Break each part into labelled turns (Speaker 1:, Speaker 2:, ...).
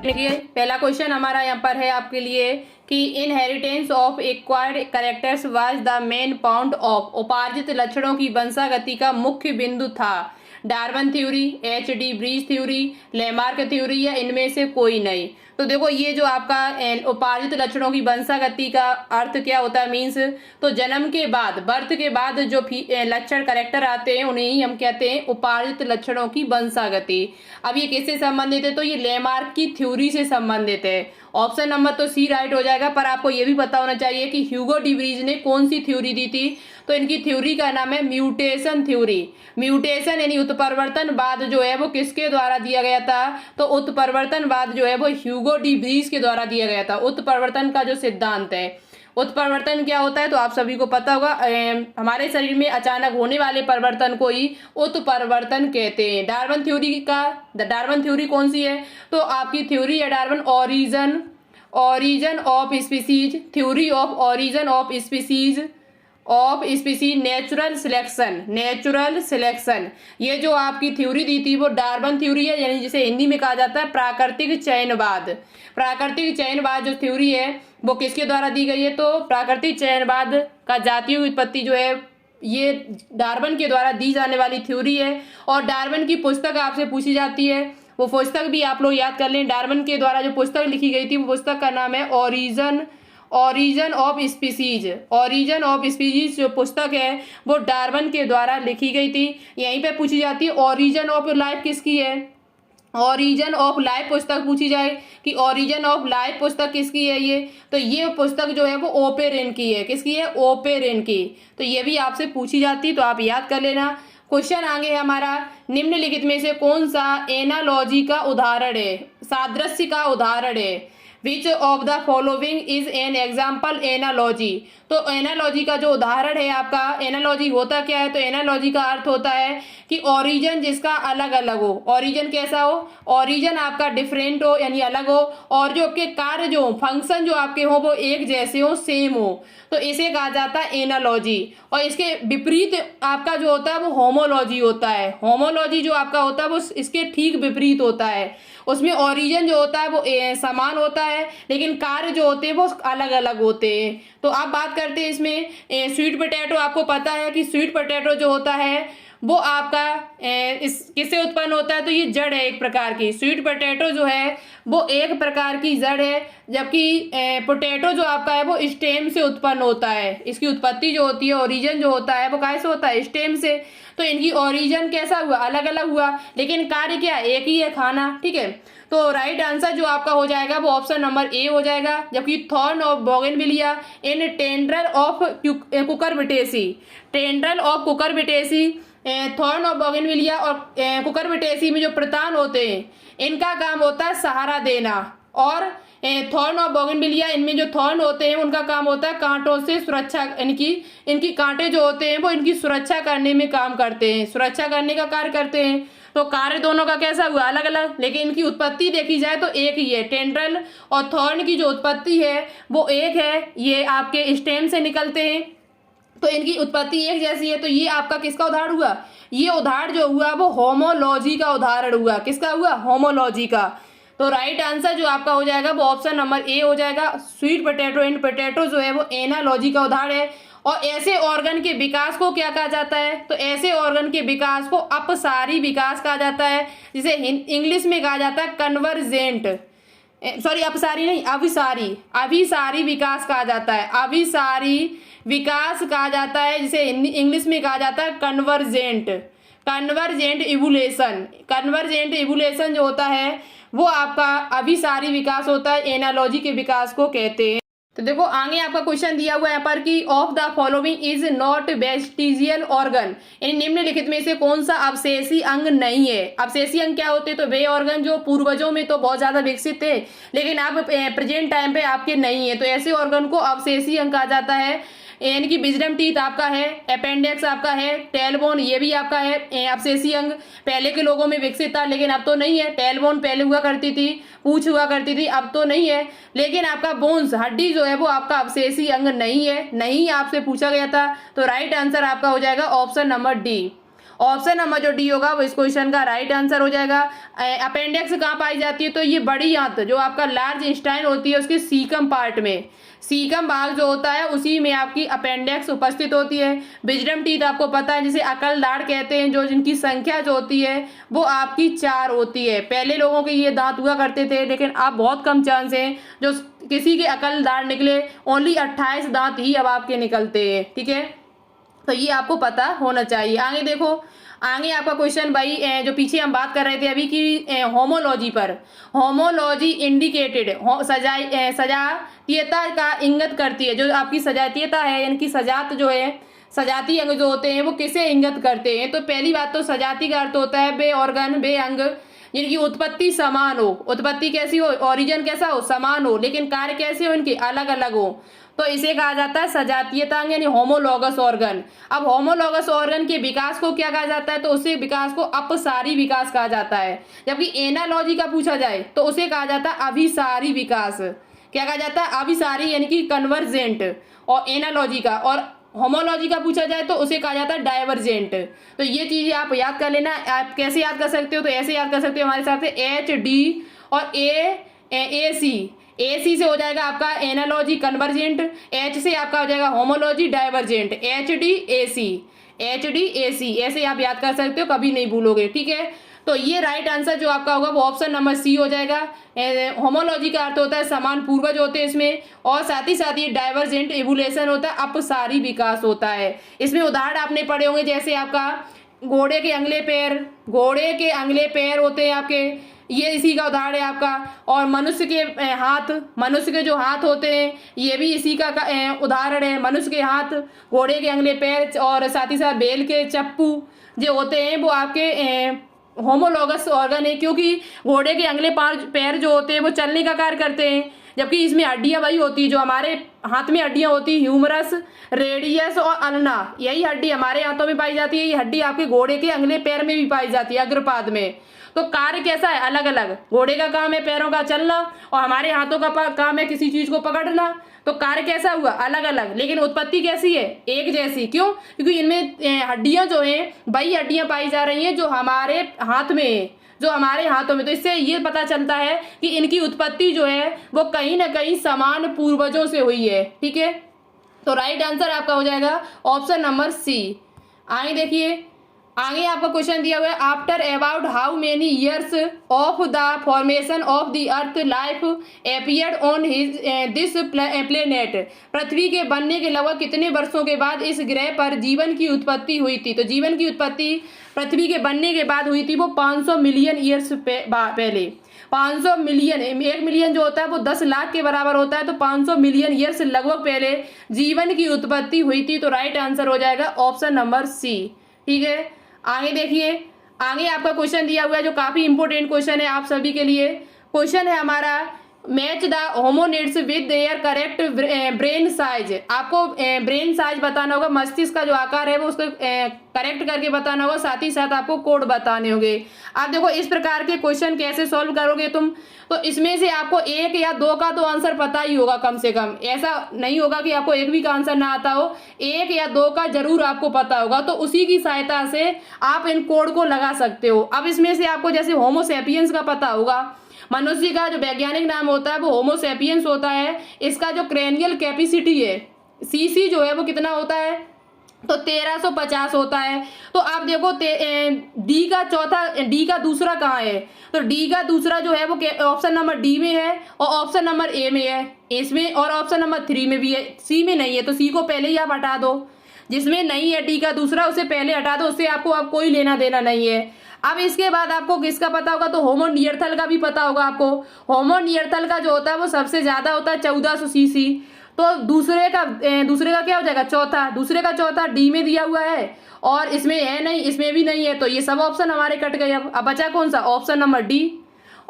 Speaker 1: देखिए पहला क्वेश्चन हमारा यहाँ पर है आपके लिए कि inheritance of acquired characters was the main point of, उपार्जित लक्षणों की वंशागति का मुख्य बिंदु था। Darwin theory, H D. Vries theory, Lamarck theory या इनमें से कोई नहीं। तो देखो ये जो आपका उपार्जित लक्षणों की वंशागति का अर्थ क्या होता है, मीन्स तो जन्म के बाद, बर्थ के बाद जो लक्षण करेक्टर आते हैं उन्हें ही हम कहते हैं उपार्जित लक्षणों की वंशागति। अब ये किससे संबंधित है, तो ये लेमार्क की थ्योरी से संबंधित है। ऑप्शन नंबर तो सी राइट हो जाएगा, पर आपको ये भी पता होना चाहिए कि ह्यूगो डी व्रीज ने कौन सी थ्योरी दी थी। तो इनकी थ्योरी का नाम है म्यूटेशन थ्योरी। म्यूटेशन यानी उत्परिवर्तनवाद जो है वो किसके द्वारा दिया गया था, तो उत्परिवर्तनवाद जो है वो ह्यूगो डी व्रीज के द्वारा दिया गया था। उत्परिवर्तन का जो सिद्धांत है, उत्परिवर्तन क्या होता है तो आप सभी को पता होगा, हमारे शरीर में अचानक होने वाले परिवर्तन को ही उत्परिवर्तन कहते हैं। डार्विन थ्योरी कौन सी है, तो आपकी थ्योरी है Darwin origin of species, theory of origin of species natural selection. ये जो आपकी थ्योरी दी थी वो डार्विन थ्योरी है, यानी जिसे हिंदी में कहा जाता है प्राकृतिक चयनवाद। प्राकृतिक चयनवाद जो थ्योरी है वो किसके द्वारा दी गई है, तो प्राकृतिक चयनवाद का जातीय उत्पत्ति जो है ये डार्विन के द्वारा दी जाने वाली थ्योरी है। और डार्विन की पुस्तक आपसे पूछी जाती है, वो पुस्तक भी आप लोग याद कर लें। डार्विन के द्वारा जो पुस्तक लिखी गई थी वो पुस्तक का नाम है ऑरिजन ऑफ स्पीसीज जो पुस्तक है वो डार्विन के द्वारा लिखी गई थी। यहीं पे पूछी जाती है ऑरिजन ऑफ लाइफ किसकी है, ऑरिजन ऑफ लाइफ पुस्तक पूछी जाए कि ऑरिजन ऑफ लाइफ पुस्तक किसकी है ये, तो ये पुस्तक जो है वो ओपेरेन की है। किसकी है, ओपेरेन की। तो ये भी आपसे पूछी जाती, तो आप याद कर लेना। क्वेश्चन आगे हमारा, निम्नलिखित में से कौन सा एनालॉजी का उदाहरण है, सादृश्य का उदाहरण है। Which of the following is an example analogy. तो एनालॉजी का जो उदाहरण है आपका, एनालॉजी होता क्या है, तो एनालॉजी का अर्थ होता है कि ओरिजिन जिसका अलग अलग हो। ओरिजिन कैसा हो, ओरिजिन आपका डिफरेंट हो यानी अलग हो, और जो आपके कार्य जो फंक्शन जो आपके हो वो एक जैसे हो, सेम हो, तो इसे कहा जाता है एनालॉजी। और इसके विपरीत आपका जो होता है वो होमोलॉजी होता है। होमोलॉजी जो आपका होता है वो इसके ठीक विपरीत होता है। उसमें ओरिजिन जो होता है वो समान होता है, लेकिन कार्य जो होते हैं वो अलग अलग होते हैं। तो आप बात करते हैं इसमें स्वीट पोटैटो। आपको पता है कि स्वीट पोटैटो जो होता है वो आपका इस किससे उत्पन्न होता है, तो ये जड़ है एक प्रकार की। स्वीट पोटैटो जो है वो एक प्रकार की जड़ है, जबकि पोटैटो जो आपका है वो स्टेम से उत्पन्न होता है। इसकी उत्पत्ति जो होती है, ओरिजिन जो होता है वो कैसे होता है, स्टेम से। तो इनकी ओरिजिन कैसा हुआ, अलग अलग हुआ, लेकिन कार्य क्या एक ही है, खाना। ठीक है, तो राइट आंसर जो आपका हो जाएगा वो ऑप्शन नंबर ए हो जाएगा। जबकि thorn of bougainvillea in tendril of Cucurbitaceae, thorn of bougainvillea और कुकरबिटेसी में जो प्रतान होते हैं इनका काम होता है सहारा देना, और थॉर्न ऑफ बोगनविलिया इनमें जो थॉर्न होते हैं उनका काम होता है कांटों से सुरक्षा, इनकी कांटे जो होते हैं वो इनकी सुरक्षा करने में काम करते हैं, सुरक्षा करने का कार्य करते हैं। तो कार्य दोनों का कैसा हुआ, अलग अलग, लेकिन इनकी उत्पत्ति देखी जाए तो एक ही है। टेंड्रल और थॉर्न की जो उत्पत्ति है वो एक है, ये आपके स्टेम से निकलते हैं, तो इनकी उत्पत्ति एक जैसी है। तो ये आपका किसका उदाहरण हुआ, ये उदाहरण जो हुआ वो होमोलॉजी का उदाहरण हुआ। किसका हुआ, होमोलॉजी का। तो राइट आंसर जो आपका हो जाएगा वो ऑप्शन नंबर ए हो जाएगा। स्वीट पोटैटो एंड पोटैटो जो है वो एनालॉजी का उदाहरण है। और ऐसे ऑर्गन के विकास को क्या कहा जाता है, तो ऐसे ऑर्गन के विकास को अपसारी विकास कहा जाता है, जिसे इंग्लिश में कहा जाता है कन्वर्जेंट, सॉरी अपसारी नहीं, अभिसारी विकास कहा जाता है। अभिसारी विकास कहा जाता है, जिसे इंग्लिश में कहा जाता है कन्वर्जेंट इवोल्यूशन जो होता है वो आपका अभिसारी विकास होता है, एनालॉजी के विकास को कहते हैं। तो देखो आगे आपका क्वेश्चन दिया हुआ है यहाँ पर कि of the following is not vestigial organ, यानी निम्नलिखित में से कौन सा अवशेषी अंग नहीं है। अवशेषी अंग क्या होते हैं, तो वे ऑर्गन जो पूर्वजों में तो बहुत ज्यादा विकसित थे लेकिन अब प्रेजेंट टाइम पे आपके नहीं है, तो ऐसे ऑर्गन को अवशेषी अंग कहा जाता है। यानी कि विजडम टीथ आपका है, अपेंडिक्स आपका है, टेलबोन ये भी आपका है अवशेषी अंग। पहले के लोगों में विकसित था लेकिन अब तो नहीं है। टेलबोन पहले हुआ करती थी, पूंछ हुआ करती थी, अब तो नहीं है। लेकिन आपका बोन्स हड्डी जो है वो आपका अवशेषी अंग नहीं है, नहीं आपसे पूछा गया था। तो राइट आंसर आपका हो जाएगा option number D. Option number जो डी होगा वो इस क्वेश्चन का राइट आंसर हो जाएगा। अपेंडिक्स कहाँ पाई जाती है, तो ये बड़ी आंत जो आपका लार्ज इंटेस्टाइन होती है उसके सीकम पार्ट में, सीकम भाग जो होता है उसी में आपकी अपेंडिक्स उपस्थित होती है। विजडम टीथ आपको पता है जिसे अकल दाढ़ कहते हैं, जो जिनकी संख्या जो होती है वो आपकी 4 होती है। पहले लोगों के ये दांत हुआ करते थे, लेकिन अब बहुत कम चांस है जो किसी के अकल दाढ़ निकले। ओनली 28 दांत ही अब आपके निकलते हैं, ठीक है, तो ये आपको पता होना चाहिए। आगे देखो, आगे आपका क्वेश्चन भाई जो पीछे हम बात कर रहे थे अभी की होमोलॉजी पर। होमोलॉजी इंडिकेटेड सजातीयता का इंगित करती है। जो आपकी सजातीयता है यानी कि सजात जो है, सजाती अंग जो होते हैं वो किसे इंगित करते हैं, तो पहली बात तो सजाती का अर्थ होता है बे ऑर्गन, बे अंग, जिनकी उत्पत्ति समान हो। उत्पत्ति कैसी हो, ओरिजिन कैसा हो, समान हो, लेकिन कार्य कैसे हो, इनके अलग अलग हो, तो इसे कहा जाता है सजातीयता अंग यानी होमोलॉगस ऑर्गन। अब होमोलॉगस ऑर्गन के विकास को क्या कहा जाता है, तो उसे विकास को अपसारी विकास कहा जाता है। जबकि एनालॉजी का पूछा जाए तो उसे कहा जाता है अभिसारी विकास। क्या कहा जाता है, अभिसारी यानी कि कन्वर्जेंट, और एनालॉजी का, और होमोलॉजी का पूछा जाए तो उसे कहा जाता है डाइवर्जेंट। तो ये चीजें आप याद कर लेना। आप कैसे याद कर सकते हो, तो ऐसे याद कर सकते हो हमारे हिसाब से एच डी और ए सी से हो जाएगा आपका एनालॉजी कन्वर्जेंट, एच से आपका हो जाएगा homology divergent, H D A C, ऐसे आप याद कर सकते हो, कभी नहीं भूलोगे, ठीक है। तो ये राइट आंसर जो आपका होगा वो ऑप्शन नंबर सी हो जाएगा। होमोलॉजी का अर्थ होता है समान पूर्वज होते हैं इसमें, और साथ ही साथ ये डाइवर्जेंट इवोल्यूशन होता है, अपसारी विकास होता है। इसमें उदाहरण आपने पढ़े होंगे, जैसे आपका घोड़े के अगले पैर होते हैं आपके, ये इसी का उदाहरण है आपका। और मनुष्य के जो हाथ होते हैं ये भी इसी का उदाहरण है। मनुष्य के हाथ, घोड़े के अगले पैर, और साथ ही साथ बैल के चप्पू जो होते हैं वो आपके होमोलॉगस ऑर्गन है, क्योंकि घोड़े के अगले पैर जो होते हैं वो चलने का कार्य करते हैं, जबकि इसमें हड्डियां वही होती है जो हमारे हाथ में हड्डियां होती है, ह्यूमरस, रेडियस और अल्ना, यही हड्डी हमारे हाथों में पाई जाती है। ये हड्डी आपके घोड़े के अगले पैर में भी पाई जाती है, अग्रपाद में। तो कार्य कैसा है, अलग अलग। घोड़े का काम है पैरों का चलना, और हमारे हाथों का काम है किसी चीज को पकड़ना। तो कार्य कैसा हुआ, अलग अलग, लेकिन उत्पत्ति कैसी है, एक जैसी। क्यों, क्योंकि इनमें हड्डियां जो हैं वही हड्डियां पाई जा रही हैं जो हमारे हाथ में है, जो हमारे हाथों में। तो इससे ये पता चलता है कि इनकी उत्पत्ति जो है वो कहीं ना कहीं समान पूर्वजों से हुई है, ठीक है। तो राइट आंसर आपका हो जाएगा ऑप्शन नंबर सी। आगे देखिए, आगे आपका क्वेश्चन दिया हुआ है, after about how many years of the formation of the earth life appeared on this planet. पृथ्वी के बनने के लगभग कितने वर्षों के बाद इस ग्रह पर जीवन की उत्पत्ति हुई थी। तो जीवन की उत्पत्ति पृथ्वी के बनने के बाद हुई थी वो 500 मिलियन ईयर्स पहले। 500 मिलियन, 1 मिलियन जो होता है वो 10 लाख के बराबर होता है, तो 500 मिलियन ईयर्स लगभग पहले जीवन की उत्पत्ति हुई थी। तो राइट आंसर हो जाएगा ऑप्शन नंबर सी, ठीक है। आगे देखिए, आगे आपका क्वेश्चन दिया हुआ है जो काफी इंपोर्टेंट क्वेश्चन है आप सभी के लिए। क्वेश्चन है हमारा, match the hominids with their correct brain size. आपको ब्रेन साइज बताना होगा, मस्तिष्क का जो आकार है वो उसको करेक्ट करके बताना होगा, साथ ही साथ आपको कोड बताने होंगे। आप देखो इस प्रकार के क्वेश्चन कैसे सॉल्व करोगे तुम, तो इसमें से आपको 1 या 2 का तो आंसर पता ही होगा कम से कम। ऐसा नहीं होगा कि आपको 1 भी का आंसर ना आता हो, 1 या 2 का जरूर आपको पता होगा। तो उसी की सहायता से आप इन कोड को लगा सकते हो। अब इसमें से आपको जैसे होमोसेपियंस का पता होगा, मनुष्य का जो वैज्ञानिक नाम होता है वो होमोसेपियंस होता है। इसका जो क्रेनियल कैपेसिटी है सीसी जो है वो कितना होता है, तो 1350 होता है। तो आप देखो डी का दूसरा कहाँ है, तो डी का दूसरा जो है वो ऑप्शन नंबर डी में है, और ऑप्शन नंबर ए में है इसमें, और ऑप्शन नंबर 3 में भी है। सी में नहीं है, तो सी को पहले ही आप हटा दो। जिसमें नहीं है डी का दूसरा उसे पहले हटा दो, उससे आपको अब कोई लेना देना नहीं है। अब इसके बाद आपको किसका पता होगा, तो होमोनियर्थल का भी पता होगा आपको। होमोनियर्थल का जो होता है वो सबसे ज्यादा होता है 1400 सीसी। तो दूसरे का क्या हो जाएगा, दूसरे का चौथा डी में दिया हुआ है, और इसमें है नहीं, इसमें भी नहीं है। तो ये सब ऑप्शन हमारे कट गए। अब बचा कौन सा, option number D.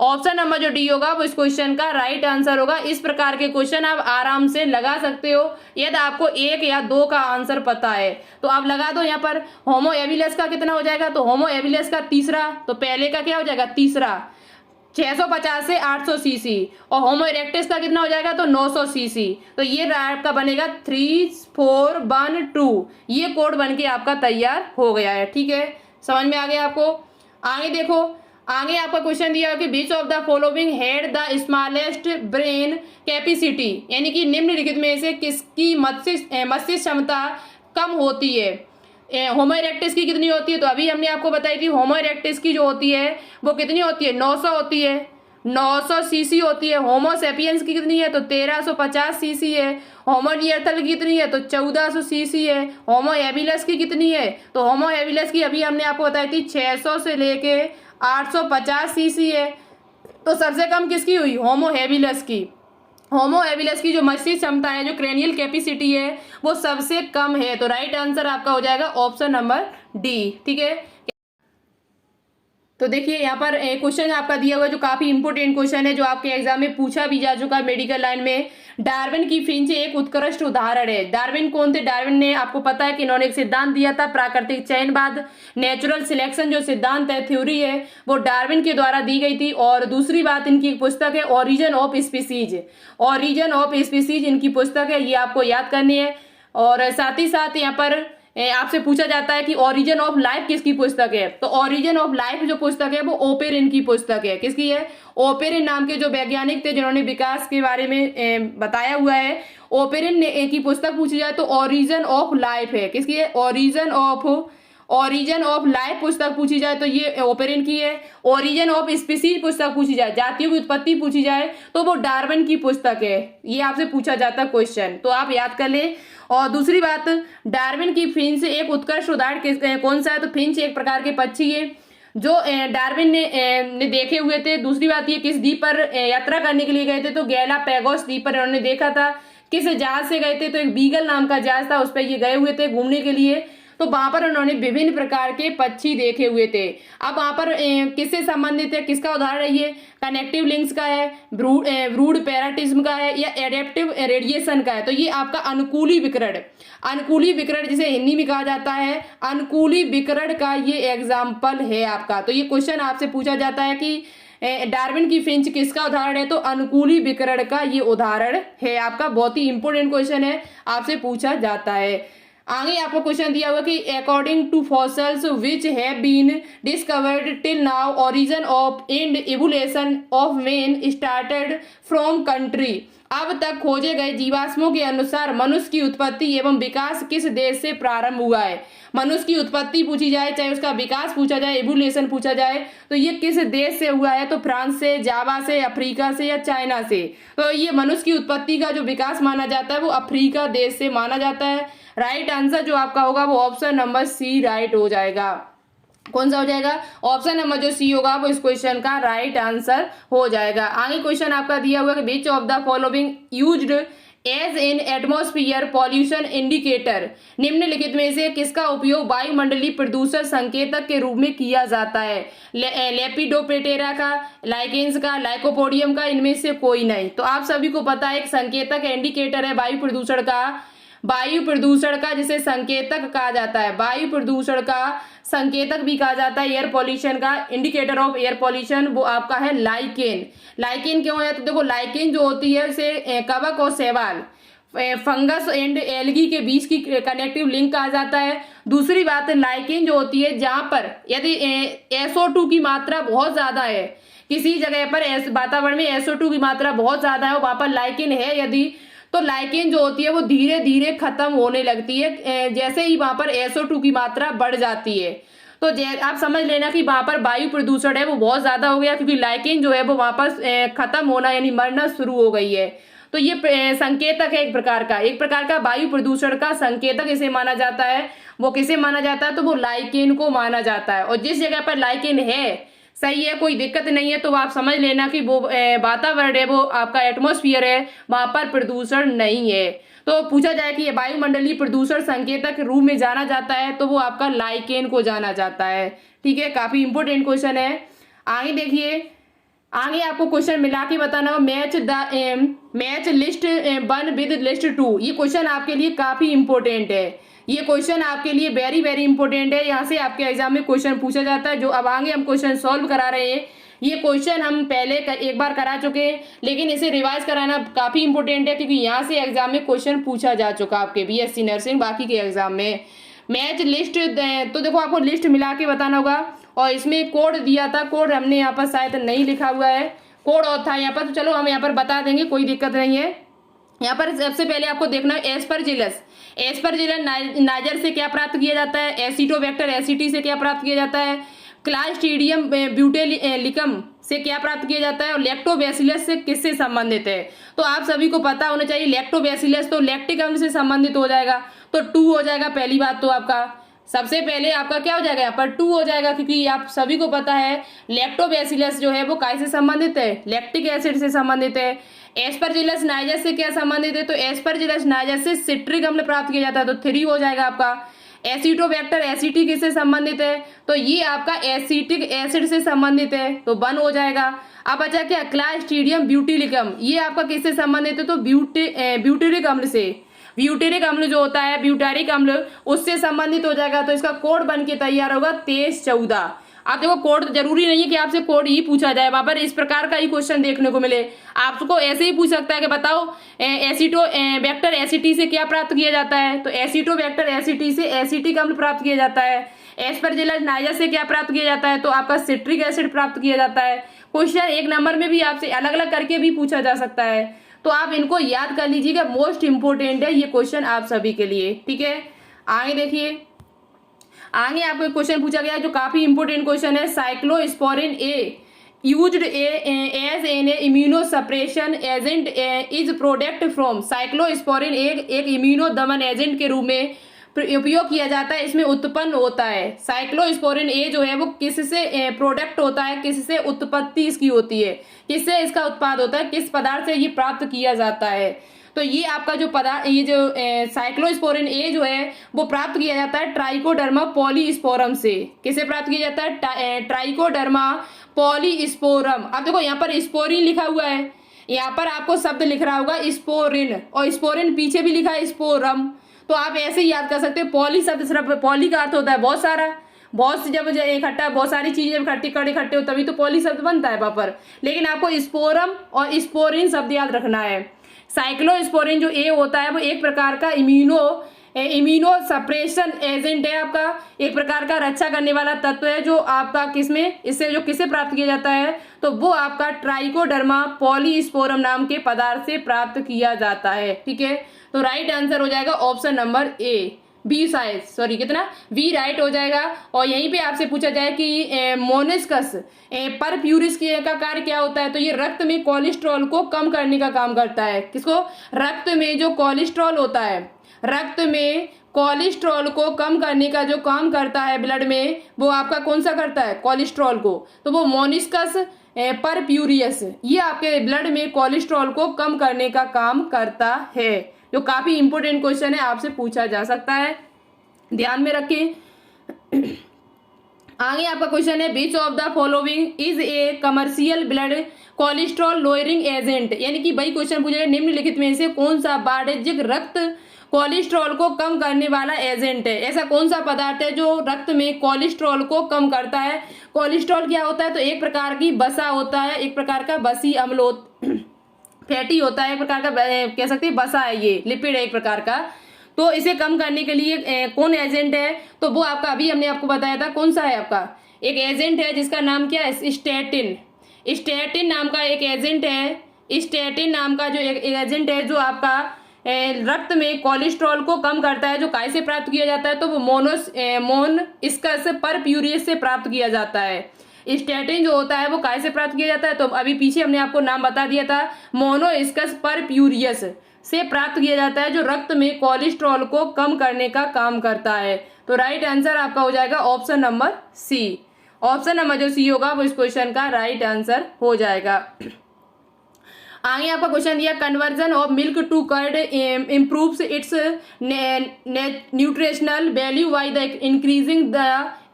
Speaker 1: Option number जो डी होगा वो इस क्वेश्चन का राइट आंसर होगा। इस प्रकार के क्वेश्चन आप आराम से लगा सकते हो यदि आपको 1 या 2 का आंसर पता है। तो आप लगा दो यहाँ पर, होमो एबिलिस का कितना हो जाएगा, तो होमो एबिलिस का तीसरा, तो पहले का क्या हो जाएगा, तीसरा 650 से 800 सीसी, और होमो इरेक्टस का कितना हो जाएगा, तो 900 सीसी। तो ये आपका बनेगा 3, 4, 1, 2। ये कोड बन के आपका तैयार हो गया है, ठीक है। समझ में आ गया आपको। आगे देखो, आगे आपका क्वेश्चन दिया है कि which of the following had the smallest brain capacity, यानी कि निम्नलिखित में से किसकी मस्तिष्क क्षमता कम होती है। होमो इरेक्टस की कितनी होती है, तो अभी हमने आपको बताया कि होमो इरेक्टस की जो होती है वो कितनी होती है, 900 होती है, 900 सीसी होती है। होमो सेपियंस की कितनी है, तो 1350 सीसी है। होमो नियर्थल की कितनी है, तो 1400 सीसी है। होमो हेबिलस की कितनी है, तो होमो हेबिलस की अभी हमने आपको बताई थी 600 से लेके 850 सीसी है। तो सबसे कम किसकी हुई, होमो हेबिलस की। होमो हेबिलस की जो मस्तिष्क क्षमता है, जो क्रेनियल कैपेसिटी है, वो सबसे कम है। तो राइट आंसर आपका हो जाएगा ऑप्शन नंबर डी। ठीक है, तो देखिए यहाँ पर क्वेश्चन आपका दिया हुआ है जो काफी इंपोर्टेंट क्वेश्चन है, जो आपके एग्जाम में पूछा भी जा चुका है मेडिकल लाइन में। डार्विन की फिंच एक उत्कृष्ट उदाहरण है। डार्विन कौन थे, डार्विन ने आपको पता है कि इन्होंने एक सिद्धांत दिया था, प्राकृतिक चयनवाद, नेचुरल सिलेक्शन जो सिद्धांत है, थ्योरी है, वो डार्विन के द्वारा दी गई थी। और दूसरी बात, इनकी एक पुस्तक है origin of species, origin of species इनकी पुस्तक है, ये आपको याद करनी है। और साथ ही साथ यहाँ पर आपसे पूछा जाता है कि ओरिजिन ऑफ लाइफ किसकी पुस्तक है, तो ओरिजिन ऑफ लाइफ जो पुस्तक है वो ओपेरिन की पुस्तक है। किसकी है, ओपेरिन नाम के जो वैज्ञानिक थे जिन्होंने विकास के बारे में बताया हुआ है, ओपेरिन ने की पुस्तक पूछी जाए तो ओरिजिन ऑफ लाइफ है। किसकी है, ओरिजिन ऑफ लाइफ पुस्तक पूछी जाए तो ये ओपेरिन की है। ओरिजिन ऑफ स्पीसीज पुस्तक पूछी जाए, जातियों की उत्पत्ति पूछी जाए तो वो डार्विन की पुस्तक है। ये आपसे पूछा जाता है क्वेश्चन, तो आप याद कर ले। और दूसरी बात, डार्विन की फिंच एक उत्कृष्ट उदाहरण कौन सा है, तो फिंच एक प्रकार के पक्षी है जो डार्विन ने देखे हुए थे। दूसरी बात, ये किस द्वीप पर यात्रा करने के लिए गए थे, तो गैलापागोस द्वीप पर इन्होंने देखा था। किस जहाज से गए थे, तो एक बीगल नाम का जहाज था, उस पर ये गए हुए थे घूमने के लिए। तो वहां पर उन्होंने विभिन्न प्रकार के पक्षी देखे हुए थे। अब वहां पर किससे संबंधित है, किसका उदाहरण है, ये कनेक्टिव लिंक्स का है, ब्रूड पैराटिज्म का है, या एडेप्टिव रेडिएशन का है। तो ये आपका अनुकूली विकिरण जिसे हिंदी में कहा जाता है, अनुकूली विकिरण का ये एग्जाम्पल है आपका। तो ये क्वेश्चन आपसे पूछा जाता है कि डार्विन की फिंच किसका उदाहरण है, तो अनुकूली विकिरण का ये उदाहरण है आपका। बहुत ही इंपोर्टेंट क्वेश्चन है, आपसे पूछा जाता है। आगे आपको क्वेश्चन दिया हुआ कि according to fossils which have been discovered till now origin of and evolution of man started from country. अब तक खोजे गए जीवाश्मों के अनुसार मनुष्य की उत्पत्ति एवं विकास किस देश से प्रारंभ हुआ है। मनुष्य की उत्पत्ति पूछी जाए, चाहे उसका विकास पूछा जाए, इवोल्यूशन पूछा जाए, तो ये किस देश से हुआ है, तो फ्रांस से, जावा से, अफ्रीका से, या चाइना से। तो ये मनुष्य की उत्पत्ति का जो विकास माना जाता है वो अफ्रीका देश से माना जाता है। राइट आंसर जो आपका होगा वो ऑप्शन नंबर सी राइट हो जाएगा। कौन सा हो जाएगा, ऑप्शन नंबर जो सी होगा वो इस क्वेश्चन का राइट आंसर हो जाएगा। आगे क्वेश्चन आपका दिया हुआ है कि which of the following used as in atmosphere pollution indicator. निम्नलिखित में से किसका उपयोग वायुमंडलीय प्रदूषण संकेतक के रूप में किया जाता है। लेपिडोप्टेरा का, लाइकेंस का, लाइकोपोडियम का, इनमें से कोई नहीं। तो आप सभी को पता है एक संकेतक इंडिकेटर है वायु प्रदूषण का जिसे संकेतक कहा जाता है। वायु प्रदूषण का संकेतक भी कहा जाता है, एयर पॉल्यूशन का इंडिकेटर ऑफ एयर पॉल्यूशन, वो आपका है लाइकेन। लाइकेन क्यों है, तो देखो लाइकेन जो होती है उसे कवक और शैवाल, फंगस एंड एल्गी के बीच की कनेक्टिव लिंक कहा जाता है। दूसरी बात, लाइकेन जो होती है जहां पर यदि SO2 की मात्रा बहुत ज्यादा है, किसी जगह पर वातावरण में SO2 की मात्रा बहुत ज्यादा है, वहां पर लाइकेन है यदि, तो लाइकेन जो होती है वो धीरे धीरे खत्म होने लगती है जैसे ही वहां पर SO2 की मात्रा बढ़ जाती है। तो आप समझ लेना कि वहां पर वायु प्रदूषण है वो बहुत ज्यादा हो गया, क्योंकि लाइकेन जो है वो वहां पर खत्म होना यानी मरना शुरू हो गई है। तो ये संकेतक है एक प्रकार का वायु प्रदूषण का संकेतक इसे माना जाता है। वो किसे माना जाता है, तो वो लाइकेन को माना जाता है। और जिस जगह पर लाइकेन है, सही है, कोई दिक्कत नहीं है, तो आप समझ लेना कि वो वातावरण है, वो आपका एटमॉस्फेयर है, वहां पर प्रदूषण नहीं है। तो पूछा जाए कि ये वायुमंडलीय प्रदूषण संकेतक रूप में जाना जाता है, तो वो आपका लाइकेन को जाना जाता है। ठीक है, काफी इंपोर्टेंट क्वेश्चन है। आगे देखिए, आगे आपको क्वेश्चन मिला के बताना, मैच लिस्ट 1 विद लिस्ट 2। ये क्वेश्चन आपके लिए काफी इंपोर्टेंट है। ये क्वेश्चन आपके लिए वेरी वेरी इंपॉर्टेंट है। यहाँ से आपके एग्जाम में क्वेश्चन पूछा जाता है। जो अब आगे हम क्वेश्चन सॉल्व करा रहे हैं, ये क्वेश्चन हम पहले एक बार करा चुके हैं, लेकिन इसे रिवाइज कराना काफी इंपॉर्टेंट है, क्योंकि यहाँ से एग्जाम में क्वेश्चन पूछा जा चुका आपके BSc नर्सिंग बाकी के एग्जाम में। मैच लिस्ट, तो देखो आपको लिस्ट मिला के बताना होगा, और इसमें कोड दिया था, कोड हमने यहाँ पर शायद नहीं लिखा हुआ है, कोड और था यहाँ पर, तो चलो हम यहाँ पर बता देंगे, कोई दिक्कत नहीं है। यहाँ पर सबसे पहले आपको देखना है एस्परजिलस, एस्परजिलस नाइजर से क्या प्राप्त किया जाता है, एसिटोबैक्टर एसिटी से क्या प्राप्त किया जाता है, क्लास्ट्रीडियम ब्यूटेलिकम से क्या प्राप्त किया जाता है, और लैक्टोबैसिलस से किससे संबंधित है। तो आप सभी को पता होना चाहिए, लैक्टोबैसिलस तो लैक्टिक अम्ल से संबंधित हो जाएगा, तो 2 हो जाएगा पहली बात। तो आपका सबसे पहले आपका क्या हो जाएगा, यहाँ पर 2 हो जाएगा, क्योंकि आप सभी को पता है लैक्टोबैसिलस जो है वो काय से संबंधित है, लैक्टिक एसिड से संबंधित है। एस्परजिलस नाइजर से क्या संबंधित है, तो एस्परजिलस नाइजर से सिट्रिक अम्ल प्राप्त किया जाता है, तो 3 हो जाएगा आपका। एसिटोबैक्टर एसिटी किससे संबंधित है, तो ये आपका एसिटिक एसिड से संबंधित है, तो 1 हो जाएगा। अब बचा क्या, क्लास्ट्रीडियम ब्यूटिलिकम, ये आपका किससे संबंधित है, तो ब्यूटेरिक अम्ल से, ब्यूटेरिक अम्ल जो होता है, ब्यूटारिक अम्ल उससे संबंधित हो जाएगा, तो इसका कोड बन के तैयार होगा 2314। आप देखो कोड जरूरी नहीं है कि आपसे कोड ही पूछा जाए, वहां पर इस प्रकार का ही क्वेश्चन देखने को मिले, आपको ऐसे ही पूछ सकता है कि बताओ एसिटोबैक्टर एसिटी से क्या प्राप्त किया जाता है, तो एसिटोबैक्टर एसिटी से एसिटिक अम्ल प्राप्त किया जाता है। एस्परजिलस नाइजर से क्या प्राप्त किया जाता है, तो आपका सिट्रिक एसिड प्राप्त किया जाता है। क्वेश्चन 1 नंबर में भी आपसे अलग अलग करके भी पूछा जा सकता है, तो आप इनको याद कर लीजिएगा, मोस्ट इंपोर्टेंट है ये क्वेश्चन आप सभी के लिए, ठीक है। आगे देखिए, आगे आपको क्वेश्चन पूछा गया जो काफी इंपोर्टेंट क्वेश्चन है, cyclosporin A used as an immunosuppression agent is product from, cyclosporin एक इम्यूनो दमन एजेंट के रूप में उपयोग किया जाता है, इसमें उत्पन्न होता है। साइक्लोस्पोरिन ए जो है वो किससे प्रोडक्ट होता है, किससे उत्पत्ति इसकी होती है, किससे इसका उत्पाद होता है, किस पदार्थ से ये प्राप्त किया जाता है। तो ये आपका जो पदार्थ, ये जो साइक्लोस्पोरिन ए जो है वो प्राप्त किया जाता है ट्राइकोडर्मा पॉलीस्पोरम से। किसे प्राप्त किया जाता है, ट्राइकोडर्मा पॉलीस्पोरम। अब देखो यहाँ पर स्पोरिन लिखा हुआ है, यहाँ पर आपको शब्द लिख रहा होगा स्पोरिन, और स्पोरिन पीछे भी लिखा है स्पोरम, तो आप ऐसे ही याद कर सकते हो। पॉली शब्द सिर्फ, पॉली का अर्थ होता है बहुत सारा, बहुत जब इकट्ठा बहुत सारी चीजें इकट्ठे हो तभी तो पॉली शब्द बनता है वहां पर, लेकिन आपको स्पोरम और स्पोरिन शब्द याद रखना है। साइक्लोस्पोरिन जो ए होता है वो एक प्रकार का इम्यूनो सप्रेशन एजेंट है, आपका एक प्रकार का रक्षा करने वाला तत्व है, जो आपका किसमें, इससे जो किसे प्राप्त किया जाता है, तो वो आपका ट्राइकोडर्मा पॉलीस्पोरम नाम के पदार्थ से प्राप्त किया जाता है, ठीक है। तो राइट आंसर हो जाएगा ऑप्शन नंबर ए, बी शायद, सॉरी कितना, बी राइट हो जाएगा। और यहीं पे आपसे पूछा जाए कि मोनिस्कस परप्यूरिस का कार्य क्या होता है, तो ये रक्त में कोलेस्ट्रॉल को कम करने का काम करता है। किसको, रक्त में जो कोलेस्ट्रॉल होता है, रक्त में कोलेस्ट्रॉल को कम करने का जो काम करता है ब्लड में, वो आपका कौन सा करता है, कोलेस्ट्रॉल को, तो वो मोनिस्कस परप्यूरियस, ये आपके ब्लड में कोलेस्ट्रॉल को कम करने का काम करता है। जो काफी इंपोर्टेंट क्वेश्चन है, आपसे पूछा जा सकता है, ध्यान में रखें। आगे आपका क्वेश्चन है, which of the following is a commercial blood cholesterol lowering agent, यानी कि भाई क्वेश्चन पूछा गया निम्नलिखित में से कौन सा वाणिज्यिक रक्त कोलेस्ट्रॉल को कम करने वाला एजेंट है। ऐसा कौन सा पदार्थ है जो रक्त में कोलेस्ट्रॉल को कम करता है। कोलेस्ट्रॉल क्या होता है, तो एक प्रकार की बसा होता है, एक प्रकार का बसी अम्ल फैटी होता है, एक प्रकार का कह सकते हैं बसा है, ये लिपिड है एक प्रकार का। तो इसे कम करने के लिए कौन एजेंट है, तो वो आपका अभी हमने आपको बताया था, कौन सा है आपका, एक एजेंट है जिसका नाम क्या है, स्टैटिन। स्टैटिन नाम का एक एजेंट है, स्टैटिन नाम का जो एक एजेंट है जो आपका रक्त में कोलेस्ट्रॉल को कम करता है, जो काय से प्राप्त किया जाता है, तो वो मोनिस्कस परप्यूरियस से प्राप्त किया जाता है। स्टैटिन जो होता है वो काय से प्राप्त किया जाता है, तो अभी पीछे हमने आपको नाम बता दिया था, मोनिस्कस परप्यूरियस से प्राप्त किया जाता है, जो रक्त में कोलेस्ट्रॉल को कम करने का काम करता है। तो राइट आंसर आपका हो जाएगा option number C. Option number जो सी होगा वो इस क्वेश्चन का राइट आंसर हो जाएगा। आगे आपका क्वेश्चन दिया, conversion of milk to curd improves its nutritional value by the increasing the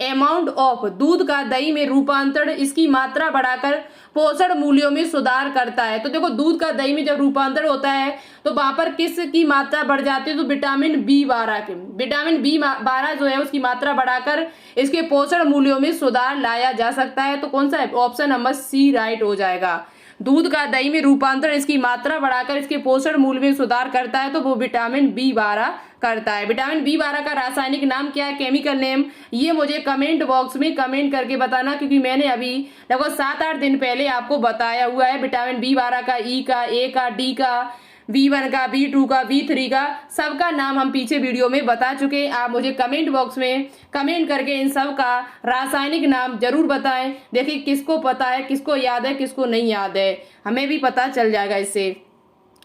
Speaker 1: amount of, दूध का दही में रूपांतरण इसकी मात्रा बढ़ाकर पोषण मूल्यों में सुधार करता है। तो देखो दूध का दही में जब रूपांतरण होता है तो वहां पर किस की मात्रा बढ़ जाती है, तो विटामिन B12 की, विटामिन B12 जो है उसकी मात्रा बढ़ाकर इसके पोषण मूल्यों में सुधार लाया जा सकता है। तो कौन सा है, ऑप्शन नंबर सी राइट हो जाएगा। दूध का दही में रूपांतरण इसकी मात्रा बढ़ाकर इसके पोषण मूल्य में सुधार करता है, तो वो विटामिन B12 करता है। विटामिन B12 का रासायनिक नाम क्या है, केमिकल नेम, ये मुझे कमेंट बॉक्स में कमेंट करके बताना, क्योंकि मैंने अभी लगभग 7-8 दिन पहले आपको बताया हुआ है विटामिन B12 का, E का, A का, D का, B1 का, B2 का, B3 का, सबका नाम हम पीछे वीडियो में बता चुके हैं। आप मुझे कमेंट बॉक्स में कमेंट करके इन सब का रासायनिक नाम जरूर बताएं। देखिए किसको पता है, किसको याद है, किसको नहीं याद है, हमें भी पता चल जाएगा इससे।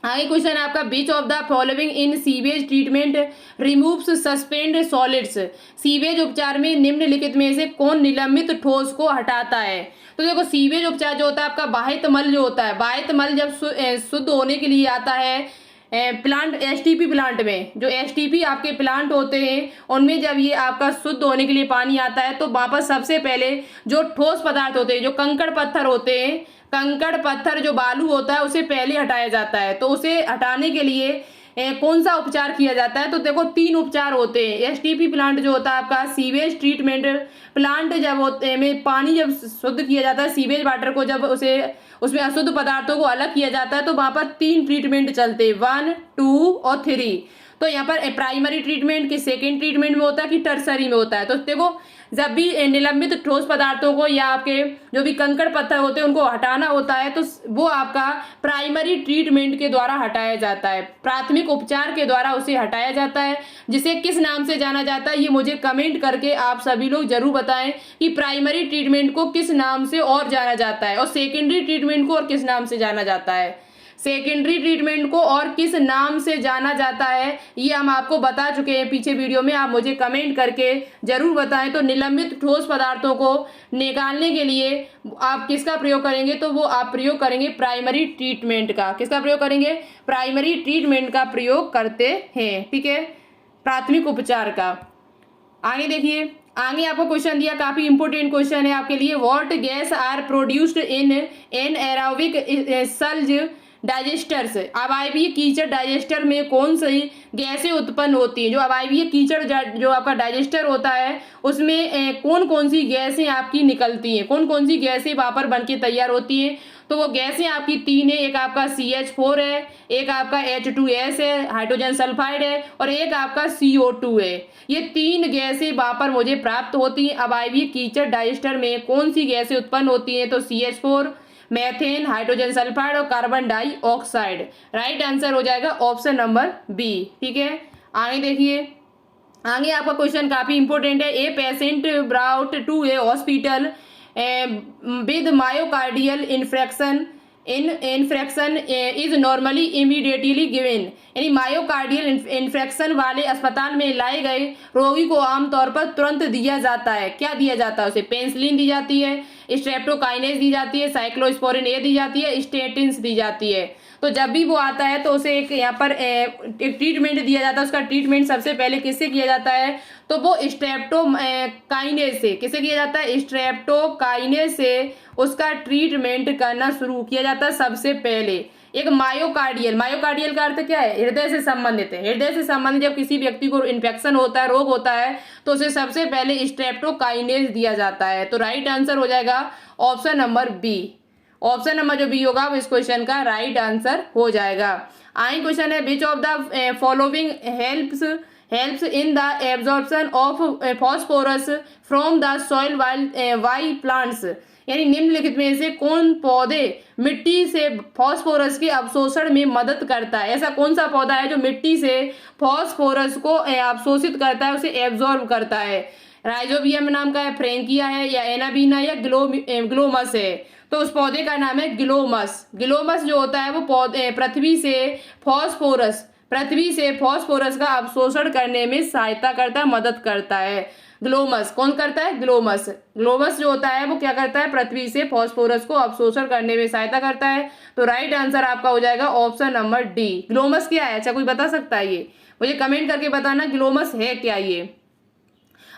Speaker 1: आगे क्वेश्चन आपका, which of the following in sewage treatment removes suspended solids. Sewage उपचार में निम्नलिखित में से कौन निलंबित ठोस को हटाता है। तो देखो सीवेज उपचार जो होता है आपका बाह्य मल जो होता है, बाह्य मल जब शुद्ध होने के लिए आता है प्लांट, एसटीपी प्लांट में, जो एसटीपी आपके प्लांट होते हैं उनमें जब ये आपका शुद्ध होने के लिए पानी आता है, तो वहां पर सबसे पहले जो ठोस पदार्थ होते हैं, जो कंकड़ पत्थर होते हैं, कंकड़ पत्थर जो बालू होता है उसे पहले हटाया जाता है। तो उसे हटाने के लिए कौन सा उपचार किया जाता है, तो देखो 3 उपचार होते हैं। एसटीपी प्लांट जो होता है आपका, सीवेज ट्रीटमेंट प्लांट जब होते में पानी जब शुद्ध किया जाता है, सीवेज वाटर को जब उसे उसमें अशुद्ध पदार्थों को अलग किया जाता है, तो वहां पर 3 ट्रीटमेंट चलते हैं, 1, 2 और 3। तो यहाँ पर प्राइमरी ट्रीटमेंट की सेकेंड ट्रीटमेंट में होता है कि टर्सरी में होता है। तो देखो जब भी निलंबित ठोस पदार्थों को या आपके जो भी कंकड़ पत्थर होते हैं उनको हटाना होता है, तो वो आपका प्राइमरी ट्रीटमेंट के द्वारा हटाया जाता है, प्राथमिक उपचार के द्वारा उसे हटाया जाता है। जिसे किस नाम से जाना जाता है ये मुझे कमेंट करके आप सभी लोग जरूर बताएं कि प्राइमरी ट्रीटमेंट को किस नाम से और जाना जाता है, और सेकेंडरी ट्रीटमेंट को और किस नाम से जाना जाता है। सेकेंडरी ट्रीटमेंट को और किस नाम से जाना जाता है ये हम आपको बता चुके हैं पीछे वीडियो में, आप मुझे कमेंट करके जरूर बताएं। तो निलंबित ठोस पदार्थों को निकालने के लिए आप किसका प्रयोग करेंगे, तो वो आप प्रयोग करेंगे प्राइमरी ट्रीटमेंट का। किसका प्रयोग करेंगे, प्राइमरी ट्रीटमेंट का प्रयोग करते हैं, ठीक है, प्राथमिक उपचार का। आगे देखिए, आगे आपको क्वेश्चन दिया, काफी इंपोर्टेंट क्वेश्चन है आपके लिए। What gas are produced in anaerobic sludge digesters. अवायवीय कीचड़ डाइजेस्टर में कौन सी गैसें उत्पन्न होती हैं। जो अवायवीय कीचड़ जो आपका डाइजेस्टर होता है उसमें कौन कौन सी गैसें आपकी निकलती हैं, कौन कौन सी गैसें वहां पर बनके तैयार होती हैं। तो वो गैसें आपकी 3 है, एक आपका CH4 है, एक आपका H2S है, हाइड्रोजन सल्फाइड है, और एक आपका CO2 है। ये 3 गैसें वहां पर मुझे प्राप्त होती हैं। अवायवीय कीचड़ डाइजेस्टर में कौन सी गैसें उत्पन्न होती हैं, तो CH4, मेथेन, हाइड्रोजन सल्फाइड और कार्बन डाइऑक्साइड। राइट आंसर हो जाएगा ऑप्शन नंबर बी, ठीक है। आगे देखिए, आगे आपका क्वेश्चन काफी इंपोर्टेंट है। A patient brought to a hospital with myocardial infarction is normally immediately given. यानी मायोकार्डियल इन्फेक्शन वाले अस्पताल में लाए गए रोगी को आमतौर पर तुरंत दिया जाता है, क्या दिया जाता है उसे, पेनिसिलिन दी जाती है, स्ट्रेप्टोकाइनेस दी जाती है, साइक्लोस्पोरिन ए दी जाती है, स्टेटिन्स दी जाती है। तो जब भी वो आता है तो उसे एक यहाँ पर एक ट्रीटमेंट दिया जाता है। उसका ट्रीटमेंट सबसे पहले किससे किया जाता है, तो वो स्ट्रेप्टोकाइनेस से, किससे किया जाता है, स्ट्रेप्टोकाइनेस से उसका ट्रीटमेंट करना शुरू किया जाता है सबसे पहले। एक मायोकार्डियल का अर्थ क्या है, हृदय से संबंधित है। हृदय से संबंधित जब किसी व्यक्ति को इन्फेक्शन होता है, रोग होता है, तो उसे सबसे पहले स्ट्रेप्टोकाइनेस दिया जाता है। तो राइट आंसर हो जाएगा option number B. Option number जो बी होगा वो इस क्वेश्चन का राइट आंसर हो जाएगा। आगे क्वेश्चन है, which of the following helps in the absorption of phosphorus from the soil by plants. यानी निम्नलिखित में से कौन पौधे मिट्टी से फास्फोरस के अवशोषण में मदद करता है। ऐसा कौन सा पौधा है जो मिट्टी से फास्फोरस को अवशोषित करता है, उसे एब्जॉर्ब करता है। राइजोबियम नाम का है, फ्रेंकिया है, या एनाबीना या ग्लोमस है। तो उस पौधे का नाम है ग्लोमस। ग्लोमस जो होता है वो पौधे पृथ्वी से फास्फोरस का अवशोषण करने में सहायता करता है, मदद करता है। ग्लोमस कौन करता है, ग्लोमस जो होता है वो क्या करता है, पृथ्वी से फास्फोरस को अवशोषण करने में सहायता करता है। तो राइट आंसर आपका हो जाएगा ऑप्शन नंबर डी। ग्लोमस क्या है, अच्छा कोई बता सकता है, ये मुझे कमेंट करके बताना ग्लोमस है क्या ये।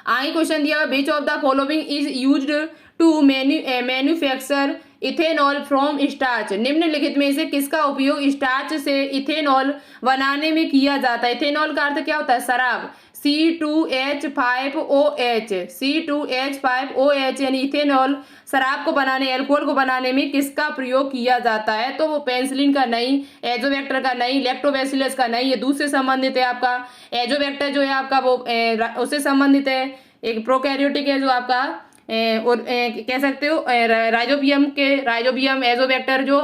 Speaker 1: आगे क्वेश्चन दिया हुआ, which of the following is used to manufacture ethanol from starch. निम्नलिखित में से किसका उपयोग स्टार्च से इथेनॉल बनाने में किया जाता है? इथेनॉल का अर्थ क्या होता है? शराब। C2H5OH, C2H5OH यानी इथेनॉल शराब को बनाने, एल्कोहल को बनाने में किसका प्रयोग किया जाता है? तो वो पेनिसिलिन का नहीं, एजोबैक्टर का नहीं, लैक्टोबैसिलस का नहीं, ये दूध से संबंधित है आपका। एजोबैक्टर जो है आपका वो उससे संबंधित है, एक प्रोकैरियोटिक है जो आपका और कह सकते हो राइजोबियम एजोबैक्टर जो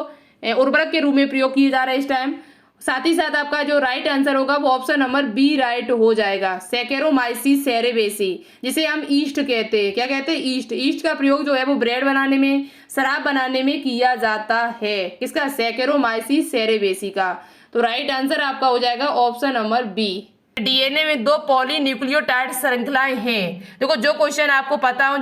Speaker 1: उर्वरक के रूप में प्रयोग किए जा रहे हैं इस टाइम। साथ ही साथ आपका जो राइट आंसर होगा वो ऑप्शन नंबर बी राइट हो जाएगा, सैकेरोमाइसिस सेरेबेसी, जिसे हम ईस्ट कहते हैं। क्या कहते हैं? ईस्ट। ईस्ट का प्रयोग जो है वो ब्रेड बनाने में, शराब बनाने में किया जाता है। किसका? सैकेरोमाइसिस सेरेबेसी का। तो राइट आंसर आपका हो जाएगा ऑप्शन नंबर बी। डीएनए में 2 पॉलीन्यूक्लियोटाइड श्रृंखलाएं हैं। देखो, जो क्वेश्चन आपको पता हो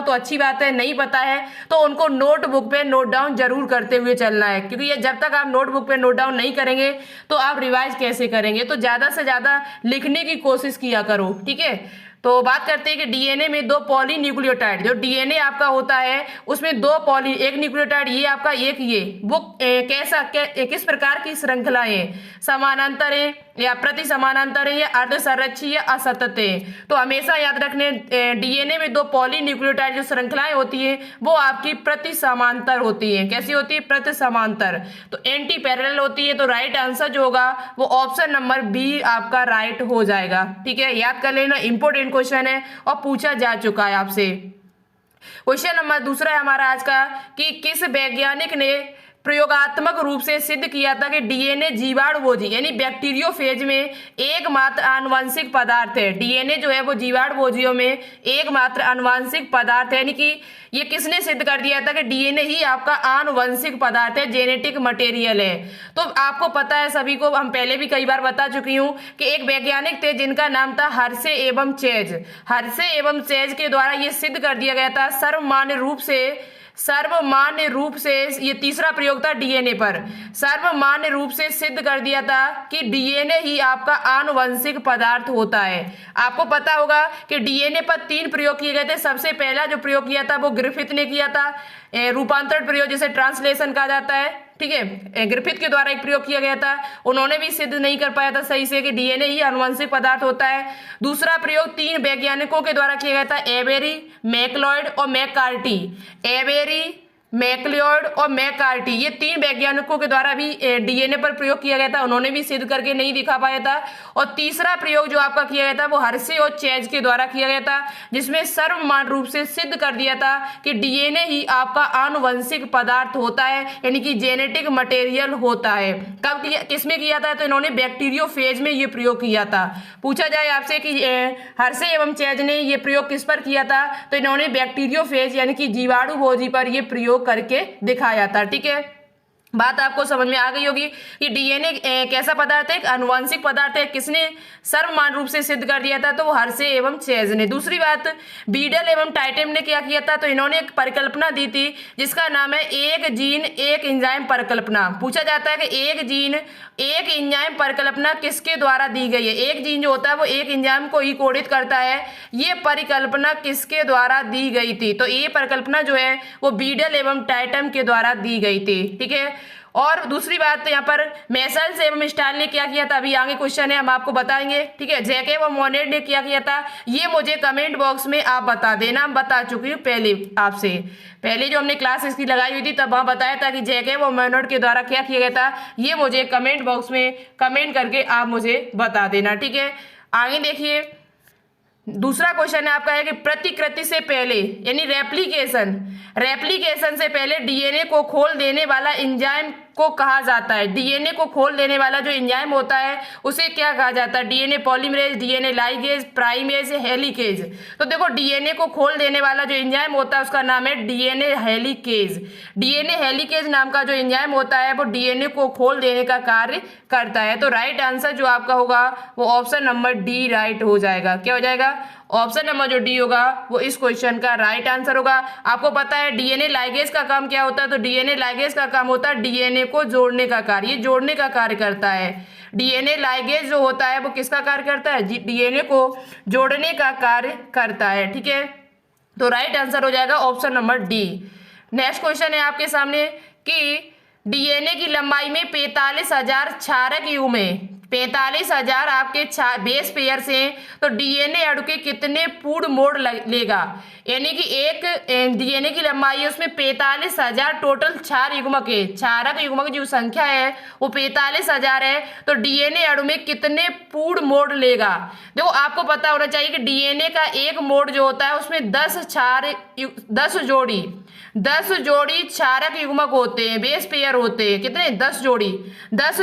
Speaker 1: तो अच्छी बात है, नहीं पता है तो उनको नोटबुक पे नोट डाउन जरूर करते हुए चलना है, क्योंकि ये जब तक आप नोटबुक पे नोट डाउन नहीं करेंगे तो आप रिवाइज कैसे करेंगे। तो ज्यादा से ज्यादा लिखने की कोशिश किया करो, ठीक है। तो बात करते हैं कि डीएनए में 2 पॉलीन्यूक्लियोटाइड, जो डीएनए आपका होता है उसमें एक न्यूक्लियोटाइड ये आपका, एक ये, वो किस प्रकार की श्रृंखला है? समानांतर है या प्रति समानांतर है या अर्धसंरक्षी या असतत है? तो हमेशा याद रखने, डीएनए में 2 पॉलीन्यूक्लियोटाइड जो श्रृंखलाएं होती है वो आपकी प्रति समांतर होती है। कैसी होती है? प्रति समांतर। तो एंटी पैरेलल होती है। तो राइट आंसर जो होगा वो ऑप्शन नंबर बी आपका राइट हो जाएगा, ठीक है। याद कर लेना, इंपॉर्टेंट क्वेश्चन है और पूछा जा चुका है आपसे। क्वेश्चन नंबर दूसरा है हमारा आज का कि किस वैज्ञानिक ने प्रयोगात्मक रूप से सिद्ध किया था कि डीएनए जीवाणुभोजी यानी बैक्टीरियोफेज में एकमात्र आनुवंशिक पदार्थ है। डीएनए जो है वो जीवाणुभोजियों में एकमात्र आनुवंशिक पदार्थ है, यानी कि ये किसने सिद्ध कर दिया था कि डीएनए ही आपका आनुवंशिक पदार्थ है, जेनेटिक मटेरियल है। तो आपको पता है सभी को, हम पहले भी कई बार बता चुकी हूँ कि एक वैज्ञानिक थे जिनका नाम था हर्शे एवं चेज। हर्शे एवं चेज के द्वारा ये सिद्ध कर दिया गया था सर्वमान्य रूप से ये तीसरा प्रयोग था डीएनए पर। सर्वमान्य रूप से सिद्ध कर दिया था कि डीएनए ही आपका आनुवंशिक पदार्थ होता है। आपको पता होगा कि डीएनए पर 3 प्रयोग किए गए थे। सबसे पहला जो प्रयोग किया था वो ग्रिफिथ ने किया था, रूपांतरण प्रयोग जिसे ट्रांसलेशन कहा जाता है, ठीक है। ग्रिफिथ के द्वारा एक प्रयोग किया गया था, उन्होंने भी सिद्ध नहीं कर पाया था सही से कि डीएनए ही आनुवंशिक पदार्थ होता है। दूसरा प्रयोग 3 वैज्ञानिकों के द्वारा किया गया था, एबेरी, मैकलॉयड और मैककार्टी। एबेरी, मैकलियोड और मैककार्टी, ये 3 वैज्ञानिकों के द्वारा भी डीएनए पर प्रयोग किया गया था, उन्होंने भी सिद्ध करके नहीं दिखा पाया था। और तीसरा प्रयोग जो आपका किया गया था वो हर्शे और चेज के द्वारा किया गया था, जिसमें सर्वमान्य रूप से सिद्ध कर दिया था कि डीएनए ही आपका आनुवंशिक पदार्थ होता है, यानी कि जेनेटिक मटेरियल होता है। कब किसमें किया था? तो इन्होंने बैक्टीरियोफेज में ये प्रयोग किया था। पूछा जाए आपसे कि हर्शे एवं चेज ने ये प्रयोग किस पर किया था, तो इन्होंने बैक्टीरियोफेज यानी कि जीवाणुभोजी पर ये प्रयोग करके दिखाया था, ठीक है। बात आपको समझ में आ गई होगी कि डीएनए कैसा पदार्थ है? एक आनुवंशिक पदार्थ है। किसने सर्वमान्य रूप से सिद्ध कर दिया था? तो वो हर्शे एवं चेज ने। दूसरी बात, बीडल एवं टाइटम ने क्या किया था? तो इन्होंने एक परिकल्पना दी थी जिसका नाम है एक जीन एक एंजाइम परिकल्पना। पूछा जाता है कि एक जीन एक एंजाइम परिकल्पना किसके द्वारा दी गई है? एक जीन जो होता है वो एक एंजाइम को ही कोडित करता है, ये परिकल्पना किसके द्वारा दी गई थी? तो ये परिकल्पना जो है वो बीडल एवं टाइटम के द्वारा दी गई थी, ठीक है। और दूसरी बात, तो यहाँ पर मेसल्स एवं स्टाइल ने क्या किया था? अभी आगे क्वेश्चन है, हम आपको बताएंगे, ठीक है। जैकेब और मोनेट ने क्या किया था? ये मुझे कमेंट बॉक्स में आप बता देना। हम बता चुकी हूँ पहले आपसे, पहले जो हमने क्लास इसकी लगाई हुई थी तब वहाँ बताया था कि जैकेब और मोनेट के द्वारा क्या किया गया था। ये मुझे कमेंट बॉक्स में कमेंट करके आप मुझे बता देना, ठीक है। आगे देखिए, दूसरा क्वेश्चन है आपका है कि प्रतिकृति से पहले यानी रेप्लिकेशन से पहले डीएनए को खोल देने वाला एंजाइम को कहा जाता है। डीएनए को खोल देने वाला जो एंजाइम होता है उसे क्या कहा जाता है? DNA polymerase, DNA ligase, primase, helicase. तो देखो, डीएनए को खोल देने वाला जो एंजाइम होता है उसका नाम है डीएनए हेलिकेज। डीएनए हेलिकेज नाम का जो एंजाइम होता है वो डीएनए को खोल देने का कार्य करता है। तो राइट आंसर जो आपका होगा वो ऑप्शन नंबर डी राइट हो जाएगा। क्या हो जाएगा? ऑप्शन नंबर जो डी होगा वो इस क्वेश्चन का राइट आंसर होगा। आपको पता है डीएनए लाइगेज का काम क्या होता है? तो डीएनए लाइगेज का काम होता है डीएनए को जोड़ने का कार्य, ये जोड़ने का कार्य करता है। डीएनए लाइगेज जो होता है वो किसका कार्य करता है? डीएनए को जोड़ने का कार्य करता है, ठीक है। तो राइट आंसर हो जाएगा option number D. Next question है आपके सामने कि डीएनए की लंबाई में 45,000 क्षारक युग्म है, 45,000 आपके बेस पेयर से हैं, तो डीएनए अणु के कितने पूर्ण मोड़ लेगा। यानी कि एक डीएनए की लंबाई है, उसमें 45,000 टोटल क्षार युग्मक है, क्षारक युग्मक जो संख्या है वो 45,000 है, तो डीएनए अणु में कितने पूर्ण मोड़ लेगा। देखो आपको पता होना चाहिए कि डीएनए का एक मोड़ जो होता है उसमें 10 जोड़ी क्षारक युग्मक होते हैं, बेस पेयर होते हैं, कितने 10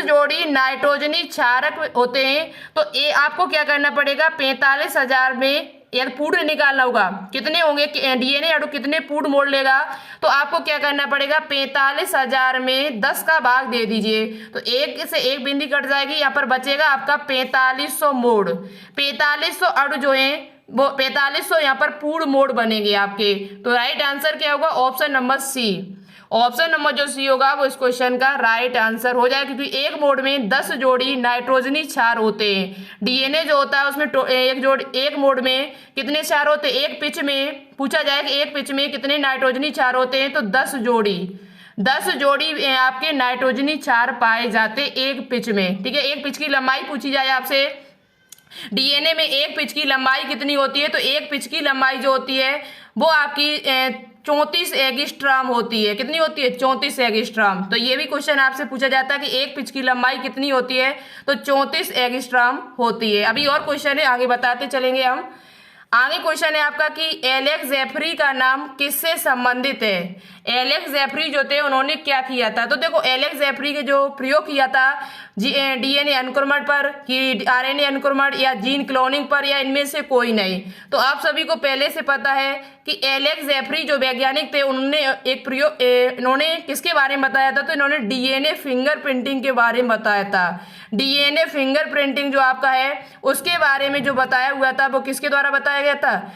Speaker 1: जोड़ी नाइट्रोजनी क्षारक होते हैं। तो ये आपको क्या करना पड़ेगा, 45,000 में एक पूर्ण निकालना होगा, कितने होंगे डीएनए अणु कितने पूर्ण मोड़ लेगा। तो आपको क्या करना पड़ेगा, 45,000 में 10 का भाग दे दीजिए, तो एक से एक बिंदी कट जाएगी, यहाँ पर बचेगा आपका 4500 मोड़। 4500 अणु जो है वो 4500 यहाँ पर पूर्ण मोड़ बनेंगे आपके। तो राइट आंसर क्या होगा, option number C. Option number जो सी होगा वो इस क्वेश्चन का राइट आंसर हो जाएगा, क्योंकि एक मोड़ में 10 जोड़ी नाइट्रोजनी क्षार होते हैं। डीएनए जो होता है उसमें एक मोड़ में कितने क्षार होते हैं, एक पिच में पूछा जाए कि एक पिच में कितने नाइट्रोजनी क्षार होते हैं, तो 10 जोड़ी आपके नाइट्रोजनी क्षार पाए जाते एक पिच में। ठीक है, एक पिच की लंबाई पूछी जाए आपसे, डीएनए में एक पिच की लंबाई कितनी होती है, तो एक पिच की लंबाई जो होती है वो आपकी 34 एंगस्ट्रॉम होती है। कितनी होती है, 34 एंगस्ट्रॉम। तो ये भी क्वेश्चन आपसे पूछा जाता है कि एक पिच की लंबाई कितनी होती है, तो 34 एंगस्ट्रॉम होती है। अभी और क्वेश्चन है, आगे बताते चलेंगे हम। आगे क्वेश्चन है आपका कि एलेक्स जेफरी का नाम किससे संबंधित है। एलेक्स जेफरी जो थे उन्होंने क्या किया था, तो देखो एलेक्स जेफरी के जो प्रयोग किया था डीएनए अनुक्रमण पर कि आरएनए अनुक्रमण या जीन क्लोनिंग पर, या इनमें से कोई नहीं। तो आप सभी को पहले से पता है कि एलेक्स जेफरी जो वैज्ञानिक थे उन्होंने एक प्रयोग इन्होंने किसके बारे में बताया था, तो इन्होंने डीएनए फिंगरप्रिंटिंग के बारे में बताया था। डीएनए फिंगरप्रिंटिंग जो आपका है उसके बारे में जो बताया हुआ था वो किसके द्वारा बताया गया था,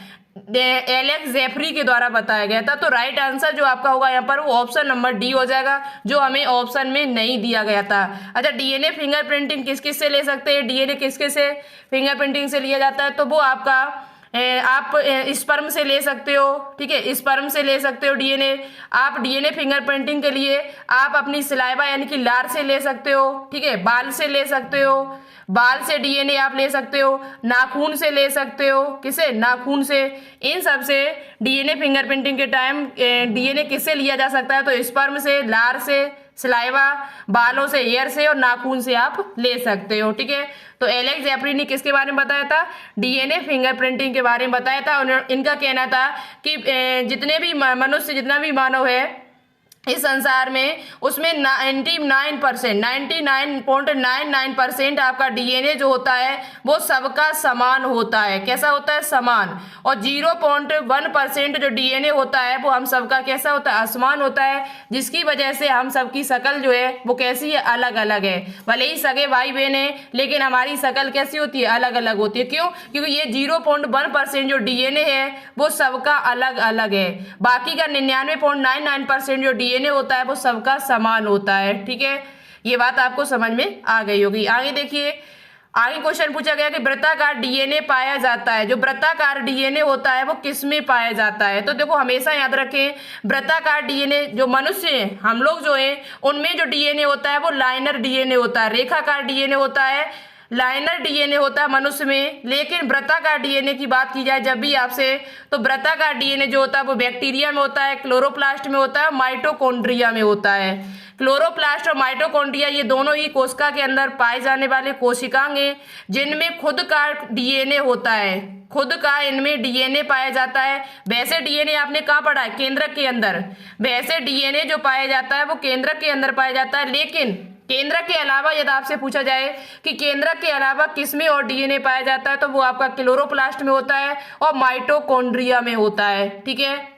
Speaker 1: एलेक्स जेफरी के द्वारा बताया गया था। तो राइट आंसर जो आपका होगा यहाँ पर वो ऑप्शन नंबर डी हो जाएगा, जो हमें ऑप्शन में नहीं दिया गया था। अच्छा, डीएनए फिंगरप्रिंटिंग किस किस से ले सकते हैं, डीएनए किस किस से फिंगरप्रिंटिंग से लिया जाता है, तो वो आपका आप स्पर्म से ले सकते हो। ठीक है, स्पर्म से ले सकते हो डीएनए। आप डीएनए फिंगरप्रिंटिंग के लिए आप अपनी सलाइवा यानी कि लार से ले सकते हो। ठीक है, बाल से ले सकते हो, बाल से डीएनए आप ले सकते हो, नाखून से ले सकते हो, किसे, नाखून से। इन सब से डीएनए फिंगरप्रिंटिंग के टाइम डीएनए किससे लिया जा सकता है, तो स्पर्म से, लार से, सलाइवा, बालों से, हेयर से और नाखून से आप ले सकते हो। ठीक है, तो एलेक्स जेफरी ने किसके बारे में बताया था, डीएनए फिंगरप्रिंटिंग के बारे में बताया था। इनका कहना था कि जितने भी मनुष्य, जितना भी मानव है इस संसार में, उसमें 99.99% आपका डीएनए जो होता है वो सबका समान होता है। कैसा होता है, समान। और 0.1% जो डीएनए होता है वो हम सबका कैसा होता है, असमान होता है, जिसकी वजह से हम सबकी शक्ल जो है वो कैसी है, अलग अलग है। भले ही सगे भाई बहन है लेकिन हमारी शक्ल कैसी होती है, अलग अलग होती है। क्यों, क्योंकि ये 0.1% जो डीएनए है वो सबका अलग अलग है। बाकी का 99.99% जो डीएनए होता है वो सबका समान होता है। ठीक है, ये बात आपको समझ में आ गई होगी। आगे देखिए, आगे क्वेश्चन पूछा गया कि वृत्ताकार डीएनए पाया जाता है। जो वृत्ताकार डीएनए होता है वो किस में पाया जाता है, तो देखो हमेशा याद रखें, वृत्ताकार डीएनए जो मनुष्य हैं, हम लोग जो हैं, उनमें जो डीएनए होता है वो लाइनर डीएनए होता है, रेखाकार डीएनए होता है, लाइनर डीएनए होता है मनुष्य में। लेकिन वृत्ताकार डीएनए की बात की जाए जब भी आपसे, तो वृत्ताकार डीएनए जो होता है वो बैक्टीरिया में होता है, क्लोरोप्लास्ट में होता है, माइटोकॉन्ड्रिया में होता है। क्लोरोप्लास्ट और माइटोकॉन्ड्रिया ये दोनों ही कोशिका के अंदर पाए जाने वाले कोशिकांग हैं, जिनमें खुद का डीएनए होता है, खुद का इनमें डीएनए पाया जाता है। वैसे डीएनए आपने कहाँ पढ़ा है, केंद्रक के अंदर। वैसे डीएनए जो पाया जाता है वो केंद्रक के अंदर पाया जाता है, लेकिन केंद्रक के अलावा यदि आपसे पूछा जाए कि केंद्रक के अलावा किसमें और डीएनए पाया जाता है, तो वो आपका क्लोरोप्लास्ट में होता है और माइटोकॉन्ड्रिया में होता है। ठीक है,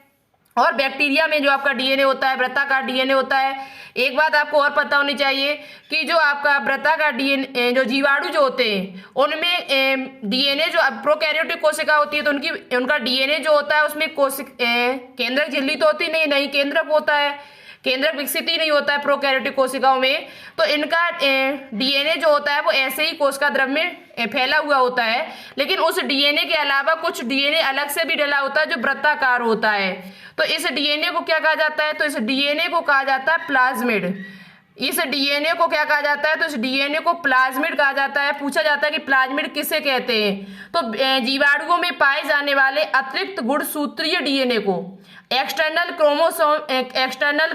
Speaker 1: और बैक्टीरिया में जो आपका डीएनए होता है, वृत्ताकार डीएनए होता है। एक बात आपको और पता होनी चाहिए कि जो आपका वृत्ताकार डीएनए, जो जीवाणु जो होते हैं उनमें डीएनए जो प्रोकैरियोटिक कोशिका होती है तो उनका डीएनए जो होता है उसमें केंद्रक झिल्ली तो होती नहीं, केंद्रक होता है। केंद्रक विकसित ही नहीं होता है प्रोकैरियोटिक कोशिकाओं में, तो इनका डीएनए जो होता है वो ऐसे ही कोशिका द्रव्य में फैला हुआ होता है। लेकिन उस डीएनए के अलावा कुछ डीएनए अलग से भी डला होता है जो वृत्ताकार होता है। तो इस डीएनए को क्या कहा जाता है, तो इस डीएनए को कहा जाता है प्लाज्मिड। इस डीएनए को क्या कहा जाता है, तो इस डीएनए को प्लाज्मिड कहा जाता है। पूछा जाता है कि प्लाज्मिड किसे कहते हैं, तो जीवाणुओं में पाए जाने वाले अतिरिक्त गुणसूत्रीय डीएनए को, एक्सटर्नल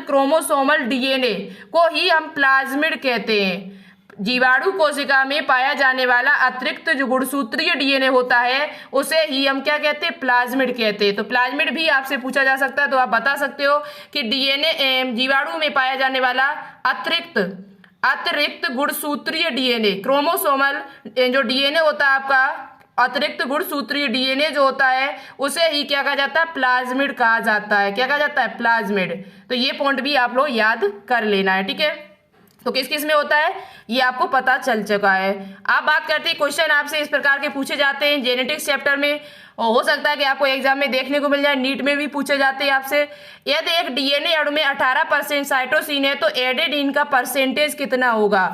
Speaker 1: क्रोमोसोमल डीएनए को ही हम प्लाज्मिड कहते हैं। जीवाणु कोशिका में पाया जाने वाला अतिरिक्त जो गुणसूत्रीय डीएनए होता है उसे ही हम क्या कहते हैं, प्लाज्मिड कहते हैं। तो प्लाज्मिड भी आपसे पूछा जा सकता है, तो आप बता सकते हो कि डीएनए जीवाणु में पाया जाने वाला अतिरिक्त गुणसूत्रीय डीएनए, क्रोमोसोमल जो डीएनए होता है आपका, अतिरिक्त गुणसूत्रीय डीएनए जो होता है उसे ही क्या कहा जाता है, प्लाज्मिड कहा जाता है। क्या कहा जाता है, प्लाज्मिड। तो ये पॉइंट भी आप लोग याद कर लेना है, ठीक है। तो किस किस में होता है ये आपको पता चल चुका है। आप बात करते हैं क्वेश्चन आपसे इस प्रकार के पूछे जाते हैं जेनेटिक्स चैप्टर में, और हो सकता है कि आपको एग्जाम में देखने को मिल जाए, नीट में भी पूछे जाते हैं आपसे। यदि एक डीएनए अणु में 18% साइटोसिन है तो एडेनिन का परसेंटेज कितना होगा।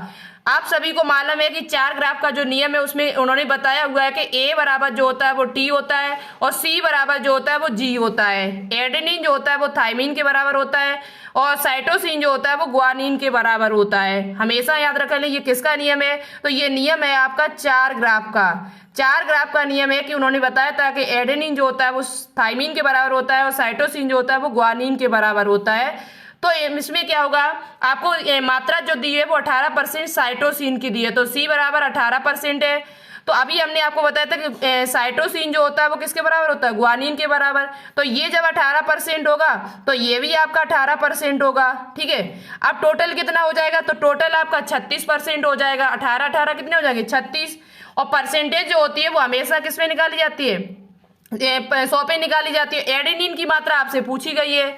Speaker 1: आप सभी को मालूम है कि 4 ग्राफ का जो नियम है उसमें उन्होंने बताया हुआ है कि ए बराबर जो होता है वो टी होता है और सी बराबर जो होता है वो जी होता है। एडेनिन जो होता है वो थाइमिन के बराबर होता है और साइटोसिन जो होता है वो ग्वानिन के बराबर होता है। हमेशा याद रख लें ये किसका नियम है, तो ये नियम है आपका 4 ग्राफ का। 4 ग्राफ का नियम है कि उन्होंने बताया था कि एडेनिन जो होता है वो थाइमिन के बराबर होता है और साइटोसिन जो होता है वो ग्वानिन के बराबर होता है। तो इसमें क्या होगा, आपको मात्रा जो दी है वो 18% साइटोसिन की दी है, तो सी बराबर 18% है। तो अभी हमने आपको बताया था कि साइटोसिन जो होता है वो किसके बराबर होता है, ग्वानिन के बराबर। तो ये जब 18% होगा तो ये भी आपका 18% होगा, ठीक है। अब टोटल कितना हो जाएगा, तो टोटल आपका 36% हो जाएगा। 18 कितने हो जाएंगे, 36। और परसेंटेज जो होती है वो हमेशा किस में निकाली जाती है, 100 पे निकाली जाती है। एडेनिन की मात्रा आपसे पूछी गई है,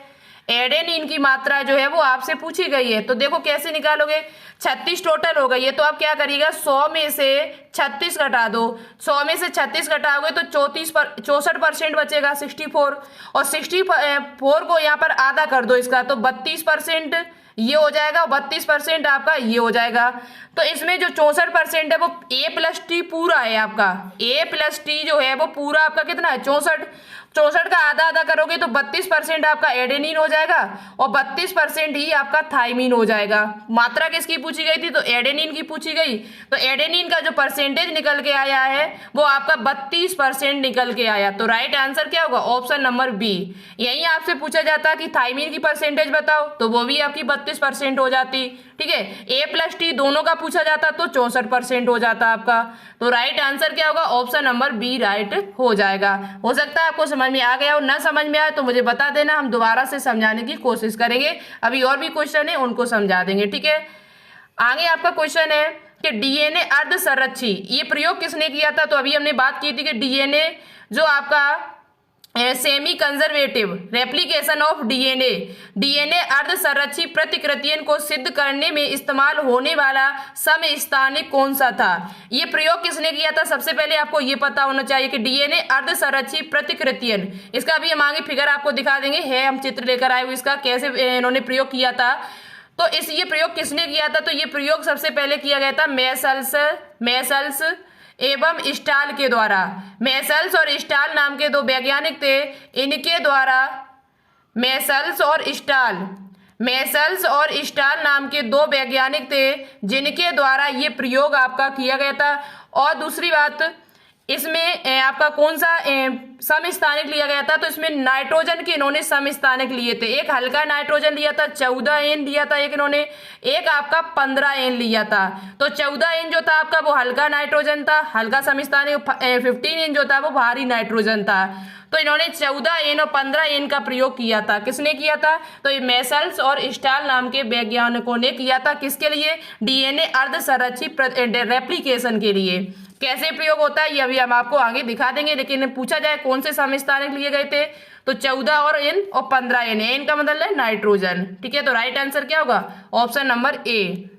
Speaker 1: एडेनिन की मात्रा जो है वो आपसे पूछी गई है। तो देखो कैसे निकालोगे, 36 टोटल हो गई है, तो आप क्या करिएगा 100 में से 36 घटा दो। 100 में से 36 घटाओगे तो 64% बचेगा, 64। और 64 को यहाँ पर आधा कर दो इसका, तो 32% ये हो जाएगा और 32% आपका ये हो जाएगा। तो इसमें जो 64% है वो A+T पूरा है आपका। A+T जो है वो पूरा आपका कितना है, 64 का आधा आधा करोगे तो 32% आपका एडेनिन हो जाएगा और 32% ही आपका थाइमिन हो जाएगा। मात्रा किसकी पूछी गई थी, तो एडेनिन की पूछी गई। तो एडेनिन का जो परसेंटेज निकल के आया है वो आपका 32% निकल के आया। तो राइट आंसर क्या होगा, ऑप्शन नंबर बी। यही आपसे पूछा जाता कि थाइमिन की परसेंटेज बताओ, तो वो भी आपकी 32% हो जाती, ठीक है। A+T दोनों का पूछा जाता तो 64% हो जाता आपका। तो राइट आंसर क्या होगा, ऑप्शन नंबर बी राइट हो जाएगा। हो सकता है आपको समझ में आ गया हो, ना समझ में आए तो मुझे बता देना, हम दोबारा से समझाने की कोशिश करेंगे। अभी और भी क्वेश्चन है उनको समझा देंगे, ठीक है। आगे आपका क्वेश्चन है कि डीएनए अर्ध संरक्षी, ये प्रयोग किसने किया था, तो अभी हमने बात की थी कि डीएनए जो आपका semi conservative replication of DNA अर्ध संरक्षी प्रतिकृतियन को सिद्ध करने में इस्तेमाल होने वाला समस्थानिक कौन सा था। ये प्रयोग किसने किया था, सबसे पहले आपको ये पता होना चाहिए कि डीएनए अर्ध संरक्षी प्रतिकृतियन, इसका भी हम आगे फिगर आपको दिखा देंगे, है हम चित्र लेकर आए हुए इसका कैसे इन्होंने प्रयोग किया था। तो ये प्रयोग किसने किया था, तो ये प्रयोग सबसे पहले किया गया था मेसल्स एवं स्टाल के द्वारा। मेसल्स और स्टाल नाम के 2 वैज्ञानिक थे, इनके द्वारा मेसल्स और स्टाल नाम के 2 वैज्ञानिक थे जिनके द्वारा ये प्रयोग आपका किया गया था। और दूसरी बात, इसमें आपका कौन सा समस्थानिक लिया गया था, तो इसमें नाइट्रोजन के इन्होंने समस्थानिक लिए थे। एक हल्का नाइट्रोजन लिया था 14N लिया था एक इन्होंने, एक आपका 15N लिया था। तो 14N जो था आपका वो हल्का नाइट्रोजन था, हल्का समस्थानिक। 15N जो था वो भारी नाइट्रोजन था। तो इन्होंने 14N और 15N का प्रयोग किया था। किसने किया था, तो ये मेसल्स और स्टाल नाम के वैज्ञानिकों ने किया था। किसके लिए, डीएनए अर्ध संरक्षित रेप्लिकेशन के लिए। कैसे प्रयोग होता है ये अभी हम आपको आगे दिखा देंगे, लेकिन पूछा जाए कौन से समस्थानिक लिए गए थे, तो 14N और 15N, N का मतलब है नाइट्रोजन, ठीक है। तो राइट आंसर क्या होगा, ऑप्शन नंबर ए।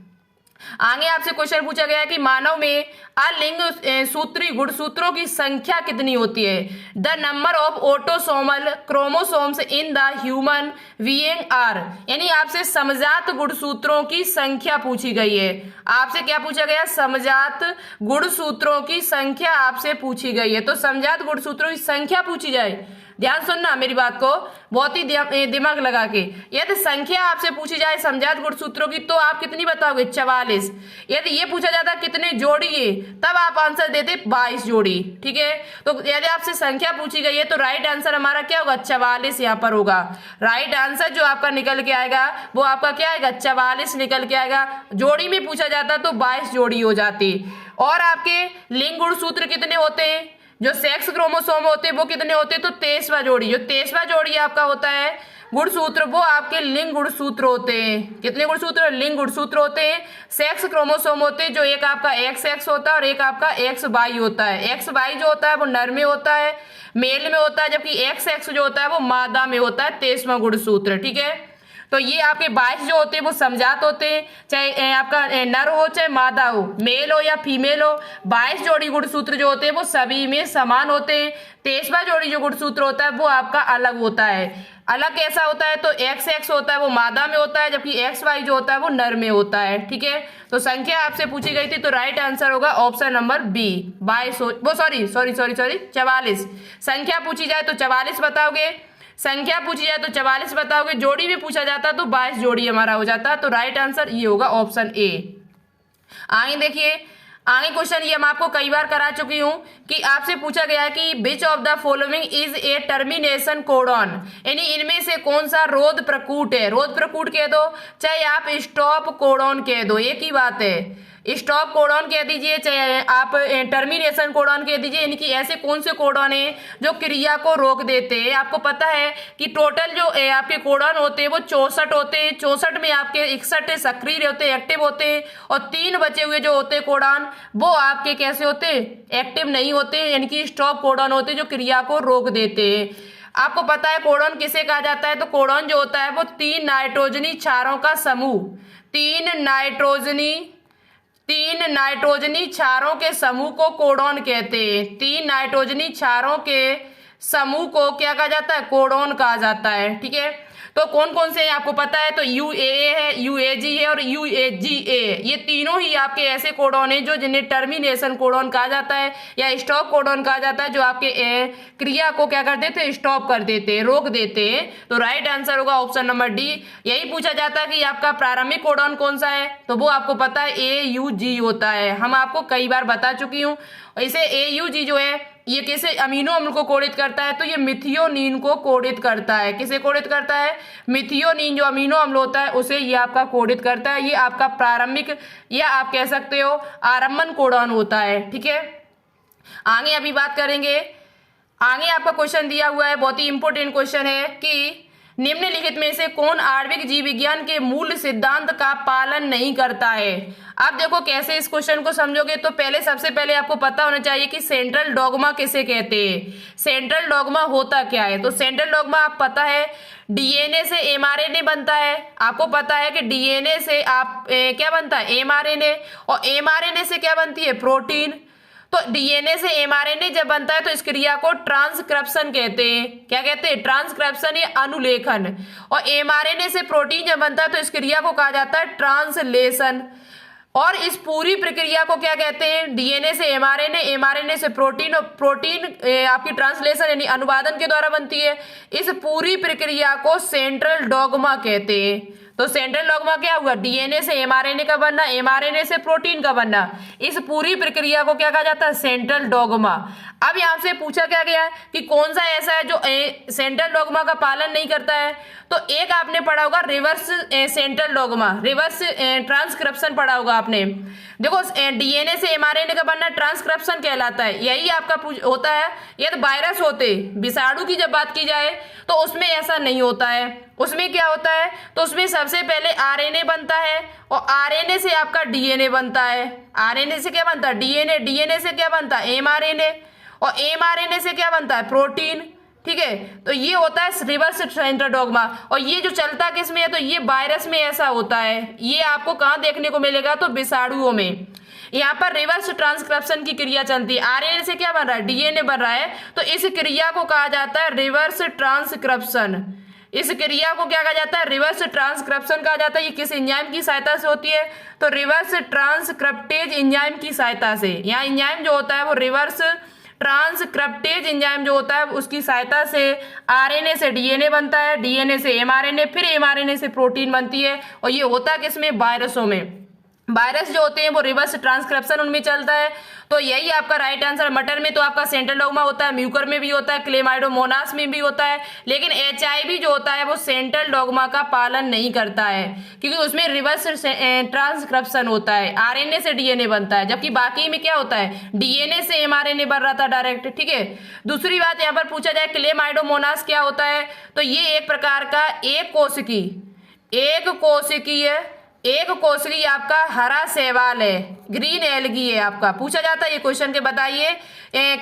Speaker 1: आगे आपसे क्वेश्चन पूछा गया है कि मानव में अलिंग सूत्री गुणसूत्रों की संख्या कितनी होती है। The number of autosomal chromosomes in the human being are, यानी आपसे समजात गुणसूत्रों की संख्या पूछी गई है। आपसे क्या पूछा गया, समजात गुणसूत्रों की संख्या आपसे पूछी गई है। तो समजात गुणसूत्रों की संख्या पूछी जाए, ध्यान सुनना मेरी बात को बहुत ही दिमाग लगा के। यदि संख्या आपसे पूछी जाए समजात गुणसूत्रों की तो आप कितनी बताओगे, 44। यदि ये पूछा जाता कितने जोड़ी है तब आप आंसर देते 22 जोड़ी। ठीक है, तो यदि आपसे संख्या पूछी गई है तो राइट आंसर हमारा क्या होगा, 44 यहाँ पर होगा। राइट आंसर जो आपका निकल के आएगा वो आपका क्या आएगा, 44 निकल के आएगा। जोड़ी में पूछा जाता तो 22 जोड़ी हो जाती। और आपके लिंग गुणसूत्र कितने होते हैं, जो सेक्स क्रोमोसोम होते हैं वो कितने होते हैं, तो 23वां जोड़ी। जो 23वां जोड़ी आपका होता है गुणसूत्र वो आपके लिंग गुणसूत्र होते हैं। कितने गुणसूत्र, लिंग गुणसूत्र होते हैं। सेक्स क्रोमोसोम होते हैं जो एक आपका एक्स एक्स होता है और एक आपका एक्स वाई होता है। एक्स वाई जो होता है वो नर में होता है, मेल में होता है, जबकि एक्स एक्स जो होता है वो मादा में होता है, 23वां गुणसूत्र। ठीक है, तो ये आपके 22 जो होते हैं वो समजात होते हैं, चाहे आपका नर हो चाहे मादा हो, मेल हो या फीमेल हो। 22 जोड़ी गुणसूत्र जो होते हैं वो सभी में समान होते हैं। 23वां जोड़ी जो गुणसूत्र होता है वो आपका अलग होता है। अलग कैसा होता है, तो एक्स एक्स होता है वो मादा में होता है, जबकि एक्स वाई जो होता है वो नर में होता है। ठीक है, तो संख्या आपसे पूछी गई थी तो राइट आंसर होगा ऑप्शन नंबर बी 22। वो सॉरी 44। संख्या पूछी जाए तो 44 बताओगे, संख्या पूछी जाए तो 44 बताओगे, जोड़ी में पूछा जाता तो 22 जोड़ी हमारा हो जाता। तो राइट आंसर ये होगा ऑप्शन ए। आगे देखिए, आगे क्वेश्चन ये हम आपको कई बार करा चुकी हूं कि आपसे पूछा गया है कि which of the following is a termination codon, यानी इनमें से कौन सा रोध प्रकूट है। रोध प्रकूट कह दो चाहे आप स्टॉप कोडॉन कह दो, एक ही बात है। स्टॉप कोडॉन कह दीजिए चाहे आप टर्मिनेशन कोडॉन कह दीजिए, यानी कि ऐसे कौन से कोडॉन है जो क्रिया को रोक देते हैं। आपको पता है कि टोटल जो आपके कोडॉन होते हैं वो 64 होते हैं। 64 में आपके 61 सक्रिय होते हैं, एक्टिव होते हैं, और 3 बचे हुए जो होते हैं कोडॉन वो आपके कैसे होते हैं, एक्टिव नहीं होते, यानी कि स्टॉप कोडॉन होते हैं जो क्रिया को रोक देते हैं। आपको पता है कोडॉन किसे कहा जाता है, तो कोडॉन जो होता है वो 3 नाइट्रोजनी क्षारों का समूह, 3 नाइट्रोजनी क्षारों के समूह को कोडॉन कहते हैं। 3 नाइट्रोजनी क्षारों के समूह को क्या कहा जाता है, कोडॉन कहा जाता है। ठीक है, तो कौन कौन से हैं आपको पता है, तो UAA है, UAG है और UAGA, ये तीनों ही आपके ऐसे कोडॉन हैं जो जिन्हें टर्मिनेशन कोडॉन कहा जाता है या स्टॉप कोडॉन कहा जाता है, जो आपके क्रिया को क्या कर देते हैं, स्टॉप कर देते हैं, रोक देते हैं। तो राइट आंसर होगा ऑप्शन नंबर डी। यही पूछा जाता है कि आपका प्रारंभिक कोडॉन कौन सा है, तो वो आपको पता है AUG होता है। हम आपको कई बार बता चुकी हूँ। इसे AUG जो है ये किसे अमीनो अम्ल को कोडित करता है, तो ये मिथियोनीन को कोडित करता है। किसे कोडित करता है, मिथियोनीन जो अमीनो अम्ल होता है उसे ये आपका कोडित करता है। ये आपका प्रारंभिक या आप कह सकते हो आरंभन कोडॉन होता है। ठीक है, आगे अभी बात करेंगे। आगे आपका क्वेश्चन दिया हुआ है, बहुत ही इंपॉर्टेंट क्वेश्चन है कि निम्नलिखित में से कौन आणविक जीव विज्ञान के मूल सिद्धांत का पालन नहीं करता है। अब देखो कैसे इस क्वेश्चन को समझोगे, तो पहले सबसे पहले आपको पता होना चाहिए कि सेंट्रल डॉगमा किसे कहते हैं। सेंट्रल डॉगमा होता क्या है, तो सेंट्रल डॉगमा आप पता है DNA से mRNA बनता है। आपको पता है कि DNA से आप क्या बनता है, mRNA, और mRNA से क्या बनती है, प्रोटीन। तो DNA से mRNA जब बनता है तो इस क्रिया को ट्रांसक्रिप्शन कहते हैं। क्या कहते हैं, ट्रांसक्रिप्शन या अनुलेखन। और mRNA से प्रोटीन जब बनता है तो इस क्रिया को कहा जाता है ट्रांसलेशन। और इस पूरी प्रक्रिया को क्या कहते हैं, DNA से mRNA, mRNA से प्रोटीन, और प्रोटीन आपकी ट्रांसलेशन यानी अनुवादन के द्वारा बनती है। इस पूरी प्रक्रिया को सेंट्रल डॉगमा कहते हैं। तो सेंट्रल डॉगमा क्या हुआ, DNA से mRNA का बनना, mRNA से प्रोटीन का बनना, इस पूरी प्रक्रिया को क्या कहा जाता है, सेंट्रल डॉगमा। अब यहाँ से पूछा क्या गया है कि कौन सा ऐसा है जो सेंट्रल डॉगमा का पालन नहीं करता है, तो एक आपने पढ़ा होगा reverse central dogma, reverse transcription पढ़ा होगा आपने। देखो DNA से mRNA का बनना ट्रांसक्रिप्शन कहलाता है, यही आपका होता है। यदि वायरस होते, विषाणु की जब बात की जाए तो उसमें ऐसा नहीं होता है। उसमें क्या होता है, तो उसमें सबसे पहले RNA बनता है और RNA से आपका DNA बनता है। RNA से क्या बनता है, DNA, DNA से क्या बनता है, mRNA, और mRNA से क्या बनता है, प्रोटीन। ठीक है। तो ये होता है रिवर्स सेंट्रल डॉग्मा। और ये जो चलता किस में है, तो ये वायरस में ऐसा होता है। ये आपको कहाँ देखने को मिलेगा, तो विषाणुओं में। यहाँ पर रिवर्स ट्रांसक्रिप्शन की क्रिया चलती है। आरएनए से क्या बन रहा है, डीएनए बन रहा है, तो इस क्रिया को कहा जाता है रिवर्स ट्रांसक्रिप्शन। इस क्रिया को क्या कहा जाता है, रिवर्स ट्रांसक्रिप्शन कहा जाता है। ये किस एंजाइम की सहायता से होती है, तो रिवर्स ट्रांसक्रिप्टेज एंजाइम की सहायता से। यहाँ एंजाइम जो होता है वो रिवर्स ट्रांसक्रिप्टेज एंजाइम जो होता है उसकी सहायता से आरएनए से डीएनए बनता है, डीएनए से एमआरएनए, फिर एमआरएनए से प्रोटीन बनती है। और ये होता है किसमें, वायरसों में। वायरस जो होते हैं वो रिवर्स ट्रांसक्रिप्शन उनमें चलता है। तो यही आपका राइट आंसर। मटर में तो आपका सेंट्रल डॉग्मा होता है, म्यूकर में भी होता है, क्लेमाइडोमोनास में भी होता है, लेकिन एचआईवी जो होता है वो सेंट्रल डॉग्मा का पालन नहीं करता है, क्योंकि उसमें रिवर्स ट्रांसक्रिप्शन होता है, आरएनए से डीएनए बनता है, जबकि बाकी में क्या होता है, डीएनए से एमआरएनए बन रहा था डायरेक्ट। ठीक है। दूसरी बात यहाँ पर पूछा जाए क्लेमाइडोमोनास क्या होता है, तो ये एक प्रकार का एक कोशिकीय आपका हरा शैवाल है, ग्रीन एल्गी है आपका। पूछा जाता है ये क्वेश्चन के बताइए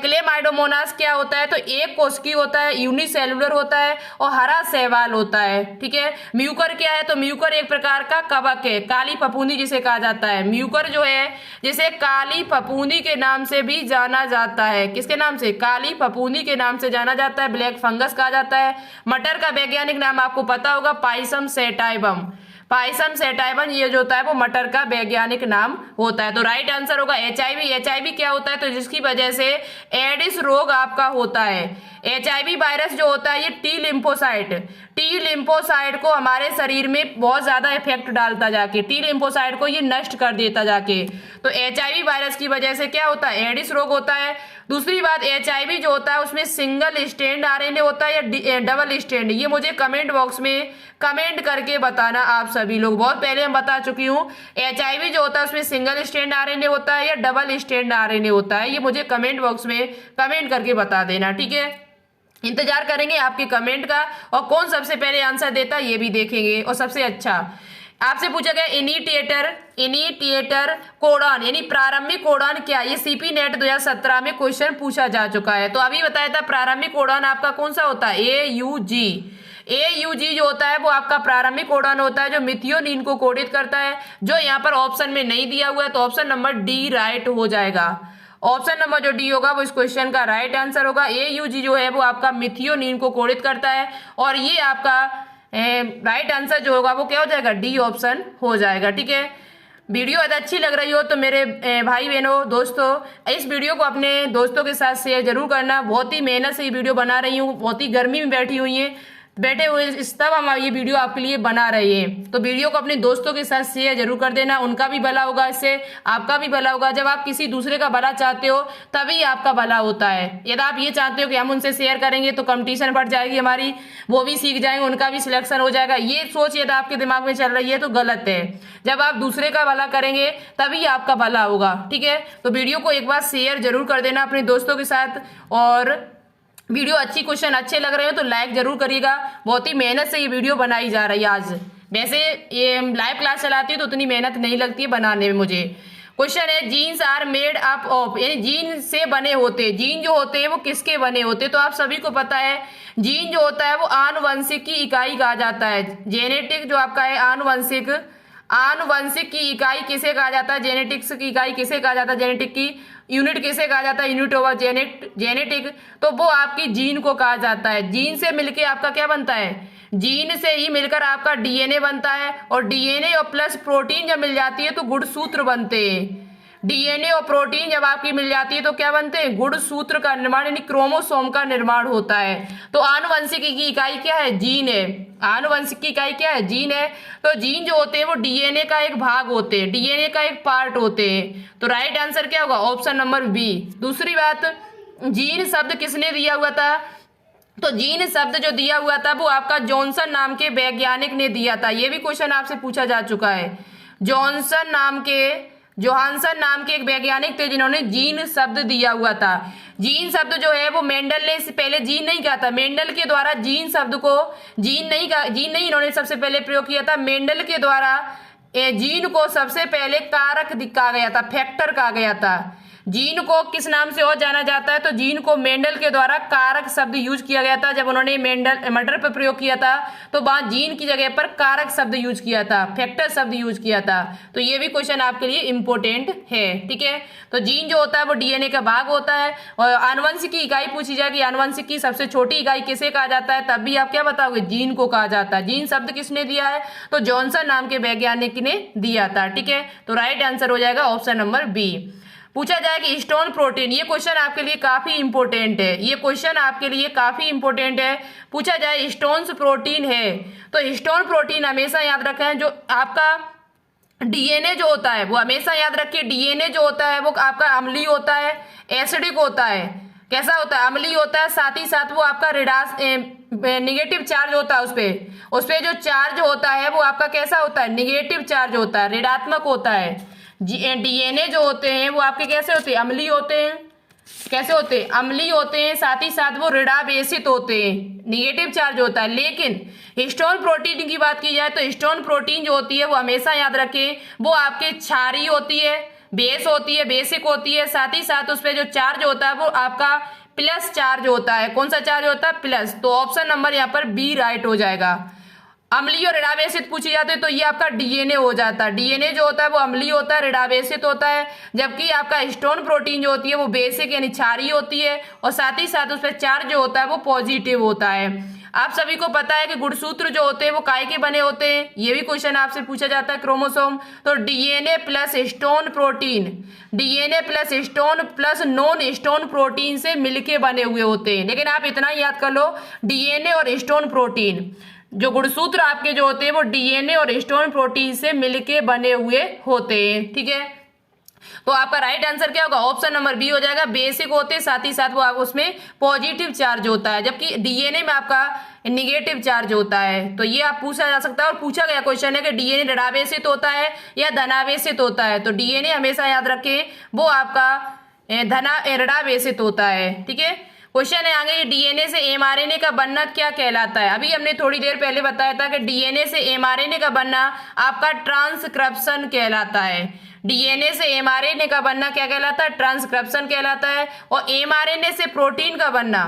Speaker 1: क्लेमाइडोमोनास क्या होता है, तो एक कोशिकीय होता है, यूनिसेलुलर होता है और हरा शैवाल होता है। ठीक है। म्यूकर क्या है, तो म्यूकर एक प्रकार का कवक है, काली फफूंदी जिसे कहा जाता है। म्यूकर जो है जिसे काली फफूंदी के नाम से भी जाना जाता है, किसके नाम से, काली फफूंदी के नाम से जाना जाता है, ब्लैक फंगस कहा जाता है। मटर का वैज्ञानिक नाम आपको पता होगा, पाइसम सैटाइवम। पाइसम सैटाइवम ये जो होता है वो मटर का वैज्ञानिक नाम होता है। तो राइट आंसर होगा एचआईवी। एचआईवी क्या होता है, तो जिसकी वजह से एडिस रोग आपका होता है। एचआईवी वायरस जो होता है ये टी लिम्फोसाइट को हमारे शरीर में बहुत ज्यादा इफेक्ट डालता जाके, टी लिम्फोसाइट को ये नष्ट कर देता जाके। तो एचआईवी वायरस की वजह से क्या होता है, एडिस रोग होता है। दूसरी बात, एचआईवी जो होता है उसमें सिंगल स्टैंड आरएनए होता है या डबल स्टैंड, ये मुझे कमेंट बॉक्स में कमेंट करके बताना आप सभी लोग। बहुत पहले हम बता चुकी हूँ, एचआईवी जो होता है उसमें सिंगल स्टैंड आरएनए होता है या डबल स्टैंड आरएनए होता है, ये मुझे कमेंट बॉक्स में कमेंट करके बता देना। ठीक है। इंतजार करेंगे आपके कमेंट का, और कौन सबसे पहले आंसर देता है ये भी देखेंगे। और सबसे अच्छा आपसे पूछा गया इनिटिएटर कोडॉन यानी प्रारंभिक कोडॉन क्या, ये सीपी नेट 2017 में क्वेश्चन पूछा जा चुका है। तो अभी बताया था प्रारंभिक कोडॉन आपका कौन सा होता है, AUG जो होता है वो आपका प्रारंभिक कोडॉन होता है, जो मिथियोनिन को कोडित करता है। जो यहाँ पर ऑप्शन में नहीं दिया हुआ है, तो ऑप्शन नंबर डी राइट हो जाएगा। ऑप्शन नंबर जो डी होगा वो इस क्वेश्चन का राइट आंसर होगा। AUG जो है वो आपका मिथियोनिन को कोडित करता है, और ये आपका राइट आंसर जो होगा वो क्या हो जाएगा, डी ऑप्शन हो जाएगा। ठीक है। वीडियो अगर अच्छी लग रही हो तो मेरे भाई बहनों दोस्तों, इस वीडियो को अपने दोस्तों के साथ शेयर जरूर करना। बहुत ही मेहनत से ये वीडियो बना रही हूँ, बहुत ही गर्मी में बैठे हुए इस तब हम ये वीडियो आपके लिए बना रहे हैं। तो वीडियो को अपने दोस्तों के साथ शेयर जरूर कर देना, उनका भी भला होगा, इससे आपका भी भला होगा। जब आप किसी दूसरे का भला चाहते हो तभी आपका भला होता है। यदि आप ये चाहते हो कि हम उनसे शेयर करेंगे तो कंपटीशन बढ़ जाएगी हमारी, वो भी सीख जाएंगे, उनका भी सिलेक्शन हो जाएगा, ये सोच यदि आपके दिमाग में चल रही है तो गलत है। जब आप दूसरे का भला करेंगे तभी आपका भला होगा। ठीक है। तो वीडियो को एक बार शेयर जरूर कर देना अपने दोस्तों के साथ, और वीडियो अच्छी क्वेश्चन अच्छे लग रहे हो तो लाइक जरूर करिएगा। बहुत ही मेहनत से ये वीडियो बनाई जा रही है आज। वैसे ये लाइव क्लास चलाती है तो उतनी मेहनत नहीं लगती है बनाने में मुझे। क्वेश्चन है genes are made up of, यानी जीन से बने होते, जीन जो होते हैं वो किसके बने होते, तो आप सभी को पता है जीन जो होता है वो आनुवंशिक की इकाई कहा जाता है। जेनेटिक जो आपका है आनुवंशिक की इकाई किसे कहा जाता है, जेनेटिक्स की इकाई किसे कहा जाता है, जेनेटिक की यूनिट किसे कहा जाता है, यूनिट ओवर जेनेटिक, तो वो आपकी जीन को कहा जाता है। जीन से मिलके आपका क्या बनता है, जीन से ही मिलकर आपका डीएनए बनता है, और डीएनए और प्लस प्रोटीन जब मिल जाती है तो गुणसूत्र बनते हैं। डीएनए और प्रोटीन जब आपकी मिल जाती है तो क्या बनते हैं, गुणसूत्र का निर्माण यानी क्रोमोसोम का निर्माण होता है। तो आनुवंशिकी की इकाई क्या है, जीन है। आनुवंशिक की इकाई क्या है, जीन है। तो जीन जो होते हैं वो डीएनए का एक भाग होते हैं, डीएनए का एक पार्ट होते हैं। तो राइट आंसर क्या होगा, ऑप्शन नंबर बी। दूसरी बात, जीन शब्द किसने दिया हुआ था, तो जीन शब्द जो दिया हुआ था वो आपका जॉनसन नाम के वैज्ञानिक ने दिया था। ये भी क्वेश्चन आपसे पूछा जा चुका है। जोहानसन नाम के एक वैज्ञानिक थे जिन्होंने जीन शब्द दिया हुआ था। जीन शब्द जो है वो मेंडल ने पहले जीन नहीं कहा था, मेंडल के द्वारा जीन शब्द को जीन नहीं इन्होंने सबसे पहले प्रयोग किया था। मेंडल के द्वारा जीन को सबसे पहले कारक कहा गया था, फैक्टर कहा गया था। जीन को किस नाम से और जाना जाता है? तो जीन को मेंडल के द्वारा कारक शब्द यूज किया गया था। जब उन्होंने मर्डर पर प्रयोग किया था तो वहां जीन की जगह पर कारक शब्द यूज किया था, फैक्टर शब्द यूज किया था। तो ये भी क्वेश्चन आपके लिए इंपॉर्टेंट है, ठीक है। तो जीन जो होता है वो डीएनए का भाग होता है। और आनुवंशिक की इकाई पूछी जाएगी, आनुवंशिक की सबसे छोटी इकाई किसे कहा जाता है? तब भी आप क्या बताओगे? जीन को कहा जाता है। जीन शब्द किसने दिया है? तो जॉनसन नाम के वैज्ञानिक ने दिया था, ठीक है। तो राइट आंसर हो जाएगा ऑप्शन नंबर बी। पूछा जाए कि हिस्टोन प्रोटीन, ये क्वेश्चन आपके लिए काफी इंपॉर्टेंट है, ये क्वेश्चन आपके लिए काफी इंपॉर्टेंट है। पूछा जाए हिस्टोन्स प्रोटीन है, तो हिस्टोन प्रोटीन हमेशा याद रखें जो आपका डीएनए जो होता है वो हमेशा याद रखिए, डीएनए जो होता है वो आपका अम्लीय होता है, एसिडिक होता है। कैसा होता है? अम्लीय होता है, साथ ही साथ वो आपका निगेटिव चार्ज होता है, उस पे जो चार्ज होता है वो आपका कैसा होता है? निगेटिव चार्ज होता है, ऋणात्मक होता है। डीएनए जो होते हैं वो आपके कैसे होते हैं? अम्लीय होते हैं। कैसे होते हैं? अम्लीय होते हैं, साथ ही साथ वो ऋणावेशित होते हैं, निगेटिव चार्ज होता है। लेकिन हिस्टोन प्रोटीन की बात की जाए तो हिस्टोन प्रोटीन जो होती है वो हमेशा याद रखें वो आपके क्षारीय होती है, बेस होती है, बेसिक होती है। साथ ही साथ उस पर जो चार्ज होता है वो आपका प्लस चार्ज होता है। कौन सा चार्ज होता है? प्लस। तो ऑप्शन नंबर यहाँ पर बी राइट हो जाएगा। अम्लीय और ऋणावेशित पूछी जाती है तो ये आपका डीएनए हो जाता है। डीएनए जो होता है वो अम्लीय होता है, ऋणावेशित होता है, जबकि आपका हिस्टोन प्रोटीन जो होती है वो बेसिक यानी क्षारीय होती है, और साथ ही साथ उस पर चार्ज जो होता है वो पॉजिटिव होता है। आप सभी को पता है कि गुणसूत्र जो होते हैं वो काय के बने होते हैं, ये भी क्वेश्चन आपसे पूछा जाता है, क्रोमोसोम। तो DNA plus histone protein, DNA plus histone plus non histone protein से मिलके बने हुए होते हैं। लेकिन आप इतना ही याद कर लो, डीएनए और हिस्टोन प्रोटीन जो गुणसूत्र आपके जो होते हैं वो डीएनए और हिस्टोन प्रोटीन से मिलके बने हुए होते हैं, ठीक है। तो आपका राइट आंसर क्या होगा? ऑप्शन नंबर बी हो जाएगा। बेसिक होते हैं, साथ ही साथ वो उसमें पॉजिटिव चार्ज होता है, जबकि डीएनए में आपका निगेटिव चार्ज होता है। तो ये आप पूछा जा सकता है, और पूछा गया क्वेश्चन है कि डीएनए ऋणावेशित होता है या धनावेशित होता है। तो डीएनए हमेशा याद रखें वो आपका ऋणावेशित होता है, ठीक है। क्वेश्चन है आगे, डीएनए से एमआरएनए का बनना क्या कहलाता है? अभी हमने थोड़ी देर पहले बताया था कि डीएनए से एमआरएनए का बनना आपका ट्रांसक्रिप्शन कहलाता है। डीएनए से एमआरएनए का बनना क्या कहलाता है? ट्रांसक्रिप्शन कहलाता है। और एमआरएनए से प्रोटीन का बनना,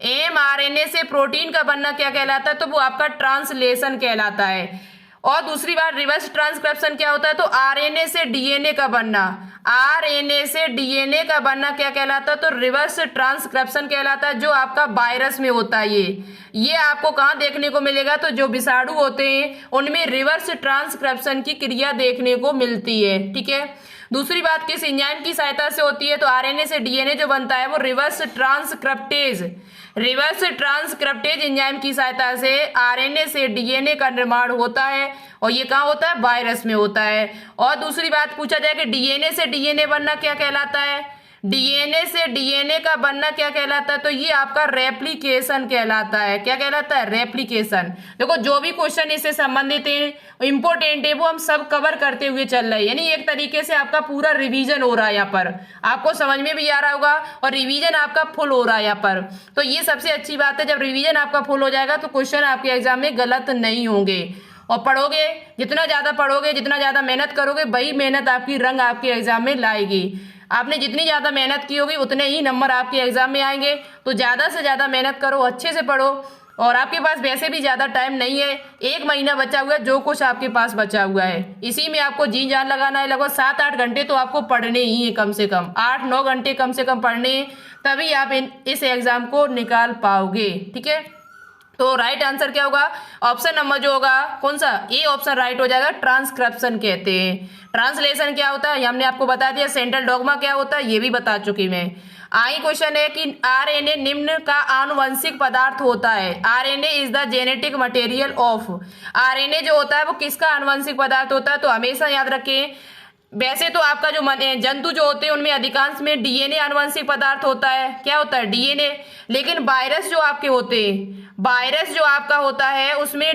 Speaker 1: एमआरएनए से प्रोटीन का बनना क्या कहलाता है? तो वो आपका ट्रांसलेशन कहलाता है। और दूसरी बात, रिवर्स ट्रांसक्रिप्शन क्या होता है? तो आरएनए से डीएनए का बनना, आरएनए से डीएनए का बनना क्या कहलाता है? तो रिवर्स ट्रांसक्रिप्शन कहलाता है, जो आपका वायरस में होता है। ये आपको कहाँ देखने को मिलेगा? तो जो विषाणु होते हैं उनमें रिवर्स ट्रांसक्रिप्शन की क्रिया देखने को मिलती है, ठीक है। दूसरी बात, किस एंजाइम की सहायता से होती है? तो आरएनए से डीएनए जो बनता है वो reverse transcriptase, reverse transcriptase enzyme की सहायता से आरएनए से डीएनए का निर्माण होता है, और ये कहाँ होता है? वायरस में होता है। और दूसरी बात पूछा जाए कि डीएनए से डीएनए बनना क्या कहलाता है? डीएनए से डीएनए का बनना क्या कहलाता है? तो ये आपका रेप्लिकेशन कहलाता है। क्या कहलाता है? रेप्लिकेशन। देखो जो भी क्वेश्चन इससे संबंधित है, इंपॉर्टेंट है, वो हम सब कवर करते हुए चल रहे हैं, यानी एक तरीके से आपका पूरा रिवीजन हो रहा है। यहाँ पर आपको समझ में भी आ रहा होगा और रिवीजन आपका फुल हो रहा है यहाँ पर। तो ये सबसे अच्छी बात है, जब रिवीजन आपका फुल हो जाएगा तो क्वेश्चन आपके एग्जाम में गलत नहीं होंगे। और पढ़ोगे, जितना ज्यादा पढ़ोगे, जितना ज्यादा मेहनत करोगे, वही मेहनत आपकी रंग आपके एग्जाम में लाएगी। आपने जितनी ज़्यादा मेहनत की होगी उतने ही नंबर आपके एग्जाम में आएंगे। तो ज़्यादा से ज़्यादा मेहनत करो, अच्छे से पढ़ो। और आपके पास वैसे भी ज़्यादा टाइम नहीं है, 1 महीना बचा हुआ है, जो कुछ आपके पास बचा हुआ है इसी में आपको जी जान लगाना है। लगभग 7-8 घंटे तो आपको पढ़ने ही है, कम से कम 8-9 घंटे कम से कम पढ़ने, तभी आप इस एग्ज़ाम को निकाल पाओगे, ठीक है। तो राइट आंसर क्या होगा? ऑप्शन नंबर जो होगा कौन सा? ए ऑप्शन राइट हो जाएगा। ट्रांसक्रिप्शन कहते हैं। ट्रांसलेशन क्या होता है हमने आपको बता दिया। सेंट्रल डॉग्मा क्या होता है ये भी बता चुकी मैं। आई क्वेश्चन है कि आरएनए निम्न का आनुवंशिक पदार्थ होता है। RNA is the genetic material of. RNA जो होता है वो किसका आनुवंशिक पदार्थ होता है? तो हमेशा याद रखें, वैसे तो आपका जो जंतु जो होते हैं उनमें अधिकांश में डीएनए आनुवंशिक पदार्थ होता है। क्या होता है? डीएनए। लेकिन वायरस जो आपके होते हैं, वायरस जो आपका होता है उसमें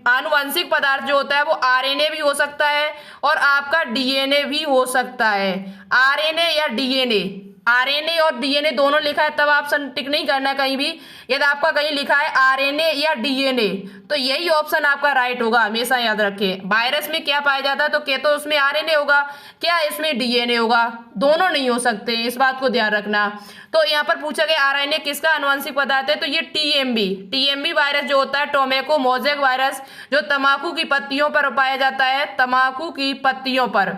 Speaker 1: आनुवंशिक पदार्थ जो होता है वो आरएनए भी हो सकता है और आपका डीएनए भी हो सकता है। आरएनए या डीएनए, आरएनए और डीएनए दोनों लिखा है तब ऑप्शन टिक नहीं करना कहीं भी। यदि आपका कहीं लिखा है आरएनए या डीएनए तो यही ऑप्शन आपका राइट होगा, हमेशा याद रखें। वायरस में क्या पाया जाता है तो क्या तो उसमें आरएनए होगा, क्या इसमें डीएनए होगा, दोनों नहीं हो सकते, इस बात को ध्यान रखना। तो यहाँ पर पूछा गया आरएनए किसका आनुवंशिक पदार्थ है, तो ये टीएमबी वायरस जो होता है, टोबैको मोज़ेक वायरस, जो तंबाकू की पत्तियों पर पाया जाता है, तंबाकू की पत्तियों पर।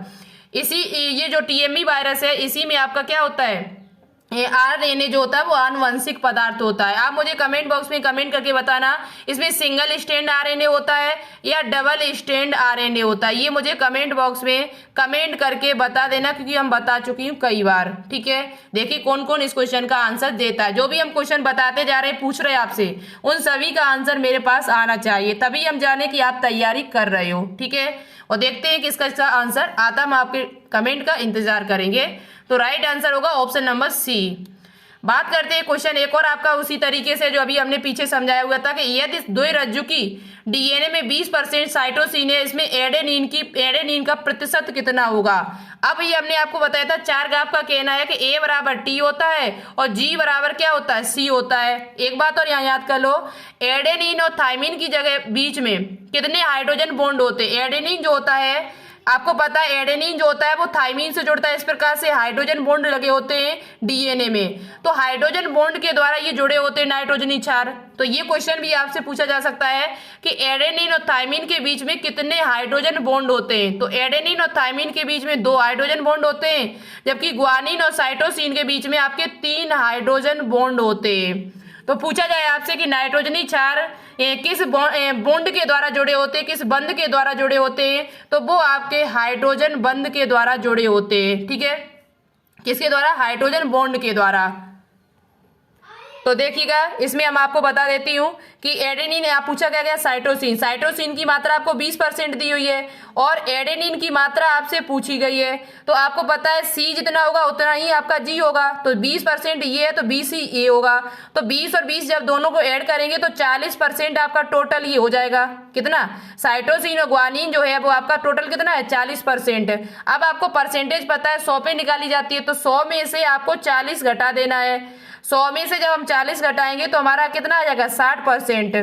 Speaker 1: ये जो टीएमबी वायरस है इसी में आपका क्या होता है, ये आरएनए जो होता है वो आनुवंशिक पदार्थ होता है। आप मुझे कमेंट बॉक्स में कमेंट करके बताना इसमें सिंगल स्ट्रैंड आरएनए होता है या डबल स्ट्रैंड आरएनए होता है, ये मुझे कमेंट बॉक्स में कमेंट करके बता देना, क्योंकि हम बता चुकी हूँ कई बार। ठीक है, देखिए कौन कौन इस क्वेश्चन का आंसर देता है। जो भी हम क्वेश्चन बताते जा रहे हैं, पूछ रहे हैं आपसे, उन सभी का आंसर मेरे पास आना चाहिए, तभी हम जाने कि आप तैयारी कर रहे हो। ठीक है, और देखते हैं किसका आंसर आता, हम आपके कमेंट का इंतजार करेंगे। तो राइट आंसर होगा ऑप्शन नंबर सी। बात करते हैं क्वेश्चन एक और आपका उसी तरीके से जो अभी हमने पीछे समझाया हुआ था कि यदि द्विरज्जु की डीएनए में 20% साइटोसिन है, इसमें एडेनिन का प्रतिशत कितना होगा। अब ये हमने आपको बताया था, चार ग्राफ का कहना है कि ए बराबर टी होता है और जी बराबर क्या होता है, सी होता है। एक बात और यहाँ याद कर लो, एडेनिन और थायमिन की जगह बीच में कितने हाइड्रोजन बॉन्ड होते हैं। एडेनिन जो होता है आपको पता है, एडेनिन जो होता है वो थायमिन से जुड़ता है, इस प्रकार से हाइड्रोजन बॉन्ड लगे होते हैं डीएनए में, तो हाइड्रोजन बॉन्ड के द्वारा ये जुड़े होते हैं नाइट्रोजनी क्षार। तो ये क्वेश्चन भी आपसे पूछा जा सकता है कि एडेनिन और थायमिन के बीच में कितने हाइड्रोजन बॉन्ड होते हैं। तो एडेनिन और थायमिन के बीच में 2 हाइड्रोजन बॉन्ड होते हैं, जबकि ग्वानिन और साइटोसिन के बीच में आपके 3 हाइड्रोजन बॉन्ड होते हैं। तो पूछा जाए आपसे कि नाइट्रोजनी क्षार किस बॉन्ड के द्वारा जुड़े होते हैं, किस बंध के द्वारा जुड़े होते हैं, तो वो आपके हाइड्रोजन बंध के द्वारा जुड़े होते हैं। ठीक है, किसके द्वारा, हाइड्रोजन बॉन्ड के द्वारा। तो देखिएगा इसमें हम आपको बता देती हूँ कि एडेनिन आप पूछा क्या गया, साइटोसिन की मात्रा आपको 20% दी हुई है और एडेनिन की मात्रा आपसे पूछी गई है। तो आपको पता है सी जितना होगा उतना ही आपका जी होगा, तो 20% ये है तो 20 ही ये होगा। तो 20 और 20 जब दोनों को ऐड करेंगे तो 40% आपका टोटल ये हो जाएगा। कितना, साइटोसिन और ग्वानिन जो है वो आपका टोटल कितना है, 40%। अब आपको परसेंटेज पता है 100 पे निकाली जाती है, तो 100 में से आपको 40 घटा देना है। 100 में से जब हम 40 घटाएंगे तो हमारा कितना आ जाएगा, 60%।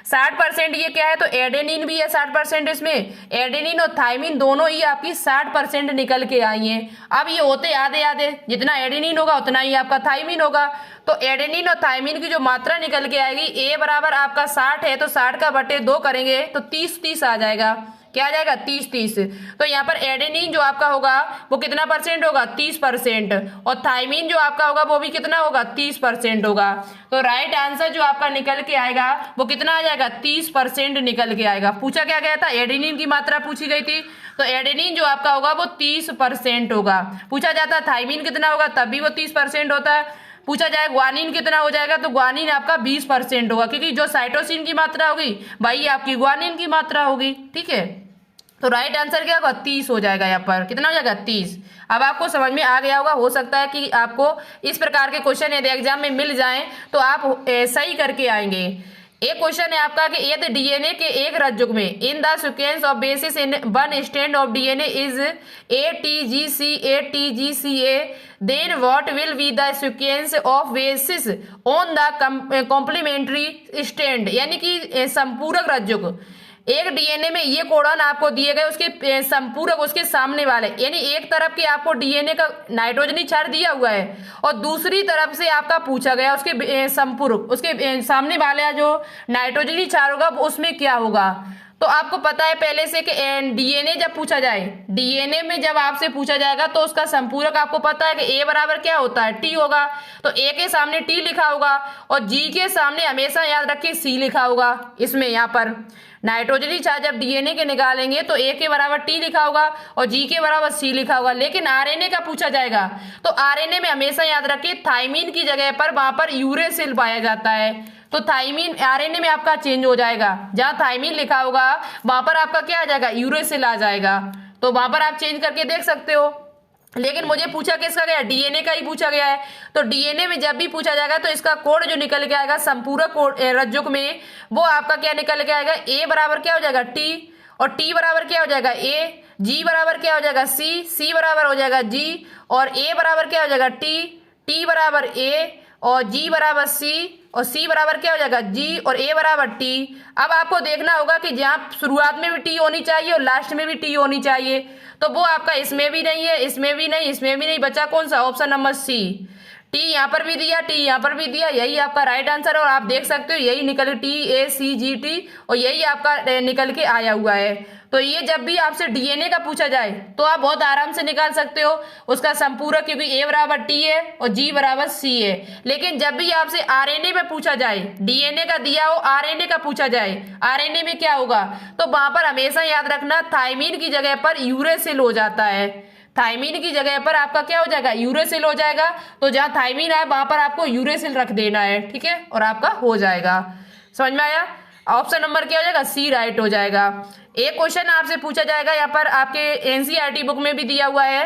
Speaker 1: 60% ये क्या है, तो एडेनिन भी है 60% इसमें, एडेनिन और थायमिन दोनों ही आपकी 60% निकल के आई हैं। अब ये होते आधे आधे, जितना एडेनिन होगा उतना ही आपका थायमिन होगा। तो एडेनिन और थायमिन की जो मात्रा निकल के आएगी, ए बराबर आपका 60 है तो 60 का बटे 2 करेंगे तो 30-30 आ जाएगा। क्या आ जाएगा, 30-30। तो यहाँ पर एडेनिन जो आपका होगा वो कितना परसेंट होगा, 30%, और थायमिन जो आपका होगा वो भी कितना होगा, 30% होगा। तो राइट आंसर जो आपका निकल के आएगा वो कितना आ जाएगा, 30% निकल के आएगा। पूछा क्या गया था, एडेनिन की मात्रा पूछी गई थी, तो एडेनिन जो आपका होगा वो 30% होगा। पूछा जाता थायमिन कितना होगा, तब भी वो 30% होता है। पूछा जाए ग्वानिन कितना हो जाएगा, तो ग्वानिन आपका 20% होगा, क्योंकि जो साइटोसिन की मात्रा होगी वही आपकी ग्वानिन की मात्रा होगी। ठीक है, तो राइट आंसर क्या होगा, 30 हो जाएगा। यहाँ पर कितना हो जाएगा, 30। अब आपको समझ में आ गया होगा, हो सकता है कि आपको इस प्रकार के क्वेश्चन यदि एग्जाम में मिल जाएं तो आप सही करके आएंगे। एक क्वेश्चन है आपका कि यदि डीएनए के एक रज्जुक में in the sequence of basis in one strand of DNA is ATGCA then what will be the sequence of bases on the complementary strand। यानी कि संपूरक रज्जुक, एक डीएनए में ये कोडन आपको दिए गए, उसके संपूरक उसके सामने वाले, यानी एक तरफ के आपको डीएनए का नाइट्रोजनी क्षार दिया हुआ है और दूसरी तरफ से आपका पूछा गया उसके संपूरक, उसके सामने वाला जो नाइट्रोजनी क्षार होगा उसमें क्या होगा। तो आपको पता है पहले से कि डीएनए जब पूछा जाए, डीएनए में जब आपसे पूछा जाएगा तो उसका संपूरक आपको पता है कि ए बराबर क्या होता है, टी होगा। तो ए के सामने टी लिखा होगा और जी के सामने हमेशा याद रखिए सी लिखा होगा। इसमें यहाँ पर नाइट्रोजनी क्षार जब डीएनए के निकालेंगे तो ए के बराबर टी लिखा होगा और जी के बराबर सी लिखा होगा। लेकिन आरएनए का पूछा जाएगा तो आरएनए में हमेशा याद रखिए थायमिन की जगह पर वहां पर यूरेसिल पाया जाता है। तो थायमिन आरएनए में आपका चेंज हो जाएगा, जहां थायमिन लिखा होगा वहां पर आपका क्या आ जाएगा, यूरेसिल आ जाएगा। तो वहां पर आप चेंज करके देख सकते हो। लेकिन मुझे पूछा किसका गया, डीएनए का ही पूछा गया है। तो डीएनए में जब भी पूछा जाएगा तो इसका कोड जो निकल के आएगा संपूरक कोड रज्जुक में, वो आपका क्या निकल के आएगा, ए बराबर क्या हो जाएगा, टी, और टी बराबर क्या हो जाएगा, ए, जी बराबर क्या हो जाएगा, सी, सी बराबर हो जाएगा जी, और ए बराबर क्या हो जाएगा, टी, टी बराबर ए और जी बराबर सी और सी बराबर क्या हो जाएगा जी और ए बराबर टी। अब आपको देखना होगा कि जहाँ शुरुआत में भी टी होनी चाहिए और लास्ट में भी टी होनी चाहिए, तो वो आपका इसमें भी नहीं है, इसमें भी नहीं, इसमें भी नहीं, बचा कौन सा ऑप्शन नंबर सी। टी यहाँ पर भी दिया, टी यहाँ पर भी दिया, यही आपका राइट आंसर है। और आप देख सकते हो यही निकल T A C G T और यही आपका निकल के आया हुआ है। तो ये जब भी आपसे डीएनए का पूछा जाए तो आप बहुत आराम से निकाल सकते हो उसका संपूरक, क्योंकि ए बराबर टी है और जी बराबर सी है। लेकिन जब भी आपसे आरएनए में पूछा जाए, डीएनए का दिया हो आरएनए का पूछा जाए, आरएनए में क्या होगा, तो वहां पर हमेशा याद रखना थायमीन की जगह पर यूरेसिल हो जाता है। थायमीन की जगह पर आपका क्या हो जाएगा, यूरेसिल हो जाएगा। तो जहां थायमीन है वहां पर आपको यूरेसिल रख देना है, ठीक है, और आपका हो जाएगा। समझ में आया? ऑप्शन नंबर क्या हो जाएगा, सी राइट हो जाएगा। एक क्वेश्चन आपसे पूछा जाएगा, यहाँ पर आपके एनसीईआरटी बुक में भी दिया हुआ है।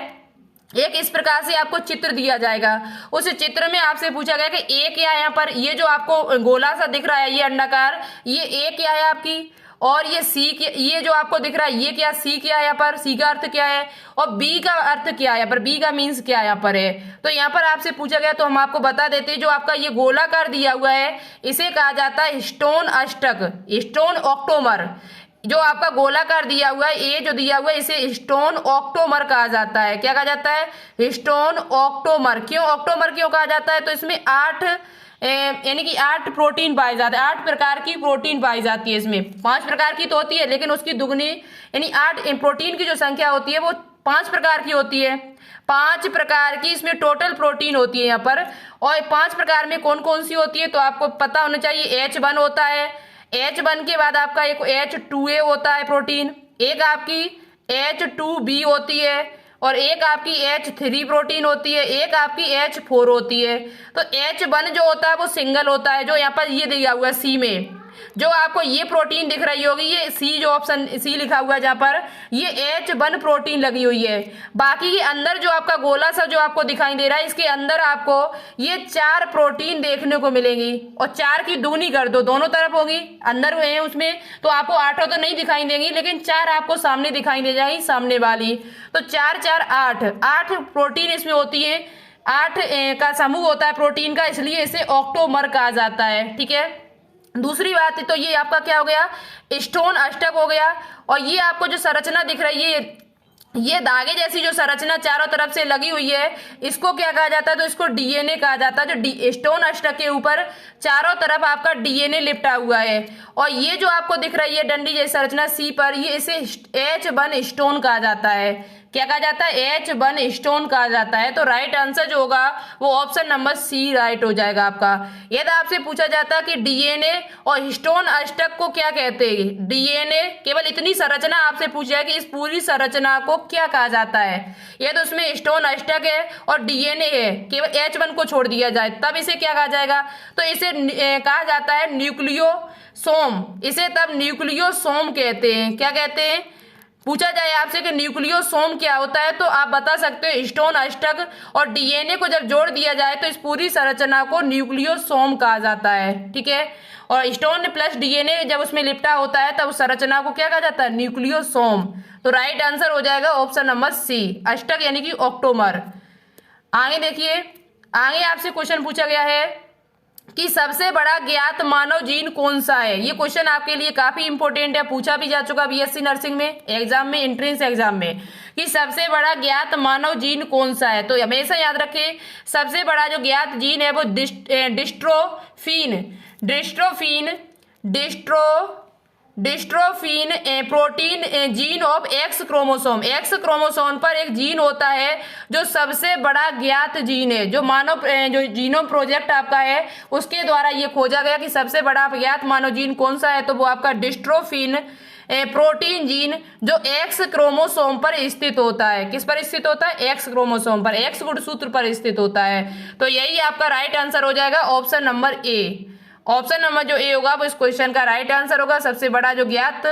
Speaker 1: एक इस प्रकार से आपको चित्र दिया जाएगा, उस चित्र में आपसे पूछा गया कि ए क्या है, यहाँ पर ये जो आपको गोला सा दिख रहा है ये अंडाकार, ये ए क्या है आपकी, और ये सी, ये जो आपको दिख रहा है ये क्या, सी क्या है यहाँ पर, सी का अर्थ क्या है, और बी का अर्थ क्या है यहाँ पर, बी का मीन्स क्या यहाँ पर है। तो यहाँ पर आपसे पूछा गया तो हम आपको बता देते हैं, जो आपका ये गोलाकार दिया हुआ है इसे कहा जाता है स्टोन अष्टक, स्टोन ऑक्टोमर। जो आपका गोलाकार दिया हुआ है, ये जो दिया हुआ है इसे स्टोन ऑक्टोमर कहा जाता है। क्या कहा जाता है, स्टोन ऑक्टोमर। क्यों ऑक्टोमर क्यों कहा जाता है, तो इसमें 8 यानी कि 8 प्रोटीन पाए जाते हैं, 8 प्रकार की प्रोटीन पाई जाती है। इसमें 5 प्रकार की तो होती है लेकिन उसकी दुगनी यानी 8 प्रोटीन की जो संख्या होती है वो 5 प्रकार की होती है। 5 प्रकार की इसमें टोटल प्रोटीन होती है यहाँ पर। और 5 प्रकार में कौन कौन सी होती है तो आपको पता होना चाहिए। H1 होता है, H1 के बाद आपका एक H2A होता है प्रोटीन, एक आपकी H2B होती है और एक आपकी H3 प्रोटीन होती है, एक आपकी H4 होती है। तो H1 जो होता है वो सिंगल होता है, जो यहाँ पर ये दिया हुआ है सी में, जो आपको ये प्रोटीन दिख रही होगी, ये सी जो ऑप्शन सी लिखा हुआ है जहाँ पर, ये H1 प्रोटीन लगी हुई है। बाकी के अंदर जो आपका गोला सा जो आपको दिखाई दे रहा है, इसके अंदर आपको ये 4 प्रोटीन देखने को मिलेंगी और 4 की दुगनी कर दो, दोनों तरफ होगी, अंदर हुए हैं उसमें तो आपको 8 तो नहीं दिखाई देंगी लेकिन 4 आपको सामने दिखाई दे जाएगी, सामने वाली। तो 4 4 8 प्रोटीन इसमें होती है, 8 का समूह होता है प्रोटीन का, इसलिए इसे ऑक्टोमर कहा जाता है। ठीक है, दूसरी बात है तो ये आपका क्या हो गया, स्टोन अष्टक हो गया। और ये आपको जो संरचना दिख रही है, ये धागे जैसी जो संरचना चारों तरफ से लगी हुई है, इसको क्या कहा जाता है, तो इसको डीएनए कहा जाता है। जो स्टोन अष्टक के ऊपर चारों तरफ आपका डीएनए लिपटा हुआ है। और ये जो आपको दिख रही है डंडी जैसी संरचना सी पर, ये इसे H1 स्टोन कहा जाता है। क्या कहा जाता है, H1 स्टोन कहा जाता है। तो राइट आंसर जो होगा वो ऑप्शन नंबर सी राइट हो जाएगा आपका। यदि आपसे पूछा जाता कि डीएनए और स्टोन अष्टक को क्या कहते हैं, डीएनए केवल इतनी संरचना आपसे पूछ जाए कि इस पूरी संरचना को क्या कहा जाता है, यदि तो उसमें स्टोन अष्टक है और डीएनए है, केवल H1 को छोड़ दिया जाए, तब इसे क्या कहा जाएगा, तो इसे कहा जाता है न्यूक्लियोसोम। इसे तब न्यूक्लियोसोम कहते हैं। क्या कहते हैं, पूछा जाए आपसे कि न्यूक्लियोसोम क्या होता है तो आप बता सकते हो स्टोन अष्टक और डीएनए को जब जोड़ दिया जाए तो इस पूरी संरचना को न्यूक्लियोसोम कहा जाता है। ठीक है, और स्टोन प्लस डीएनए जब उसमें लिपटा होता है तब उस संरचना को क्या कहा जाता है, न्यूक्लियोसोम। तो राइट आंसर हो जाएगा ऑप्शन नंबर सी, अष्टक यानी कि ऑक्टोमर। आगे देखिए, आगे आपसे क्वेश्चन पूछा गया है कि सबसे बड़ा ज्ञात मानव जीन कौन सा है। ये क्वेश्चन आपके लिए काफी इंपॉर्टेंट है, पूछा भी जा चुका बीएससी नर्सिंग में एग्जाम में, एंट्रेंस एग्जाम में, कि सबसे बड़ा ज्ञात मानव जीन कौन सा है। तो हमेशा याद रखें सबसे बड़ा जो ज्ञात जीन है वो dystrophin protein gene of x chromosome. X chromosome पर एक जीन होता है जो सबसे बड़ा ज्ञात जीन है, जो मानव जो जीनोम प्रोजेक्ट आपका है उसके द्वारा ये खोजा गया कि सबसे बड़ा ज्ञात मानव जीन कौन सा है, तो वो आपका डिस्ट्रोफिन प्रोटीन जीन जो एक्स क्रोमोसोम पर स्थित होता है। किस पर स्थित होता है, एक्स क्रोमोसोम पर, एक्स गुणसूत्र पर स्थित होता है। तो यही आपका राइट आंसर हो जाएगा ऑप्शन नंबर ए। ऑप्शन नंबर जो ए होगा वो इस क्वेश्चन का राइट आंसर होगा। सबसे बड़ा जो ज्ञात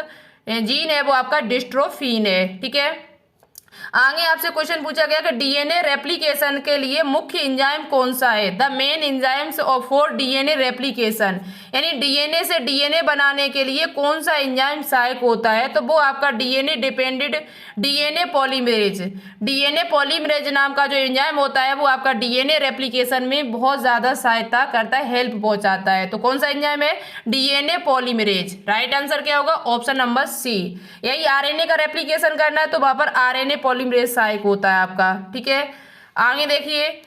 Speaker 1: जीन है वो आपका डिस्ट्रोफिन है। ठीक है, आगे आपसे क्वेश्चन पूछा गया कि डीएनए रेप्लिकेशन के लिए मुख्य एंजाइम कौन सा है। The main enzymes for DNA replication, यानी डीएनए से डीएनए बनाने के लिए कौन सा एंजाइम सहायक होता है, तो वो आपका DNA dependent DNA polymerase, DNA polymerase नाम का जो एंजाइम होता है वो आपका डीएनए रेप्लिकेशन में बहुत ज्यादा सहायता करता है, हेल्प पहुंचाता है। तो कौन सा एंजाइम है, डीएनए पॉलीमरेज। राइट आंसर क्या होगा, ऑप्शन नंबर सी। यही आरएनए का रेप्लिकेशन करना है तो वहां पर आरएनए पॉलीमरेज सहायक होता है आपका। ठीक है, आगे देखिए,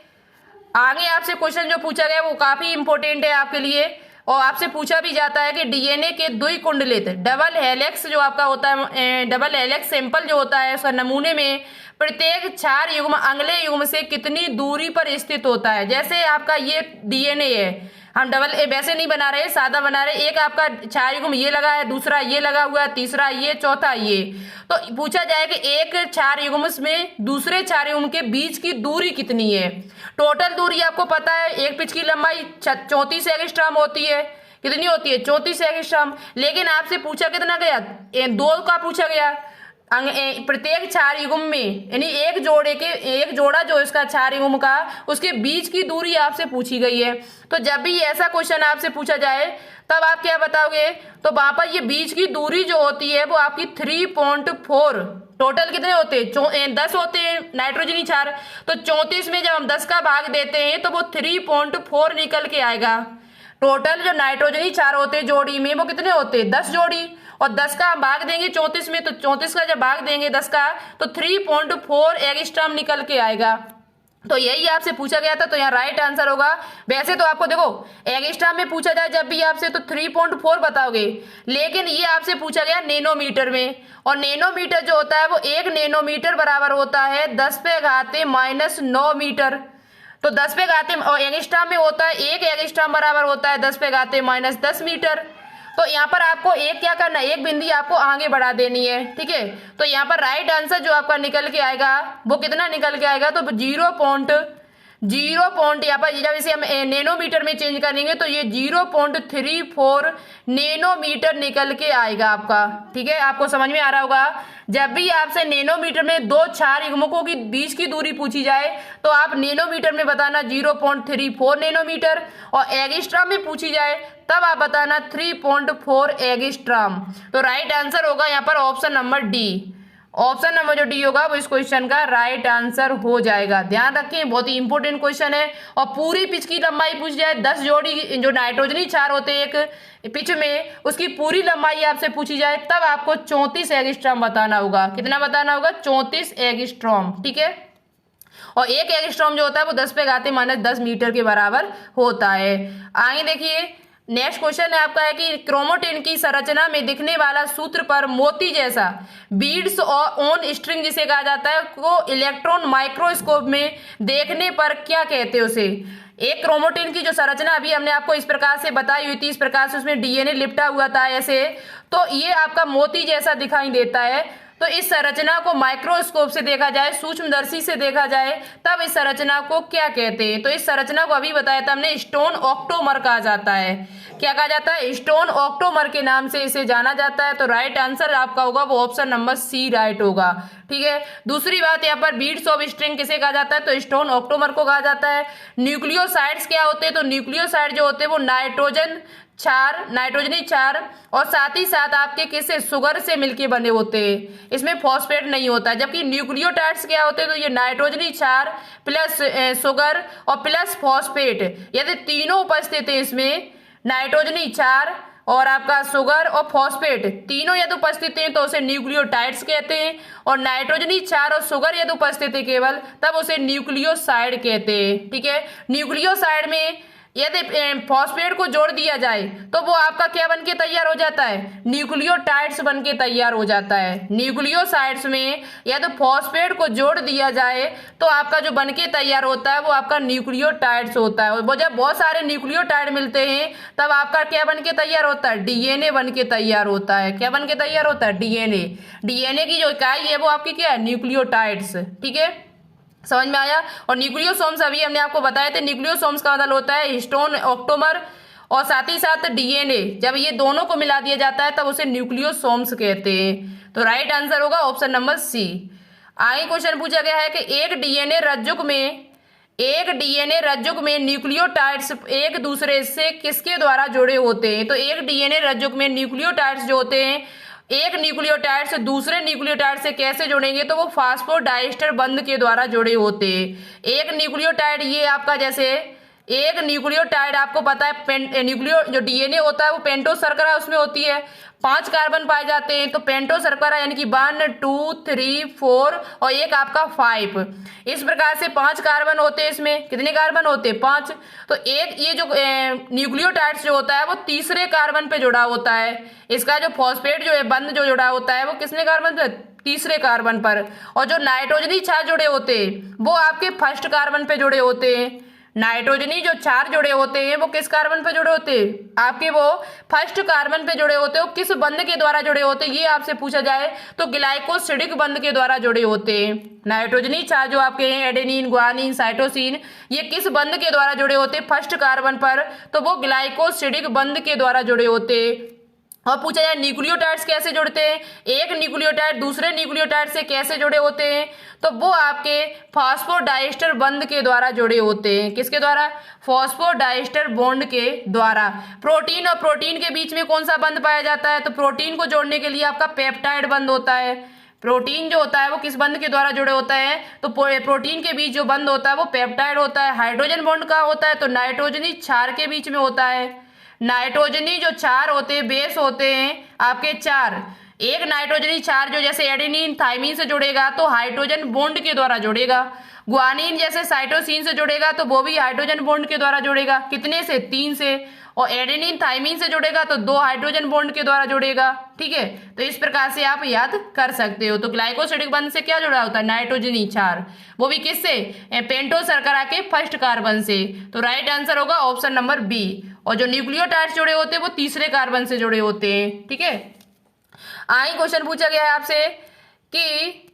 Speaker 1: आगे आपसे क्वेश्चन जो पूछा गया वो काफी इंपॉर्टेंट है आपके लिए, और आपसे पूछा भी जाता है कि डीएनए के द्विकुंडलित डबल हेलिक्स जो आपका होता है, डबल हेलिक्स सैंपल जो होता है उसका नमूने में प्रत्येक क्षार युग्म अगले युग्म से कितनी दूरी पर स्थित होता है। जैसे आपका ये डीएनए है, हम डबल वैसे नहीं बना रहे, सादा बना रहे, एक आपका क्षार युग्म ये लगा है, दूसरा ये लगा हुआ है, तीसरा ये, चौथा ये। तो पूछा जाए कि एक क्षार युग्म में दूसरे क्षार युग्म के बीच की दूरी कितनी है। टोटल दूरी आपको पता है, एक पिच की लंबाई 34 एंगस्ट्रॉम होती है। कितनी होती है, 34 एंगस्ट्रॉम। लेकिन आपसे पूछा कितना गया, 2 का पूछा गया। प्रत्येक क्षार युग्म में, यानी एक जोड़ा जो इसका क्षार युग्म का, उसके बीच की दूरी आपसे पूछी गई है। तो जब भी ऐसा क्वेश्चन आपसे पूछा जाए तब आप क्या बताओगे, तो वहां पर ये बीच की दूरी जो होती है वो आपकी 3.4, टोटल कितने होते हैं, 10 होते हैं नाइट्रोजनी क्षार। तो 34 में जब हम 10 का भाग देते हैं तो वो 3.4 निकल के आएगा। टोटल जो नाइट्रोजनी क्षार होते हैं जोड़ी में वो कितने होते हैं, 10 जोड़ी, और 10 का हम भाग देंगे 34 में, तो 34 का जब भाग देंगे 10 का तो 3.4 एंगस्ट्रॉम निकल के आएगा। तो यही आपसे पूछा गया था, तो यहाँ राइट आंसर होगा। वैसे तो आपको देखो एंगस्ट्रॉम में पूछा जाए जब भी आपसे तो 3.4 बताओगे, लेकिन ये आपसे पूछा गया नैनोमीटर में, और नैनोमीटर जो होता है वो 1 नैनोमीटर बराबर होता है 10⁻⁻⁹ मीटर। तो 10⁻, और एंगस्ट्रॉम में होता है 1 एंगस्ट्रॉम बराबर होता है 10⁻⁻10 मीटर। तो यहाँ पर आपको एक क्या करना है, एक बिंदी आपको आगे बढ़ा देनी है। ठीक है, तो यहाँ पर राइट आंसर जो आपका निकल के आएगा वो कितना निकल के आएगा, तो 0.0 यहाँ पर जब इसे हम नैनोमीटर में चेंज करेंगे तो ये 0.34 नैनोमीटर निकल के आएगा आपका। ठीक है, आपको समझ में आ रहा होगा। जब भी आपसे नैनोमीटर में 2 क्षार युग्मकों की बीच की दूरी पूछी जाए तो आप नैनोमीटर में बताना 0.34 नैनोमीटर, और एंगस्ट्रॉम में पूछी जाए तब आप बताना 3.4 एंगस्ट्रॉम। तो राइट आंसर होगा यहाँ पर option number D. Option number जो डी होगा वो इस क्वेश्चन का राइट आंसर हो जाएगा। ध्यान रखें, बहुत ही इंपॉर्टेंट क्वेश्चन है। और पूरी पिच की लंबाई पूछ जाए, 10 जोड़ी जो नाइट्रोजनी क्षार होते हैं एक पिच में, उसकी पूरी लंबाई आपसे पूछी जाए तब आपको 34 एंगस्ट्रॉम बताना होगा। कितना बताना होगा, 34 एंगस्ट्रॉम। ठीक है, और 1 एंगस्ट्रॉम जो होता है वो 10⁻⁻10 मीटर के बराबर होता है। आगे देखिए, नेक्स्ट क्वेश्चन है आपका है कि क्रोमोटिन की संरचना में दिखने वाला सूत्र पर मोती जैसा बीड्स ऑन स्ट्रिंग जिसे कहा जाता है को इलेक्ट्रॉन माइक्रोस्कोप में देखने पर क्या कहते हैं उसे। एक क्रोमोटिन की जो संरचना अभी हमने आपको इस प्रकार से बताई हुई थी, इस प्रकार से उसमें डीएनए लिपटा हुआ था ऐसे, तो ये आपका मोती जैसा दिखाई देता है। तो इस संरचना को माइक्रोस्कोप से देखा जाए, सूक्ष्मदर्शी से देखा जाए, तब इस संरचना को क्या कहते हैं। तो इस संरचना को अभी बताया था हमने, स्टोन ऑक्टोमर कहा जाता है। क्या कहा जाता है, स्टोन ऑक्टोमर के नाम से इसे जाना जाता है। तो राइट आंसर आपका होगा वो ऑप्शन नंबर सी राइट होगा। ठीक है, दूसरी बात यहाँ पर बीड्स ऑफ स्ट्रिंग किसे कहा जाता है, तो स्टोन ऑक्टोमर को कहा जाता है। न्यूक्लियोसाइड्स क्या होते हैं, तो न्यूक्लियोसाइड जो होते हैं वो नाइट्रोजनी क्षार और साथ ही साथ आपके किससे, शुगर से मिलके बने होते हैं, इसमें फॉस्फेट नहीं होता। जबकि न्यूक्लियोटाइड्स क्या होते हैं, तो ये नाइट्रोजनी क्षार प्लस शुगर और प्लस फॉस्फेट, यदि तीनों उपस्थित है इसमें, नाइट्रोजनी क्षार और आपका शुगर और फॉस्फेट तीनों यदि उपस्थित हैं तो उसे न्यूक्लियोटाइड्स कहते हैं, और नाइट्रोजनी क्षार और शुगर यदि उपस्थित है केवल तब उसे न्यूक्लियोसाइड कहते हैं। ठीक है, न्यूक्लियोसाइड में यदि फॉस्फेट को जोड़ दिया जाए तो वो आपका क्या बन के तैयार हो जाता है, न्यूक्लियोटाइड्स बन के तैयार हो जाता है। न्यूक्लियोसाइड्स में यदि फॉस्फेट को जोड़ दिया जाए तो आपका जो बन के तैयार होता है वो आपका न्यूक्लियोटाइड्स होता है। वो जब बहुत सारे न्यूक्लियोटाइड मिलते हैं तब आपका क्या बन के तैयार होता है, डीएनए बन के तैयार होता है। क्या बन के तैयार होता है, डीएनए। डीएनए की जो इकाई है वो आपकी क्या है, न्यूक्लियोटाइड्स। ठीक है, समझ में आया। और न्यूक्लियोसोम्स अभी हमने आपको बताए थे, न्यूक्लियोसोम्स का मतलब होता है स्टोन ऑक्टोमर और साथ ही साथ डीएनए, जब ये दोनों को मिला दिया जाता है तब उसे न्यूक्लियोसोम्स कहते हैं। तो राइट आंसर होगा ऑप्शन नंबर सी। आगे क्वेश्चन पूछा गया है कि एक डीएनए रज्जुक में न्यूक्लियोटाइड्स एक दूसरे से किसके द्वारा जुड़े होते हैं। तो एक डीएनए रज्जुक में न्यूक्लियोटाइड्स जो होते हैं, एक न्यूक्लियोटाइड से दूसरे न्यूक्लियोटाइड से कैसे जुड़ेंगे, तो वो फास्फोडाइस्टर बंध के द्वारा जुड़े होते हैं। एक न्यूक्लियोटाइड, ये आपका जैसे एक न्यूक्लियोटाइड आपको पता है जो डीएनए होता है वो पेंटो शर्करा उसमें होती है, 5 कार्बन पाए जाते हैं। तो पेंटो शर्करा यानी कि 1 2 3 4 और एक आपका 5, इस प्रकार से 5 कार्बन होते हैं। इसमें कितने कार्बन होते हैं, 5। तो एक ये जो न्यूक्लियोटाइड्स जो होता है वो तीसरे कार्बन पे जुड़ा होता है। इसका जो फॉस्फेट जो है बंध जो जुड़ा होता है वो किसने कार्बन पे, तीसरे कार्बन पर। और जो नाइट्रोजनी क्षार जुड़े होते हैं वो आपके फर्स्ट कार्बन पे जुड़े होते हैं। नाइट्रोजनी जो क्षार जुड़े होते हैं वो किस कार्बन पे जुड़े होते हैं, आपके वो फर्स्ट कार्बन पे जुड़े होते हैं। वो किस बंध के द्वारा जुड़े होते हैं, ये आपसे पूछा जाए तो ग्लाइकोसिडिक बंध के द्वारा जुड़े होते हैं। नाइट्रोजनी क्षार जो आपके हैं एडेनिन, ग्वानिन, साइटोसिन, ये किस बंध के द्वारा जुड़े होते हैं, फर्स्ट कार्बन पर, तो वो ग्लाइकोसिडिक बंध के द्वारा जुड़े होते हैं। और पूछा जाए न्यूक्लियोटाइड्स कैसे जुड़ते हैं, एक न्यूक्लियोटाइड दूसरे न्यूक्लियोटाइड से कैसे जुड़े होते हैं, तो वो आपके फास्फोडाइस्टर बंध के द्वारा जुड़े होते हैं। किसके द्वारा, फास्फोडाइस्टर बॉन्ड के द्वारा। प्रोटीन और प्रोटीन के बीच में कौन सा बंध पाया जाता है, तो प्रोटीन को जोड़ने के लिए आपका पेप्टाइड बंध होता है। प्रोटीन जो होता है वो किस बंध के द्वारा जुड़े होता है, तो प्रोटीन के बीच जो बंध होता है वो पेप्टाइड होता है। हाइड्रोजन बॉन्ड का होता है, तो नाइट्रोजनी क्षार के बीच में होता है। नाइट्रोजनी जो क्षार होते हैं बेस होते हैं आपके 4। एक नाइट्रोजनी क्षार जो जैसे एडेनिन, थाइमिन से जुड़ेगा तो हाइड्रोजन बॉन्ड के द्वारा जुड़ेगा। ग्वानिन जैसे साइटोसिन से जुड़ेगा तो वो भी हाइड्रोजन बॉन्ड के द्वारा जुड़ेगा, कितने से, 3 से। और एडेनिन थाइमिन से जुड़ेगा तो 2 हाइड्रोजन बॉन्ड के द्वारा जुड़ेगा। ठीक है, तो इस प्रकार से आप याद कर सकते हो। तो ग्लाइकोसिडिक बंध से क्या जुड़ा होता है, नाइट्रोजनी क्षार, वो भी किससे, पेंटो शर्करा के फर्स्ट कार्बन से। तो राइट आंसर होगा ऑप्शन नंबर बी। और जो न्यूक्लियोटाइड्स जुड़े होते हैं वो तीसरे कार्बन से जुड़े होते हैं। ठीक है, आगे क्वेश्चन पूछा गया है आपसे कि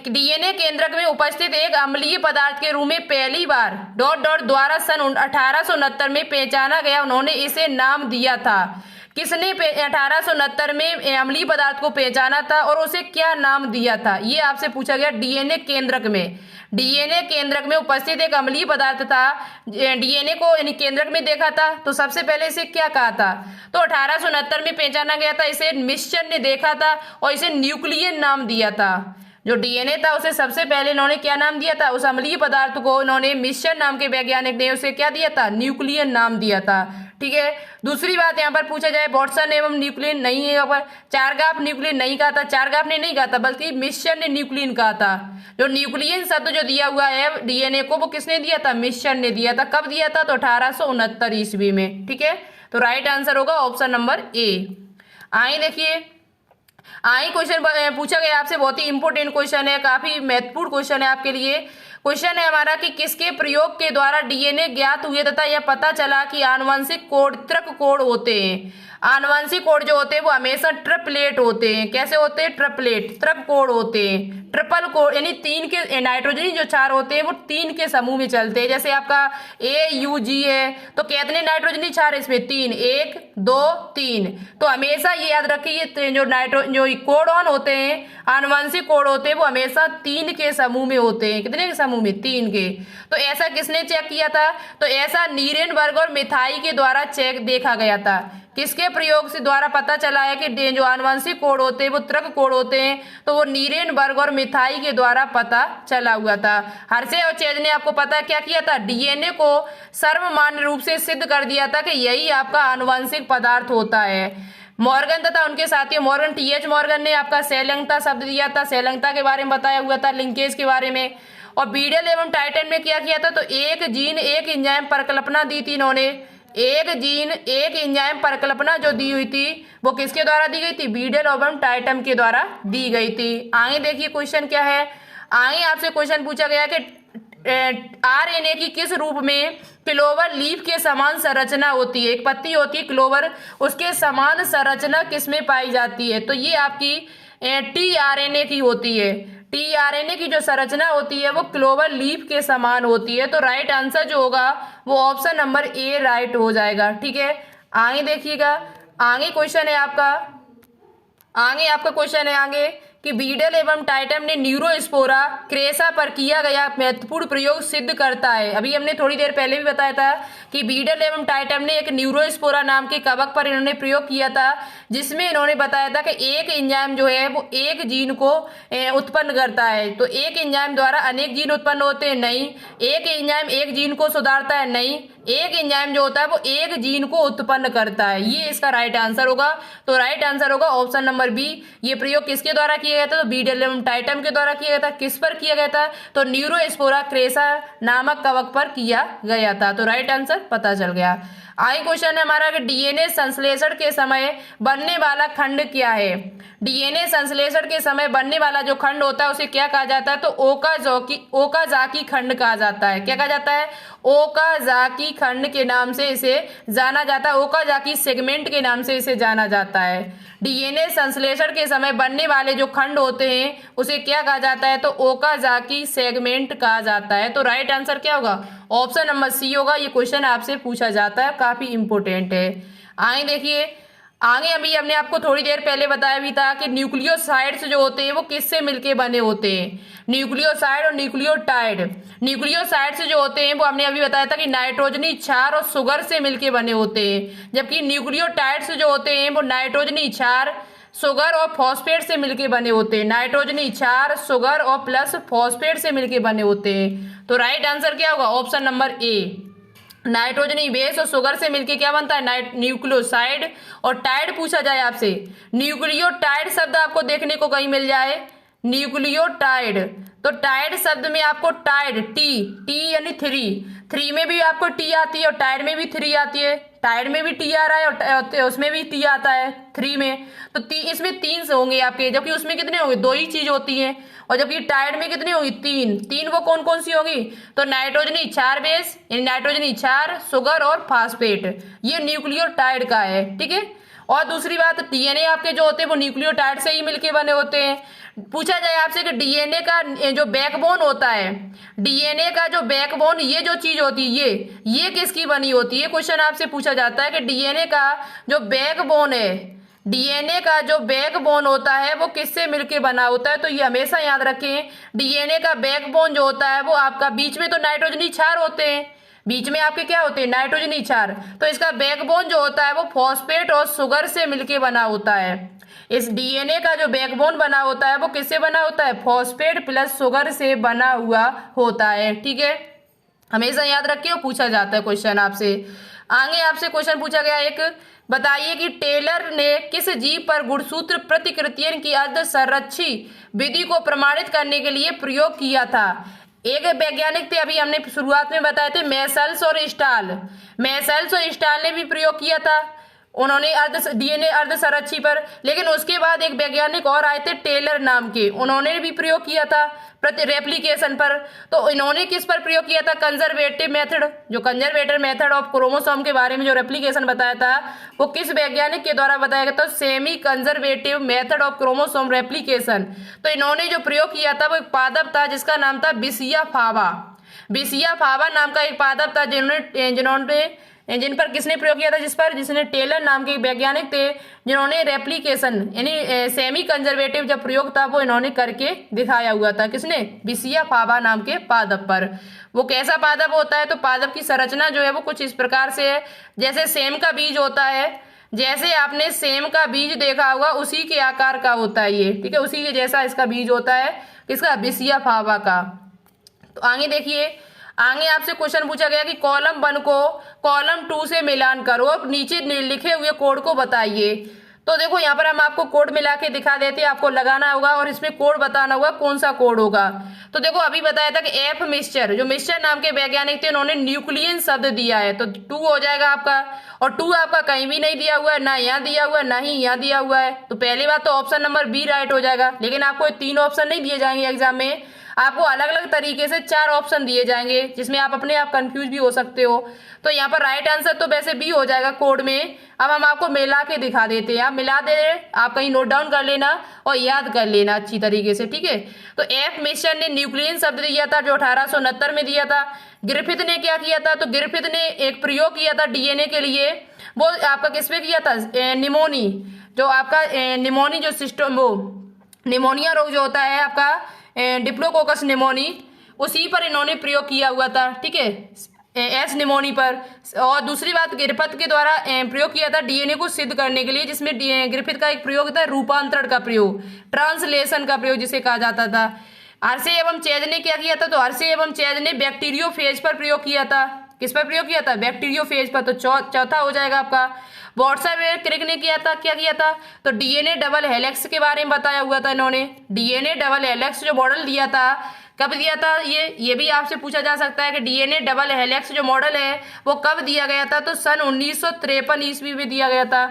Speaker 1: डीएनए केंद्रक में उपस्थित एक अम्लीय पदार्थ के रूप में पहली बार डॉट डॉट द्वारा सन 1869 में पहचाना गया, उन्होंने इसे नाम दिया था। किसने 1869 में अम्लीय पदार्थ को पहचाना था और उसे क्या नाम दिया था, ये आपसे पूछा गया। डीएनए केंद्रक में, डीएनए केंद्रक में उपस्थित एक अम्लीय पदार्थ था, डीएनए को यानी केंद्रक में देखा था, तो सबसे पहले इसे क्या कहा था, तो 1869 में पहचाना गया था। इसे मिश्चर ने देखा था और इसे न्यूक्लियन नाम दिया था। जो डीएनए था उसे सबसे पहले इन्होंने क्या नाम दिया था, उस अम्लीय पदार्थ को इन्होंने मिश्चर नाम के वैज्ञानिक ने उसे क्या दिया था, न्यूक्लियन नाम दिया था। ठीक है, दूसरी बात यहाँ पर पूछा जाए वाटसन एवं न्यूक्लियन नहीं है, यहाँ पर चारगाफ न्यूक्लियन नहीं कहा था, चारगाफ ने नहीं कहा था बल्कि मिश्चर ने न्यूक्लियन कहा था। जो न्यूक्लियन शब्द जो दिया हुआ है डीएनए को वो किसने दिया था, मिश्चर ने दिया था। कब दिया था, तो 1869 ईस्वी में। ठीक है, तो राइट आंसर होगा ऑप्शन नंबर ए। आइए देखिए, आइए क्वेश्चन पूछा गया आपसे, बहुत ही इंपॉर्टेंट क्वेश्चन है, काफी महत्वपूर्ण क्वेश्चन है आपके लिए। क्वेश्चन है हमारा कि किसके प्रयोग के द्वारा डीएनए ज्ञात हुए तथा यह पता चला कि आनुवंशिक कोड ट्रक कोड होते हैं। आनुवंशिक कोड जो होते हैं वो हमेशा ट्रिपलेट होते हैं। कैसे होते हैं, ट्रिपलेट, ट्रिप कोड होते हैं। ट्रिपल कोड यानी 3 के नाइट्रोजनी जो क्षार होते हैं वो 3 के समूह में चलते हैं। जैसे आपका AUG है तो कितने नाइट्रोजनी क्षार इसमें, 3, 1 2 3। तो हमेशा ये याद रखिए जो कोडॉन होते हैं, आनुवंशिक कोड होते हैं वो हमेशा 3 के समूह में होते हैं। कितने के समूह में, 3 के। तो ऐसा किसने चेक किया था, तो ऐसा नीरेनबर्ग और मिथाई के द्वारा चेक देखा गया था। किसके प्रयोग से द्वारा पता चला है कि जो आनुवंशिक कोड होते हैं वो ट्रक कोड होते हैं, तो वो नीरेनबर्ग और मिथाई के द्वारा पता चला हुआ था। हर्शे और चेज ने आपको पता क्या किया था, डीएनए को सर्वमान्य रूप से सिद्ध कर दिया था कि यही आपका आनुवंशिक पदार्थ होता है। मॉर्गन तथा उनके साथियों मॉर्गन, TH मॉर्गन ने आपका सैलंगता शब्द दिया था, सैलंगता के बारे में बताया हुआ था, लिंकेज के बारे में। और बीडल एवं टाइटन में क्या किया था, तो एक जीन एक एंजाइम परिकल्पना दी थी इन्होंने। एक जीन एक एंजाइम परिकल्पना जो दी हुई थी वो किसके द्वारा दी गई थी, बीडल एवं टाइटन के द्वारा दी गई थी। आगे देखिए क्वेश्चन क्या है, आगे आपसे क्वेश्चन पूछा गया कि RNA की किस रूप में क्लोवर लीफ के समान संरचना होती है। एक पत्ती होती है क्लोवर, उसके समान संरचना किसमें पाई जाती है, तो ये आपकी tRNA की होती है। tRNA की जो संरचना होती है वो क्लोवर लीफ के समान होती है। तो राइट आंसर जो होगा वो ऑप्शन नंबर ए राइट हो जाएगा। ठीक है, आगे देखिएगा, आगे क्वेश्चन है आपका, आगे आपका क्वेश्चन है आगे कि बीडल एवं टाइटम ने न्यूरोस्पोरा क्रेसा पर किया गया महत्वपूर्ण प्रयोग सिद्ध करता है। अभी हमने थोड़ी देर पहले भी बताया था कि बीडल एवं टाइटम ने एक न्यूरोस्पोरा नाम के कवक पर इन्होंने प्रयोग किया था, जिसमें इन्होंने बताया था कि एक एंजाइम जो है वो एक जीन को उत्पन्न करता है। तो एक एंजाइम द्वारा अनेक जीन उत्पन्न होते हैं? नहीं। एक एंजाइम एक जीन को सुधारता है? नहीं। एक एंजाइम जो होता है वो एक जीन को उत्पन्न करता है। ये इसका राइट आंसर होगा। तो राइट आंसर होगा ऑप्शन नंबर बी। ये प्रयोग किसके द्वारा किया गया था? तो बीडल एवं टाइटम के द्वारा किया गया था। किस पर किया गया था? तो न्यूरोस्पोरा क्रेसा नामक कवक पर किया गया था। तो राइट आंसर पता चल गया। आगे क्वेश्चन है हमारा कि डीएनए संश्लेषण के समय बनने वाला खंड क्या है? डीएनए संश्लेषण के समय बनने वाला जो खंड होता है उसे क्या कहा जाता है? तो ओकाजाकी खंड कहा जाता है। क्या कहा जाता है? ओकाजाकी खंड के नाम से इसे जाना जाता है। ओकाजाकी सेगमेंट के नाम से इसे जाना जाता है। डीएनए संश्लेषण के समय बनने वाले जो खंड होते हैं उसे क्या कहा जाता है? तो ओकाजाकी सेगमेंट कहा जाता है। तो राइट आंसर क्या होगा? ऑप्शन नंबर सी होगा। ये क्वेश्चन आपसे पूछा जाता है, काफी इंपोर्टेंट है। आगे देखिए, आगे अभी हमने आपको थोड़ी देर पहले बताया भी था कि न्यूक्लियोसाइड्स जो होते हैं वो किससे मिलके बने होते हैं? न्यूक्लियोसाइड और न्यूक्लियोटाइड। न्यूक्लियोसाइड्स जो होते हैं वो हमने अभी बताया था कि नाइट्रोजनी क्षार और सुगर से मिलके बने होते हैं, जबकि न्यूक्लियोटाइड्स जो होते हैं वो नाइट्रोजनी क्षार, सुगर और फॉस्फेट से मिलके बने होते हैं। नाइट्रोजनी क्षार, सुगर और प्लस फॉस्फेट से मिलके बने होते हैं। तो राइट आंसर क्या होगा? Option number A. नाइट्रोजनी बेस और सुगर से मिलके क्या बनता है? न्यूक्लियोसाइड। और टाइड पूछा जाए आपसे, न्यूक्लियोटाइड शब्द आपको देखने को कहीं मिल जाए, न्यूक्लियोटाइड, तो टाइड शब्द में आपको टाइड टी यानी थ्री में भी आपको टी आती है और टाइड में भी थ्री आती है। टाइड में भी टी आ रहा है और उसमें भी टी आता है थ्री में। तो इसमें तीन से होंगे आपके, जबकि उसमें कितने होंगे? दो ही चीज होती है। और जबकि टाइड में कितनी होगी? तीन वो कौन कौन सी होगी? तो नाइट्रोजनी क्षार बेस यानी नाइट्रोजनी क्षार, सुगर और फास्फेट, ये न्यूक्लियोटाइड का है। ठीक है। और दूसरी बात, डीएनए आपके जो होते हैं वो न्यूक्लियोटाइड से ही मिलके बने होते हैं। पूछा जाए आपसे कि डीएनए का जो बैकबोन होता है, डीएनए का जो बैकबोन, ये जो चीज होती है ये किसकी बनी होती है? क्वेश्चन आपसे पूछा जाता है कि डीएनए का जो बैकबोन है, डीएनए का जो बैकबोन होता है वो किससे मिलके बना होता है? तो ये हमेशा याद रखें, डीएनए का बैकबोन जो होता है वो आपका, बीच में तो नाइट्रोजनी क्षार होते हैं, बीच में आपके क्या होते हैं? नाइट्रोजनी क्षार। तो इसका बैकबोन जो होता है वो फॉस्फेट और सुगर से मिलके बना होता है। इस डीएनए का जो बैकबोन बना होता है वो किससे बना होता है? फॉस्फेट प्लस सुगर से बना हुआ होता है। ठीक है, हमेशा याद रखिए, पूछा जाता है क्वेश्चन आपसे। आगे आपसे क्वेश्चन पूछा गया एक, बताइए कि टेलर ने किस जीव पर गुणसूत्र प्रतिकृतियन की अर्धसंरक्षी विधि को प्रमाणित करने के लिए प्रयोग किया था? एक वैज्ञानिक थे, अभी हमने शुरुआत में बताए थे, मैसल्स और स्टाल। मैसल्स और स्टाल ने भी प्रयोग किया था, उन्होंने डीएनए अर्धसंरक्षी पर। लेकिन उसके बाद एक वैज्ञानिक और आए थे टेलर नाम के, उन्होंने भी प्रयोग किया था रेप्लिकेशन पर। तो इन्होंने किस पर प्रयोग किया था? कंजर्वेटिव मेथड, जो कंजर्वेटिव मेथड ऑफ क्रोमोसोम के बारे में जो रेप्लिकेशन बताया था वो किस वैज्ञानिक के द्वारा बताया गया था? Semi conservative method of chromosome replication. तो इन्होंने जो प्रयोग किया था वो एक पादप था जिसका नाम था बिसिया फावा। बिसिया फावा नाम का एक पादप था जिन पर किसने प्रयोग किया था? जिसने टेलर नाम के वैज्ञानिक थे, जिन्होंने रेप्लिकेशन यानी सेमी कंजर्वेटिव जब प्रयोग था वो इन्होंने करके दिखाया हुआ था। किसने? बिसिया फावा नाम के पादप पर। वो कैसा पादप होता है? तो पादप की संरचना जो है वो कुछ इस प्रकार से है, जैसे सेम का बीज होता है, जैसे आपने सेम का बीज देखा होगा उसी के आकार का होता है ये। ठीक है, उसी के जैसा इसका बीज होता है, किसका? बिसिया फावा का। तो आगे देखिए, आगे आपसे क्वेश्चन पूछा गया कि कॉलम 1 को कॉलम 2 से मिलान करो, नीचे लिखे हुए कोड को बताइए। तो देखो यहाँ पर हम आपको कोड मिला के दिखा देते हैं, आपको लगाना होगा और इसमें कोड बताना होगा कौन सा कोड होगा। तो देखो अभी बताया था कि एफ मिस्चर, जो मिस्चर नाम के वैज्ञानिक थे, उन्होंने न्यूक्लियन शब्द दिया है, तो 2 हो जाएगा आपका। और 2 आपका कहीं भी नहीं दिया हुआ है, ना यहाँ दिया हुआ है ना ही यहाँ दिया हुआ है। तो पहली बात तो ऑप्शन नंबर बी राइट हो जाएगा। लेकिन आपको 3 ऑप्शन नहीं दिए जाएंगे एग्जाम में, आपको अलग अलग तरीके से 4 ऑप्शन दिए जाएंगे, जिसमें आप अपने आप कंफ्यूज भी हो सकते हो। तो यहाँ पर राइट आंसर तो वैसे बी हो जाएगा कोड में। अब हम आपको मिला के दिखा देते हैं, आप मिला दे, आप कहीं नोट डाउन कर लेना और याद कर लेना अच्छी तरीके से। ठीक है, तो एफ मिस्चर ने न्यूक्लियन शब्द दिया था जो 1869 में दिया था। ग्रिफिथ ने क्या किया था? तो ग्रिफिथ ने एक प्रयोग किया था डीएनए के लिए, वो आपका किस पे किया था? निमोनी, जो आपका निमोनी जो सिस्टम, वो निमोनिया रोग जो होता है आपका डिप्लोकोकस निमोनी, उसी पर इन्होंने प्रयोग किया हुआ था, ठीक है, एस निमोनी पर। और दूसरी बात ग्रिफिथ के द्वारा प्रयोग किया था डीएनए को सिद्ध करने के लिए, जिसमें ग्रिफिथ का एक प्रयोग था रूपांतरण का प्रयोग, ट्रांसलेशन का प्रयोग जिसे कहा जाता था। हर्शे एवं चेज ने क्या किया था, तो हर्शे एवं चेज ने बैक्टीरियोफेज पर प्रयोग किया था। किस पर प्रयोग किया था, बैक्टीरियोफेज पर, तो चौथा हो जाएगा आपका। वॉटसन क्रिक ने किया था, क्या किया था, तो डीएनए डबल हेलिक्स के बारे में बताया हुआ था इन्होंने। डीएनए डबल हेलिक्स जो मॉडल दिया था, कब दिया था, ये भी आपसे पूछा जा सकता है कि डीएनए डबल हेलिक्स जो मॉडल है वो कब दिया गया था, तो सन 1953 ईस्वी में दिया गया था।